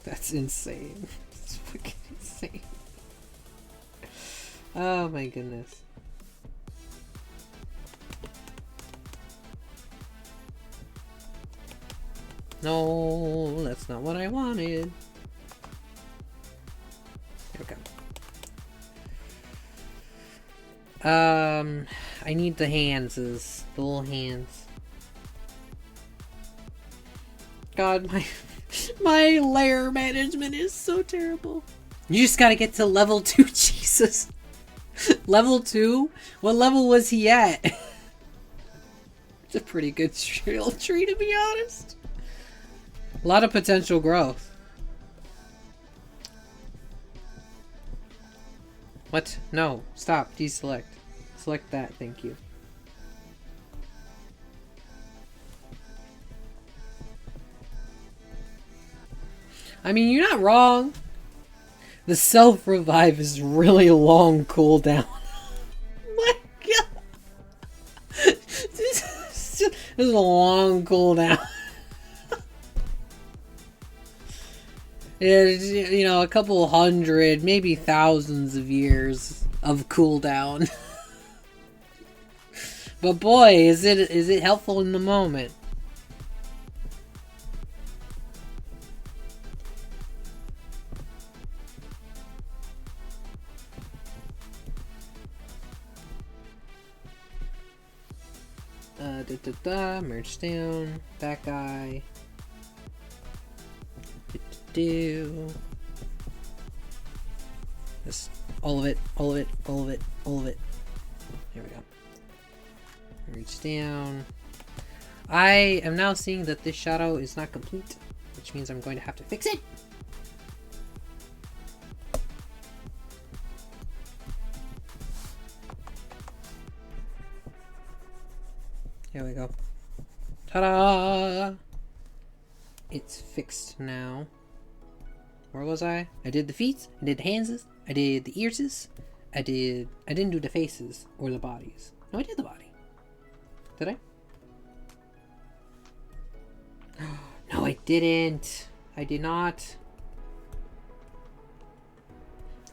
That's insane. It's fucking insane. Oh my goodness. No, that's not what I wanted. Here we go. I need the hands, the little hands. God, my layer management is so terrible. You just gotta get to level 2, Jesus. Level 2? What level was he at? It's a pretty good skill tree, to be honest. A lot of potential growth. What? No. Stop. Deselect. Select that. Thank you. I mean, you're not wrong. The self-revive is really long cooldown. My God. This is a long cooldown. It's, you know, a couple hundred, maybe thousands of years of cooldown. But boy, is it helpful in the moment. Merge down, that guy. Do this, all of it, all of it, all of it, all of it. Here we go. Reach down. I am now seeing that this shadow is not complete, which means I'm going to have to fix it. Here we go. Ta-da! It's fixed now. Where was I? I did the feet, I did the hands, I did the ears, I didn't do the faces or the bodies. No, I did the body. Did I? No, I didn't. I did not.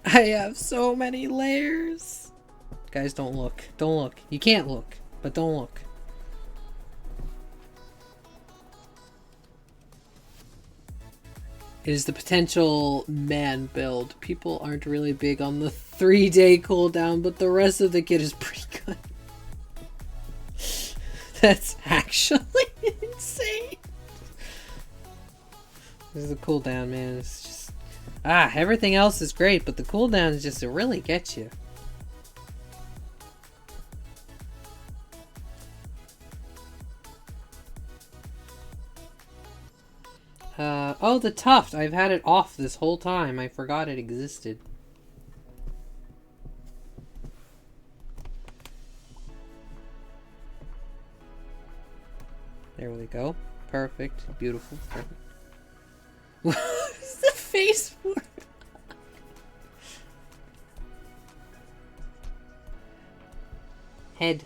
I have so many layers. Guys, don't look. Don't look. You can't look, but don't look. It is the potential man build. People aren't really big on the 3-day cooldown, but the rest of the kit is pretty good. That's actually insane. This is the cooldown, man. It's just... everything else is great, but the cooldown is just to really get you. Oh, the tuft! I've had it off this whole time. I forgot it existed. There we go. Perfect. Beautiful. Perfect. What's the face for? Head.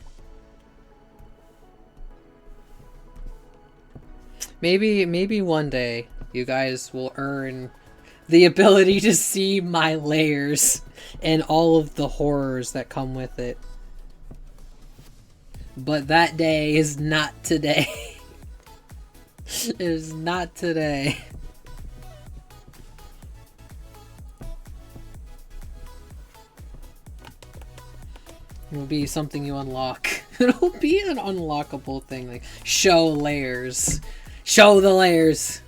Maybe one day you guys will earn the ability to see my layers and all of the horrors that come with it. But that day is not today. It is not today. It'll be something you unlock. It'll be an unlockable thing, like show layers. Show the layers.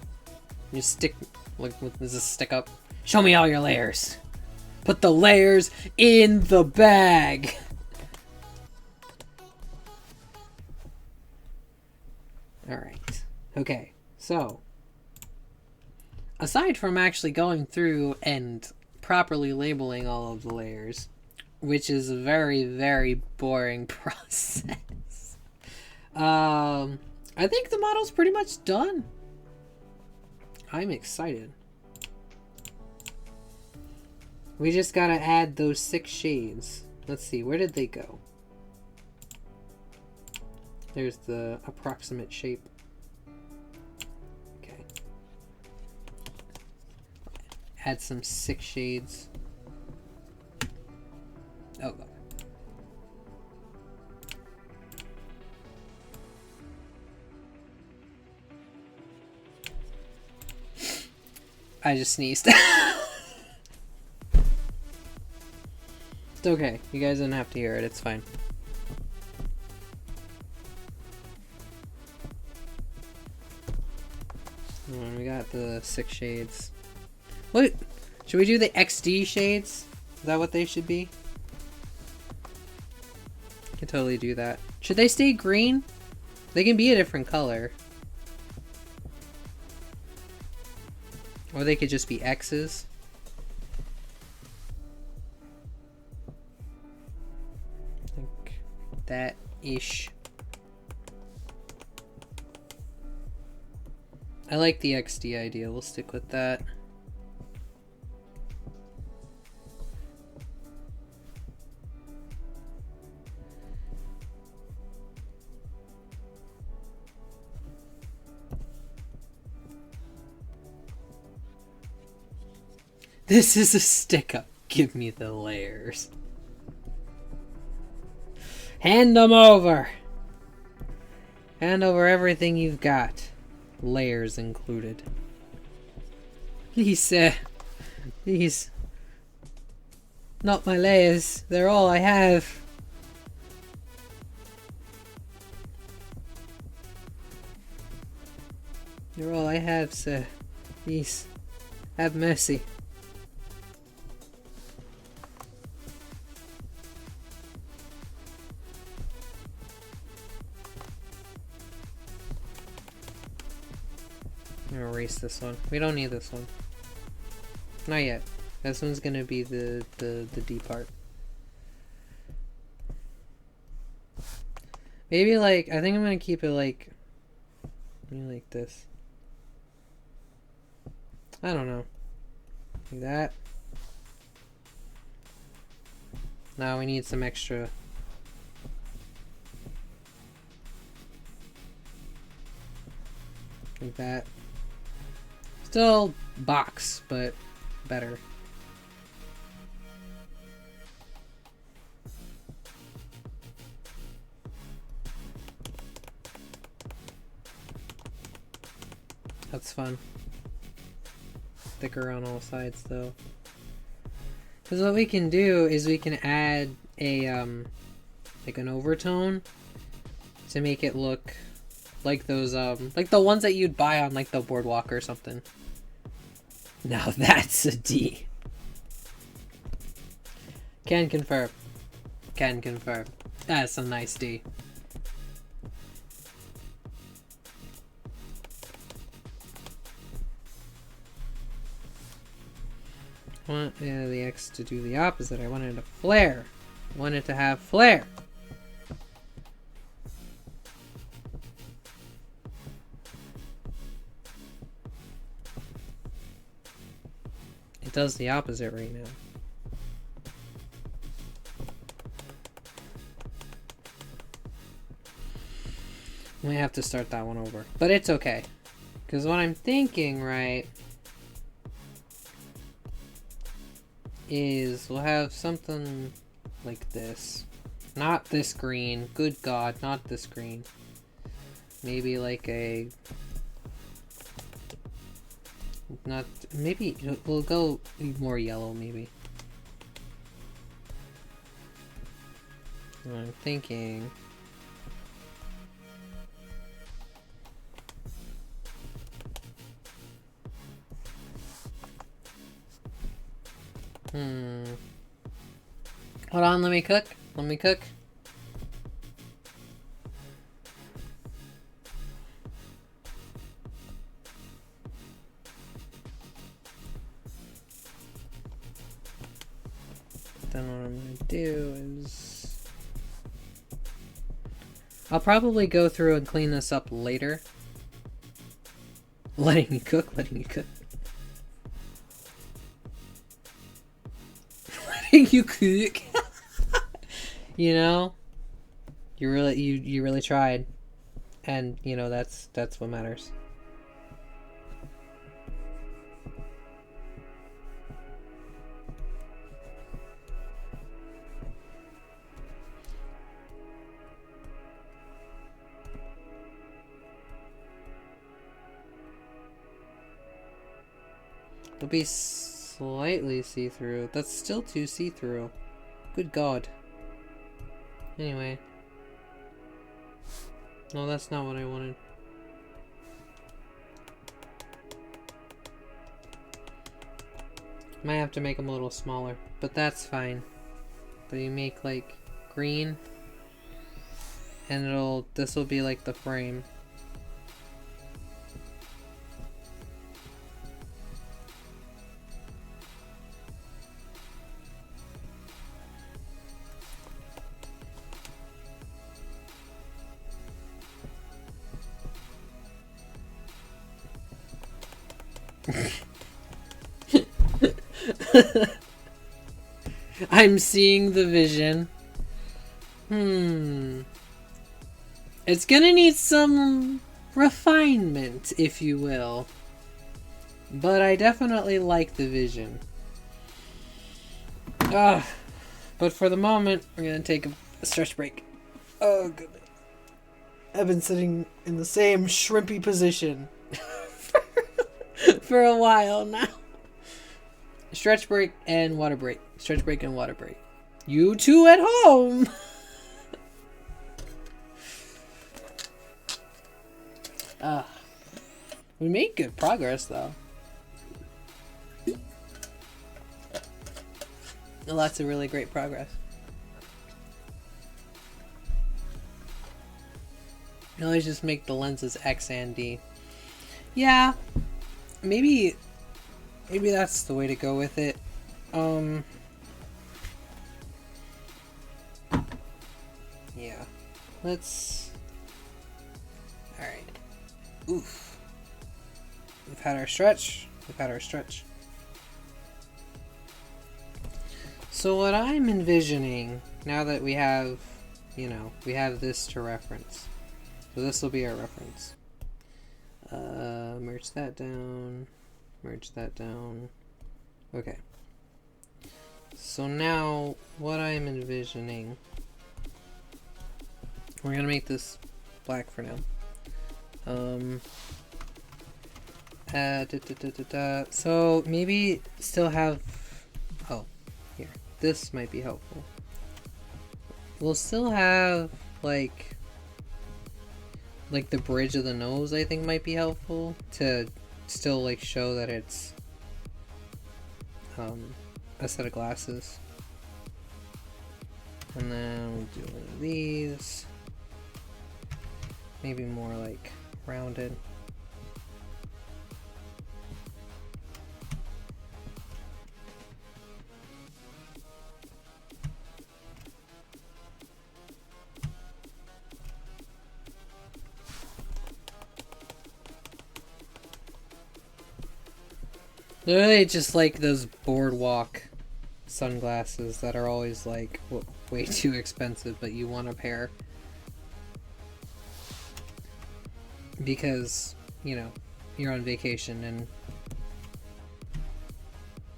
You stick, like, does this stick up? Show me all your layers. Put the layers in the bag. Alright. Okay, so aside from actually going through and properly labeling all of the layers, which is a very, very boring process, I think the model's pretty much done. I'm excited. We just gotta add those 6 shades. Let's see, where did they go? There's the approximate shape. Okay. Add some 6 shades. Oh, God. I just sneezed. It's okay. You guys don't have to hear it. It's fine. We got the 6 shades. What? Should we do the XD shades? Is that what they should be? I can totally do that. Should they stay green? They can be a different color. Or they could just be X's. Like that-ish. I like the XD idea. We'll stick with that. This is a stick-up. Give me the layers. Hand them over. Hand over everything you've got. Layers included. Please, please. Not my layers. They're all I have. They're all I have, sir. Please. Have mercy. I'm gonna erase this one. We don't need this one. Not yet. This one's gonna be the D part. Maybe like, I think I'm gonna keep it like, maybe like this. I don't know. Like that. Now we need some extra. Like that. Still box, but better. That's fun. Thicker on all sides though. Because what we can do is we can add a like an overtone to make it look like those like the ones that you'd buy on like the boardwalk or something. Now that's a D. Can confirm. Can confirm. That's a nice D. I want the X to do the opposite. I wanted a flare. I want it to have flare. It does the opposite right now. I might have to start that one over. But it's okay. Because what I'm thinking, right, is we'll have something like this. Not this green. Good God, not this green. Maybe like a... Not... Maybe we'll go more yellow, maybe. I'm thinking... Hold on, let me cook. Let me cook. Then what I'm gonna do is... I'll probably go through and clean this up later. Letting you cook, letting you cook. You cook. You know, you really tried, and you know that's what matters. It'll be slightly see-through. That's still too see-through. Good God. Anyway. No, that's not what I wanted. Might have to make them a little smaller, but that's fine. But you make like green, and this will be like the frame. I'm seeing the vision. It's gonna need some refinement, if you will. But I definitely like the vision. But for the moment, we're gonna take a stretch break. Oh, goodness. I've been sitting in the same shrimpy position for a while now. Stretch break and water break. Stretch break and water break. You two at home! We made good progress, though. Lots of really great progress. You always just make the lenses X and D. Yeah, maybe that's the way to go with it. Yeah. Let's... Alright. Oof. We've had our stretch. We've had our stretch. So what I'm envisioning, now that we have, you know, we have this to reference. So this will be our reference. Merge that down. Merge that down. Okay. So now, what I'm envisioning... We're gonna make this black for now. So maybe still have... Oh, here. This might be helpful. We'll still have, like the bridge of the nose, I think might be helpful to still like show that it's a set of glasses. And then we'll do one of these, maybe more like rounded. Literally just like those boardwalk sunglasses that are always like way too expensive, but you want a pair. Because, you know, you're on vacation and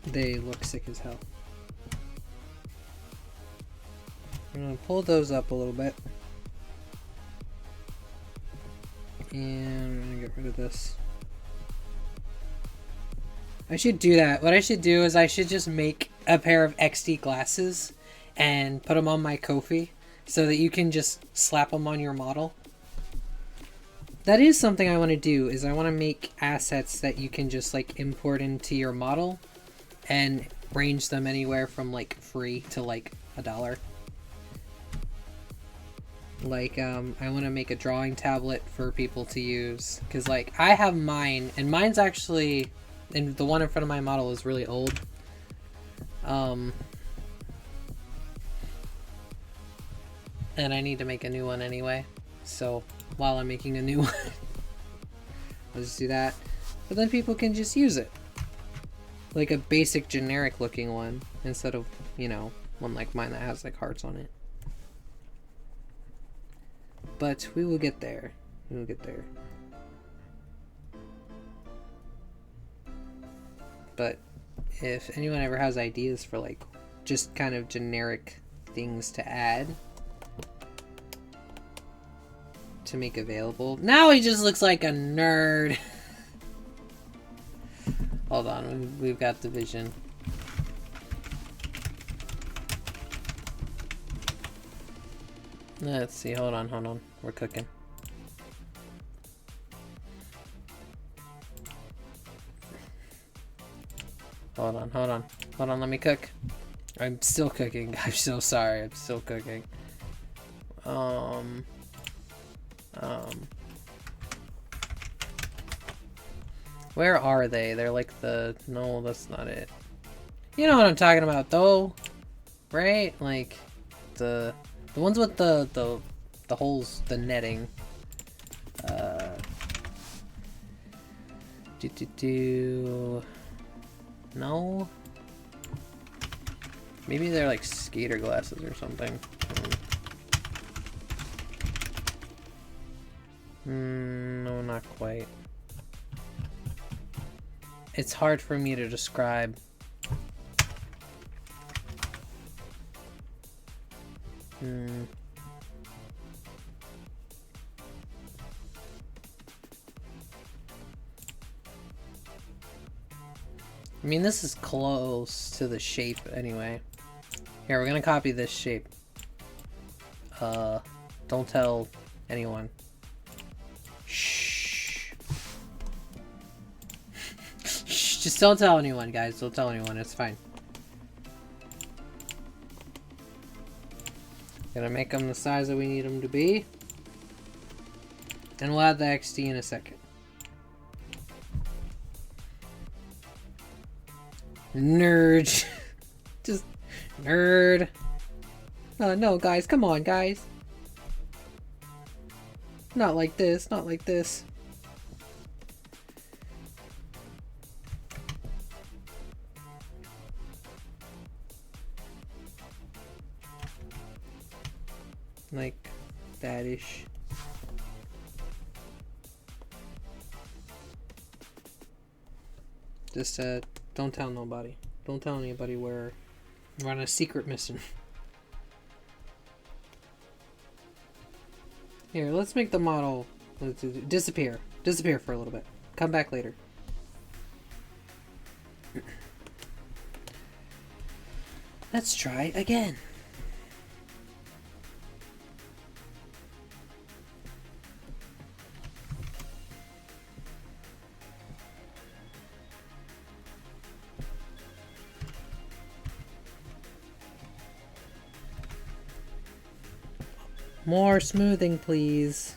they look sick as hell. I'm gonna pull those up a little bit. And I'm gonna get rid of this. I should do that. What I should do is I should just make a pair of XD glasses and put them on my Ko-fi so that you can just slap them on your model. That is something I want to do, is I want to make assets that you can just like import into your model and range them anywhere from like free to like $1. Like, I want to make a drawing tablet for people to use, because like I have mine, and mine's actually, and the one in front of my model is really old. And I need to make a new one anyway, so while I'm making a new one, I'll just do that. But then people can just use it. Like a basic generic looking one, instead of, you know, one like mine that has like hearts on it. But we will get there. We will get there. But if anyone ever has ideas for like just kind of generic things to add to make available. Now he just looks like a nerd. Hold on, we've got the vision. Let's see, hold on. We're cooking. Hold on, let me cook. I'm still cooking. I'm so sorry, I'm still cooking. Where are they? They're like the... No, that's not it. You know what I'm talking about, though, right? Like the ones with the holes, the netting. No. Maybe they're like skater glasses or something. No, not quite. It's hard for me to describe. I mean, this is close to the shape anyway. Here, we're gonna copy this shape. Don't tell anyone. Shh. Shh, just don't tell anyone, guys. Don't tell anyone, it's fine. Gonna make them the size that we need them to be. And we'll add the XD in a second. Nerd. Just nerd. No, guys, come on, guys. Not like this, not like this. Like that-ish. Just don't tell nobody. Don't tell anybody we're on a secret mission. Here, let's make the model disappear. Disappear for a little bit. Come back later. Let's try again. More smoothing, please.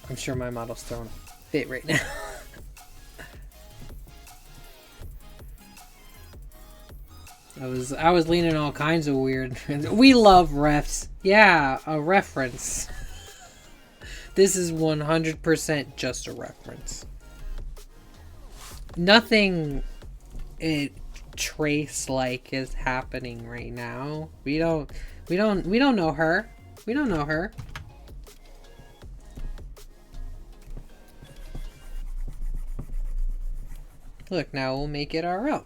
I'm sure my models don't fit right now. I was leaning all kinds of weird. We love refs. Yeah, a reference. This is 100% just a reference. Nothing Trace-like is happening right now. We don't know her. We don't know her. Look, now we'll make it our own.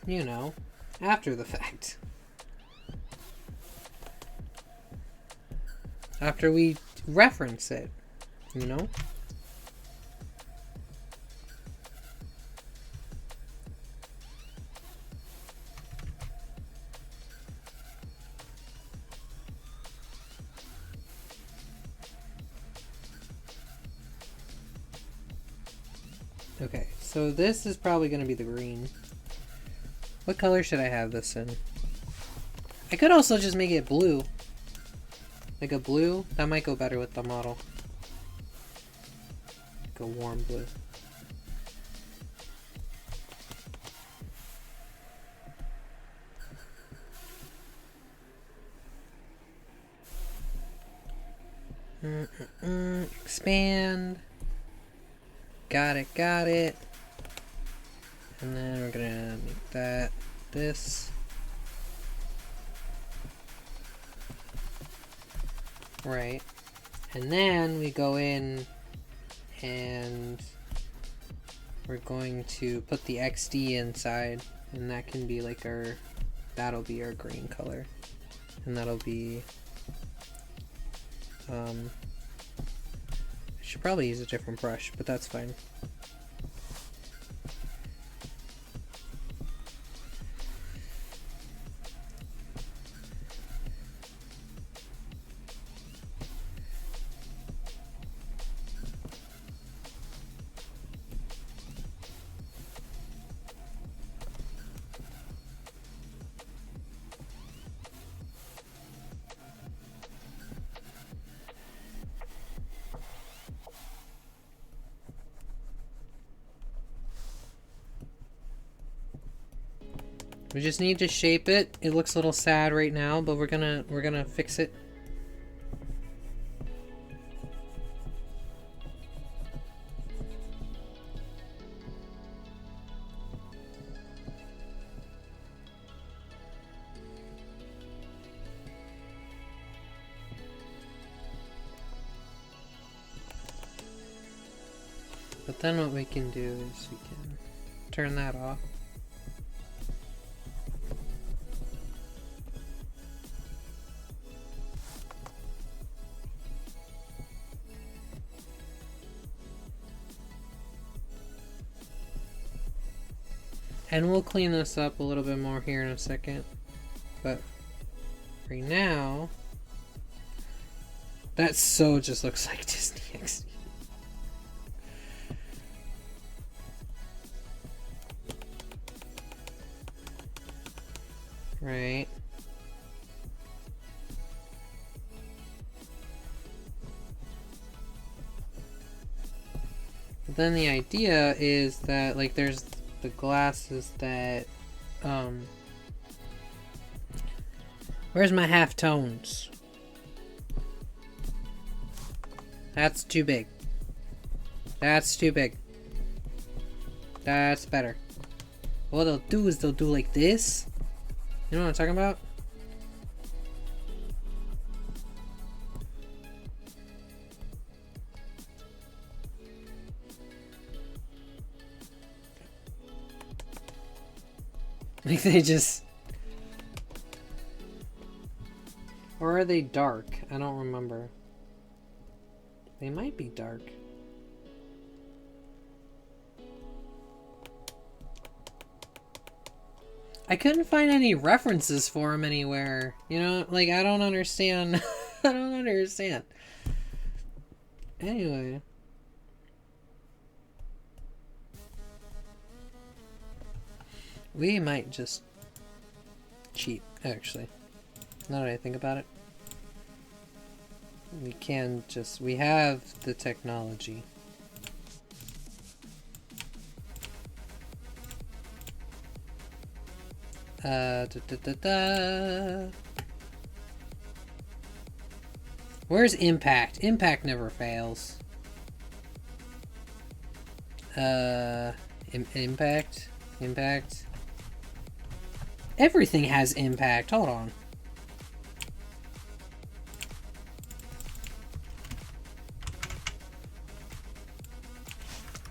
You know, after the fact. After we reference it, you know? Okay, so this is probably going to be the green. What color should I have this in? I could also just make it blue. Like a blue? That might go better with the model. Like a warm blue. Expand. Got it, got it. And then we're gonna make that this. Right. And then we go in and we're going to put the XD inside, and that can be like our, that'll be our green color. And that'll be, I should probably use a different brush, but that's fine. We just need to shape it. It looks a little sad right now, but we're gonna fix it. But then what we can do is we can turn that off. And we'll clean this up a little bit more here in a second. But right now, that so just looks like Disney XD. Right. But then the idea is that, like, there's the glasses that, where's my halftones? That's too big. That's too big. That's better. What they'll do is they'll do like this. You know what I'm talking about? Like they just... Or are they dark? I don't remember. They might be dark. I couldn't find any references for him anywhere. You know, like, I don't understand. I don't understand. Anyway. We might just cheat, actually. Now that I think about it. we can just, we have the technology. Where's impact? Impact never fails. Impact? Impact? Everything has impact. Hold on.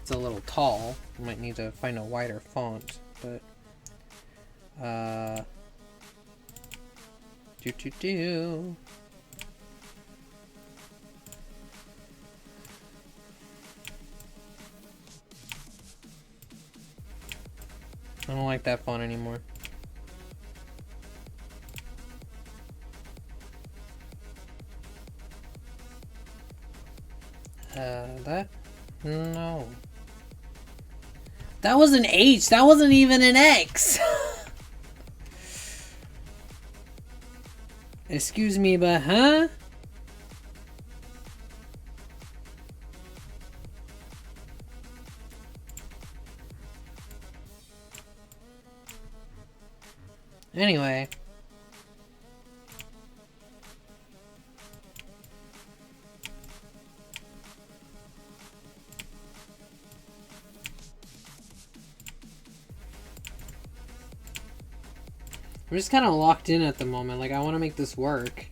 It's a little tall. Might need to find a wider font, but do. I don't like that font anymore. That? No. That was an H! That wasn't even an X! Excuse me, but huh? Anyway. I'm just kind of locked in at the moment. Like, I want to make this work.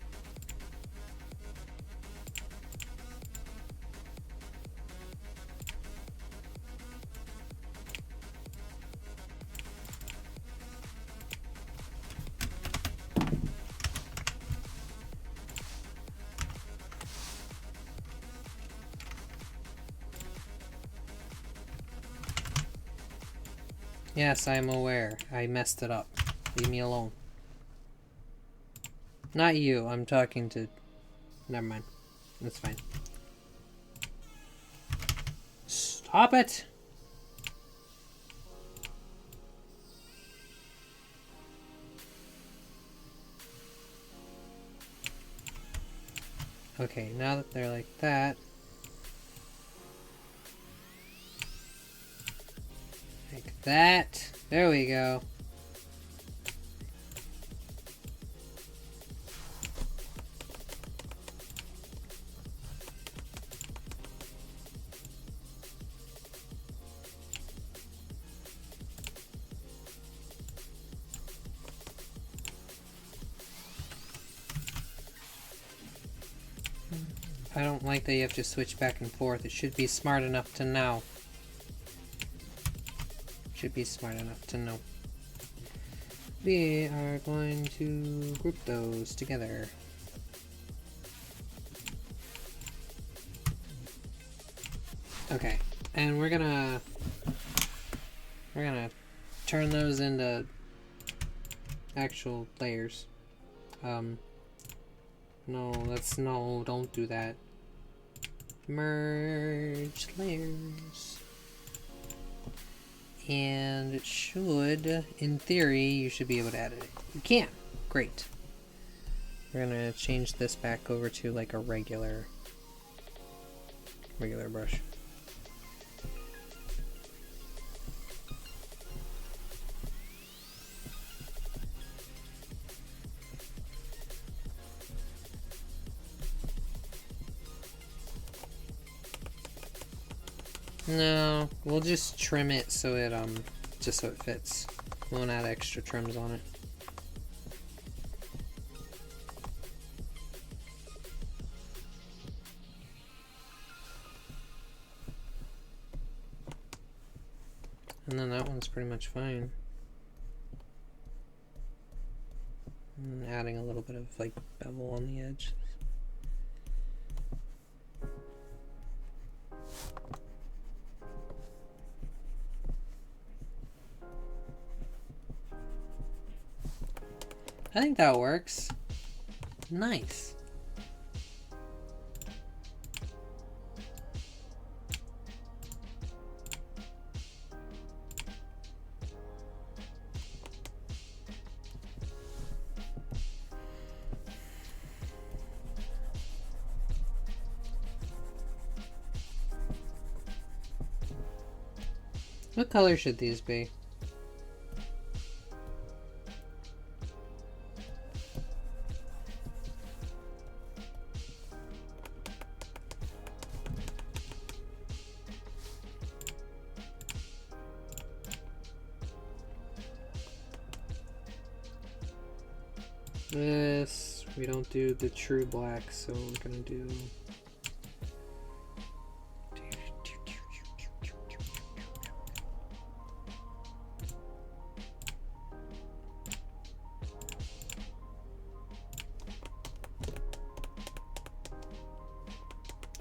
Yes, I'm aware. I messed it up. Leave me alone. Not you. I'm talking to... Never mind. That's fine. Stop it! Okay, now that they're like that... Like that. There we go. I don't like that you have to switch back and forth. It should be smart enough to know. Should be smart enough to know. We are going to group those together. Okay, and we're gonna turn those into actual layers. No, don't do that. Merge layers. And it should, in theory, you should be able to edit it. You can. Great. We're gonna change this back over to like a regular brush. No, we'll just trim it so it just so it fits. We won't add extra trims on it. And then that one's pretty much fine. And adding a little bit of like bevel on the edge. I think that works. Nice. What color should these be? This, we don't do the true black, so we're gonna do...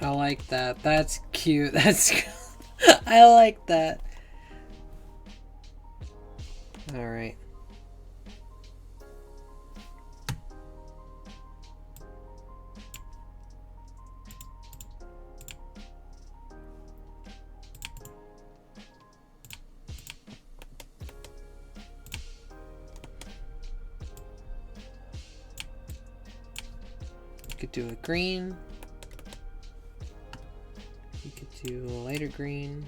I like that. That's cute. That's... I like that. Alright. Could do a green. You could do a lighter green.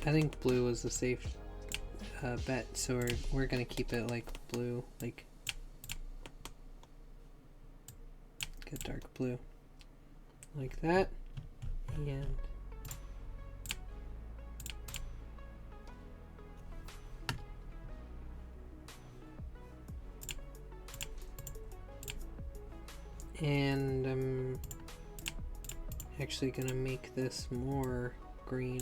I think blue was the safe bet, so we're gonna keep it like blue, like get dark blue, like that, and I'm actually gonna make this more green.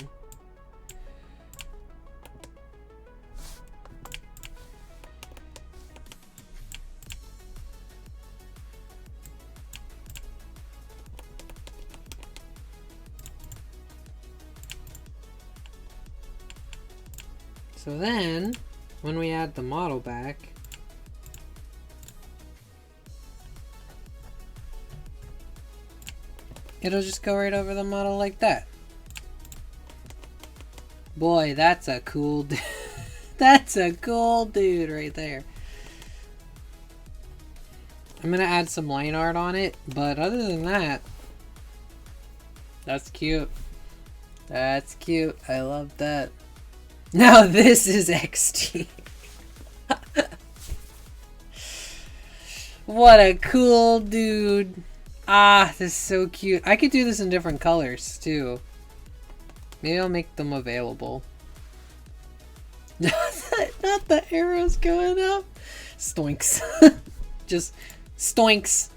So then, when we add the model back, it'll just go right over the model like that. Boy, that's a cool dude. That's a cool dude right there. I'm gonna add some line art on it, but other than that, that's cute. That's cute. I love that. Now this is XT. What a cool dude. Ah, this is so cute. I could do this in different colors too. Maybe I'll make them available. Not the arrows going up. Stoinks. Just stoinks.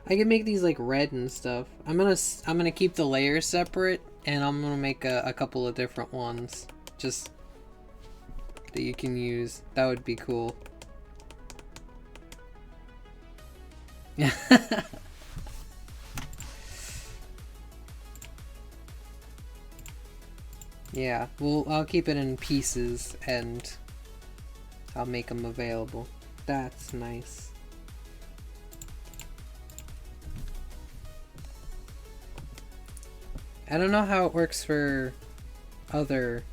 I can make these like red and stuff. I'm gonna keep the layers separate, and I'm gonna make a couple of different ones just that you can use. That would be cool. Yeah, well, I'll keep it in pieces and I'll make them available. That's nice. I don't know how it works for other,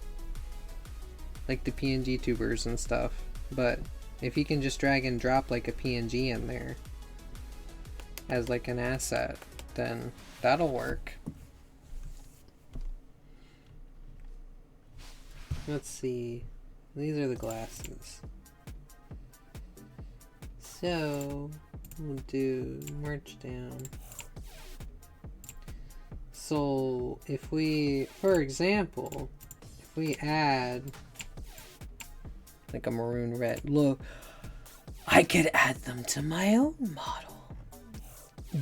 like the PNG tubers and stuff, but if you can just drag and drop like a PNG in there as like an asset, then that'll work. Let's see. These are the glasses. So we'll do merge down. So if we, for example, if we add like a maroon red, look, I could add them to my own model.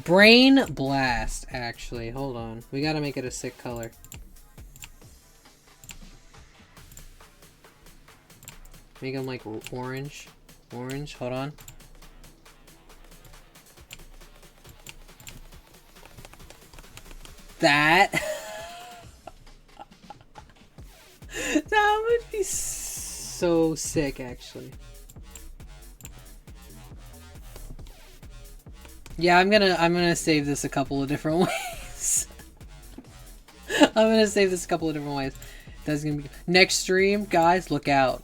Brain Blast, actually. Hold on. We gotta make it a sick color. Make them like orange. Orange, hold on. That. That would be so sick, actually. Yeah, I'm gonna save this a couple of different ways. I'm gonna save this a couple of different ways. That's gonna be next stream, guys. Look out!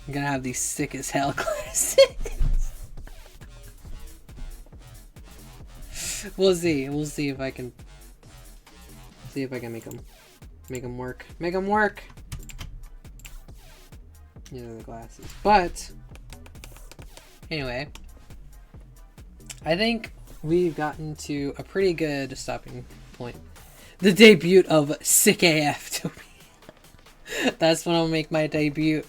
I'm gonna have these sick as hell glasses. We'll see. We'll see if I can make them work. Make them work. You know, the glasses. But anyway, I think we've gotten to a pretty good stopping point. The debut of Sick AF Toby. That's when I'll make my debut.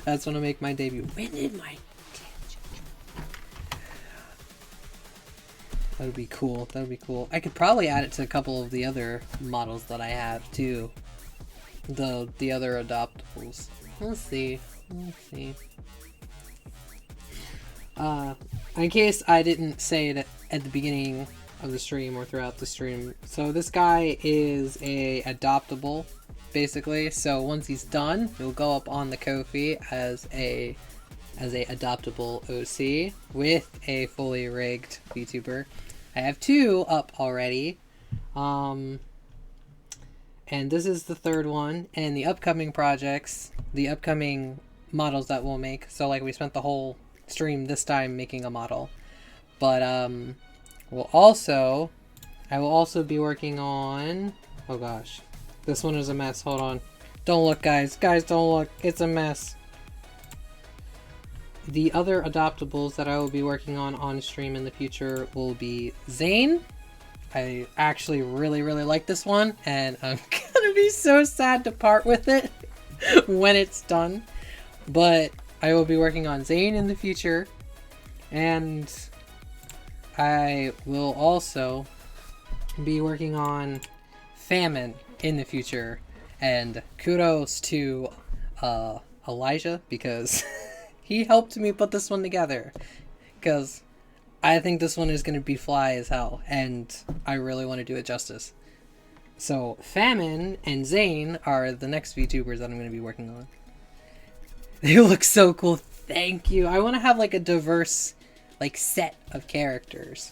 That's when I'll make my debut. When did my... That would be cool. That would be cool. I could probably add it to a couple of the other models that I have too. The other adoptables. Let's see. Let's see. In case I didn't say it at the beginning of the stream or throughout the stream, so this guy is a adoptable, basically. So once he's done, he'll go up on the Ko-fi as a adoptable OC with a fully rigged VTuber. I have 2 up already, and this is the 3rd one. And the upcoming projects, the upcoming models that we'll make. So like we spent the whole stream this time making a model, but I will also be working on. Oh gosh, this one is a mess. Hold on, don't look, guys. Guys, don't look. It's a mess. The other adoptables that I will be working on stream in the future will be Zane. I actually really like this one, and I'm gonna be so sad to part with it when it's done. But I will be working on Zane in the future, and I will also be working on Famine in the future. And kudos to Elijah, because he helped me put this one together, because I think this one is going to be fly as hell, and I really want to do it justice. So Famine and Zane are the next VTubers that I'm going to be working on. They look so cool. Thank you. I want to have like a diverse like set of characters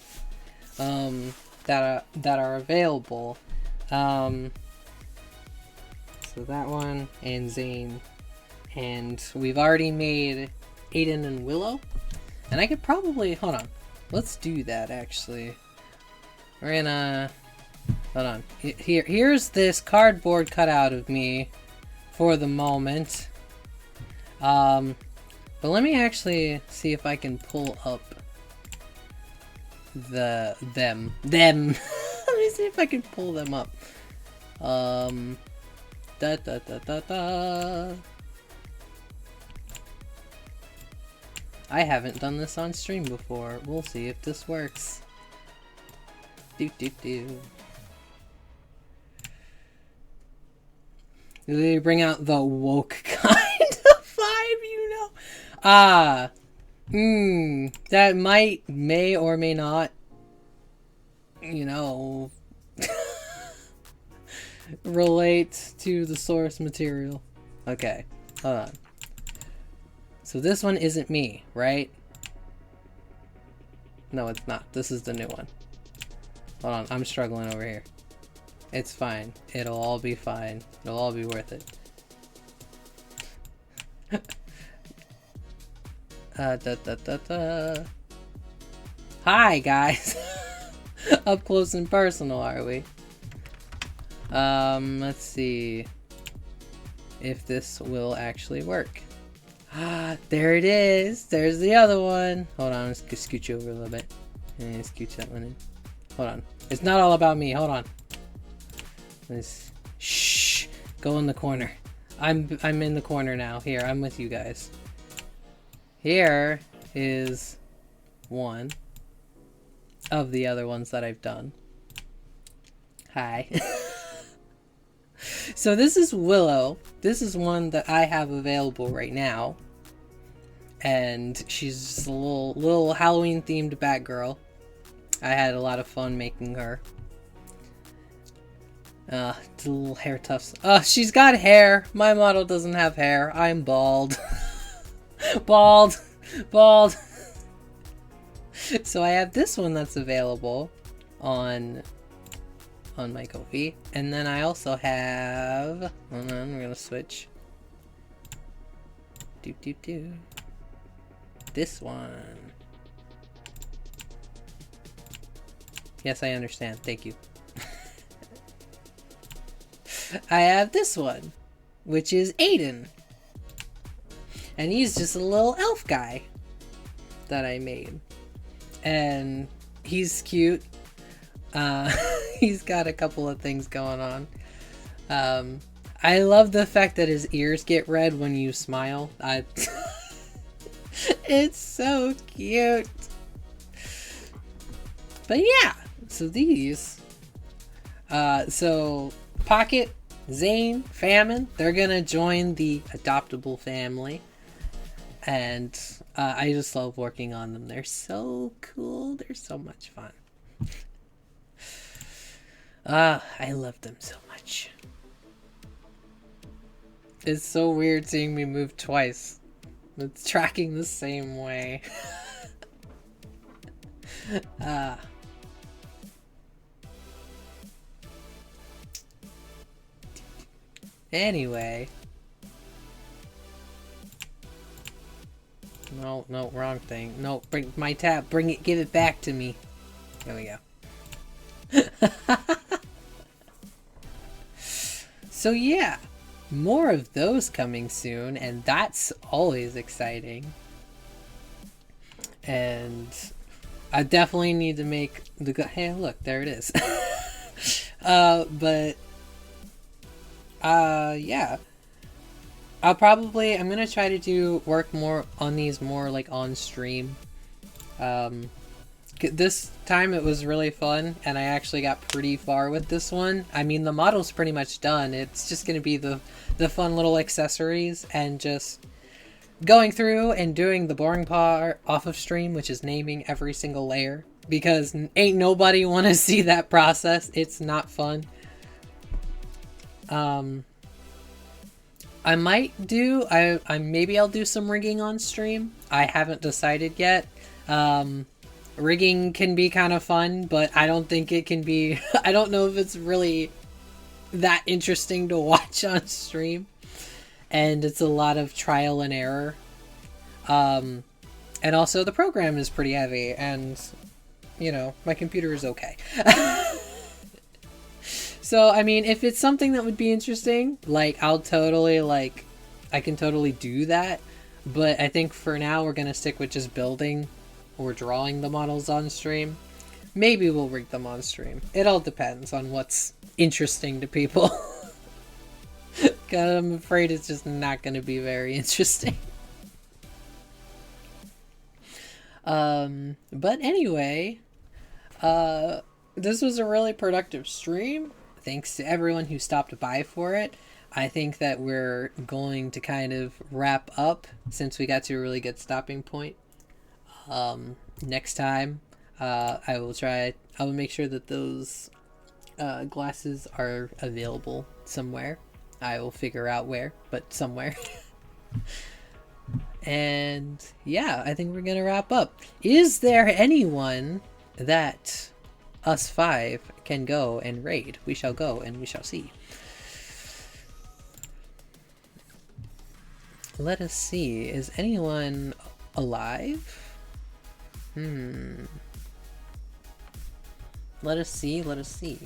that are available. So that one and Zane, and we've already made Aiden and Willow, and I could probably hold on. Let's do that actually. We're gonna hold on. Here's this cardboard cutout of me for the moment. But let me actually see if I can pull up them. Let me see if I can pull them up. I haven't done this on stream before. We'll see if this works. Do. They bring out the woke kind of vibe, you know? That may or may not, you know, relate to the source material. Okay, hold on. So this one isn't me, right? No, it's not. This is the new one. Hold on, I'm struggling over here. It's fine. It'll all be fine. It'll all be worth it. Hi, guys! Up close and personal, are we? Let's see if this will actually work. Ah, there it is! There's the other one! Hold on, let's scooch you over a little bit. And scooch that one in. Hold on. It's not all about me, hold on. Let's... Shh! Go in the corner. I'm in the corner now. Here, I'm with you guys. Here is one of the other ones that I've done. Hi. So this is Willow. This is one that I have available right now. And she's just a little Halloween themed Batgirl. I had a lot of fun making her. The little hair tufts. She's got hair. My model doesn't have hair. I'm bald. Bald. So I have this one that's available on my Ko-fi, and then I also have. Hold on, we're gonna switch. This one. Yes, I understand. Thank you. I have this one, which is Aiden. And he's just a little elf guy that I made. And he's cute. He's got a couple of things going on. I love the fact that his ears get red when you smile. It's so cute. But yeah, so these. So Pocket, Zane, Famine, they're gonna join the Adoptable family. And I just love working on them. They're so cool. They're so much fun. I love them so much. It's so weird seeing me move twice. It's tracking the same way. Anyway. No, wrong thing. No, bring my tab. Bring it. Give it back to me. There we go. So yeah, more of those coming soon, and that's always exciting. And I definitely need to make the hey, look, there it is. Yeah. I'm gonna try to work more on these more like on stream. This time it was really fun, and I actually got pretty far with this one. I mean, the model's pretty much done. It's just gonna be the fun little accessories and just going through and doing the boring part off of stream, which is naming every single layer, because ain't nobody want to see that process. It's not fun. I might do, maybe I'll do some rigging on stream. I haven't decided yet. Rigging can be kind of fun, but I don't think it can be, I don't know if it's really that interesting to watch on stream. And it's a lot of trial and error. And also the program is pretty heavy, and, you know, my computer is okay. So, I mean, if it's something that would be interesting, like, I can totally do that. But I think for now we're going to stick with just building or drawing the models on stream. Maybe we'll rig them on stream. It all depends on what's interesting to people. God, I'm afraid it's just not going to be very interesting. But anyway, this was a really productive stream. Thanks to everyone who stopped by for it. I think that we're going to kind of wrap up since we got to a really good stopping point. Next time, I will make sure that those glasses are available somewhere. I will figure out where, but somewhere. And yeah, I think we're gonna wrap up. Is there anyone that us five can go and raid? We shall go and we shall see. Let us see. Is anyone alive? Let us see. Let us see.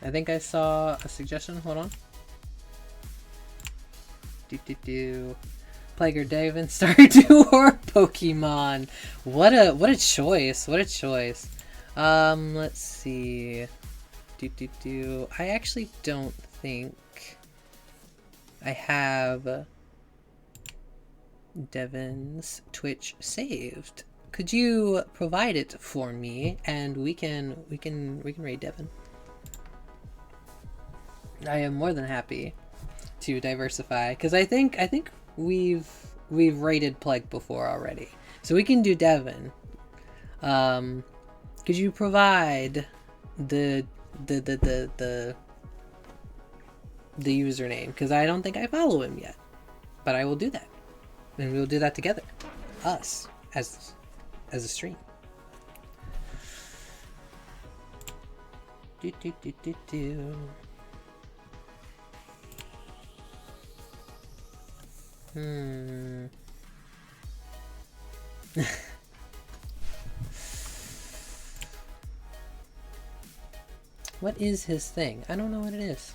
I think I saw a suggestion. Hold on. Plague or Daven, Stardew or Pokemon. What a choice. What a choice. Let's see. I actually don't think I have Devin's Twitch saved. Could you provide it for me, and we can raid Devin. I am more than happy to diversify, because I think we've raided Plague before already, so we can do Devin. Could you provide the username, because I don't think I follow him yet, but I will do that, and we'll do that together, us as a stream. What is his thing? I don't know what it is.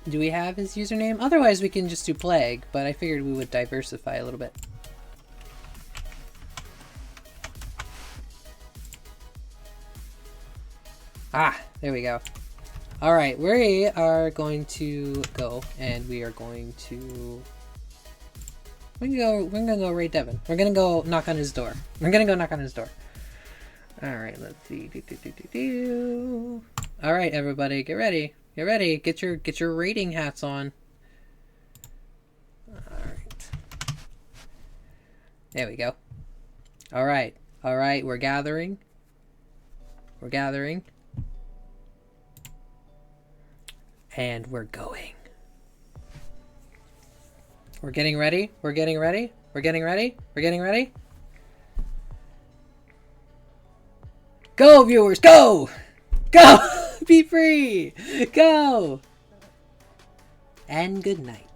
Do we have his username? Otherwise we can just do Plague, but I figured we would diversify a little bit. Ah, there we go. Alright, we are going to go, and we are going to... We're gonna go raid Devin. We're gonna go knock on his door. Alright, let's see. Alright, everybody, get ready. Get ready. Get your raiding hats on. Alright. There we go. Alright. Alright, we're gathering. And we're going. We're getting ready. Go, viewers, go! Go! Be free! Go! And good night.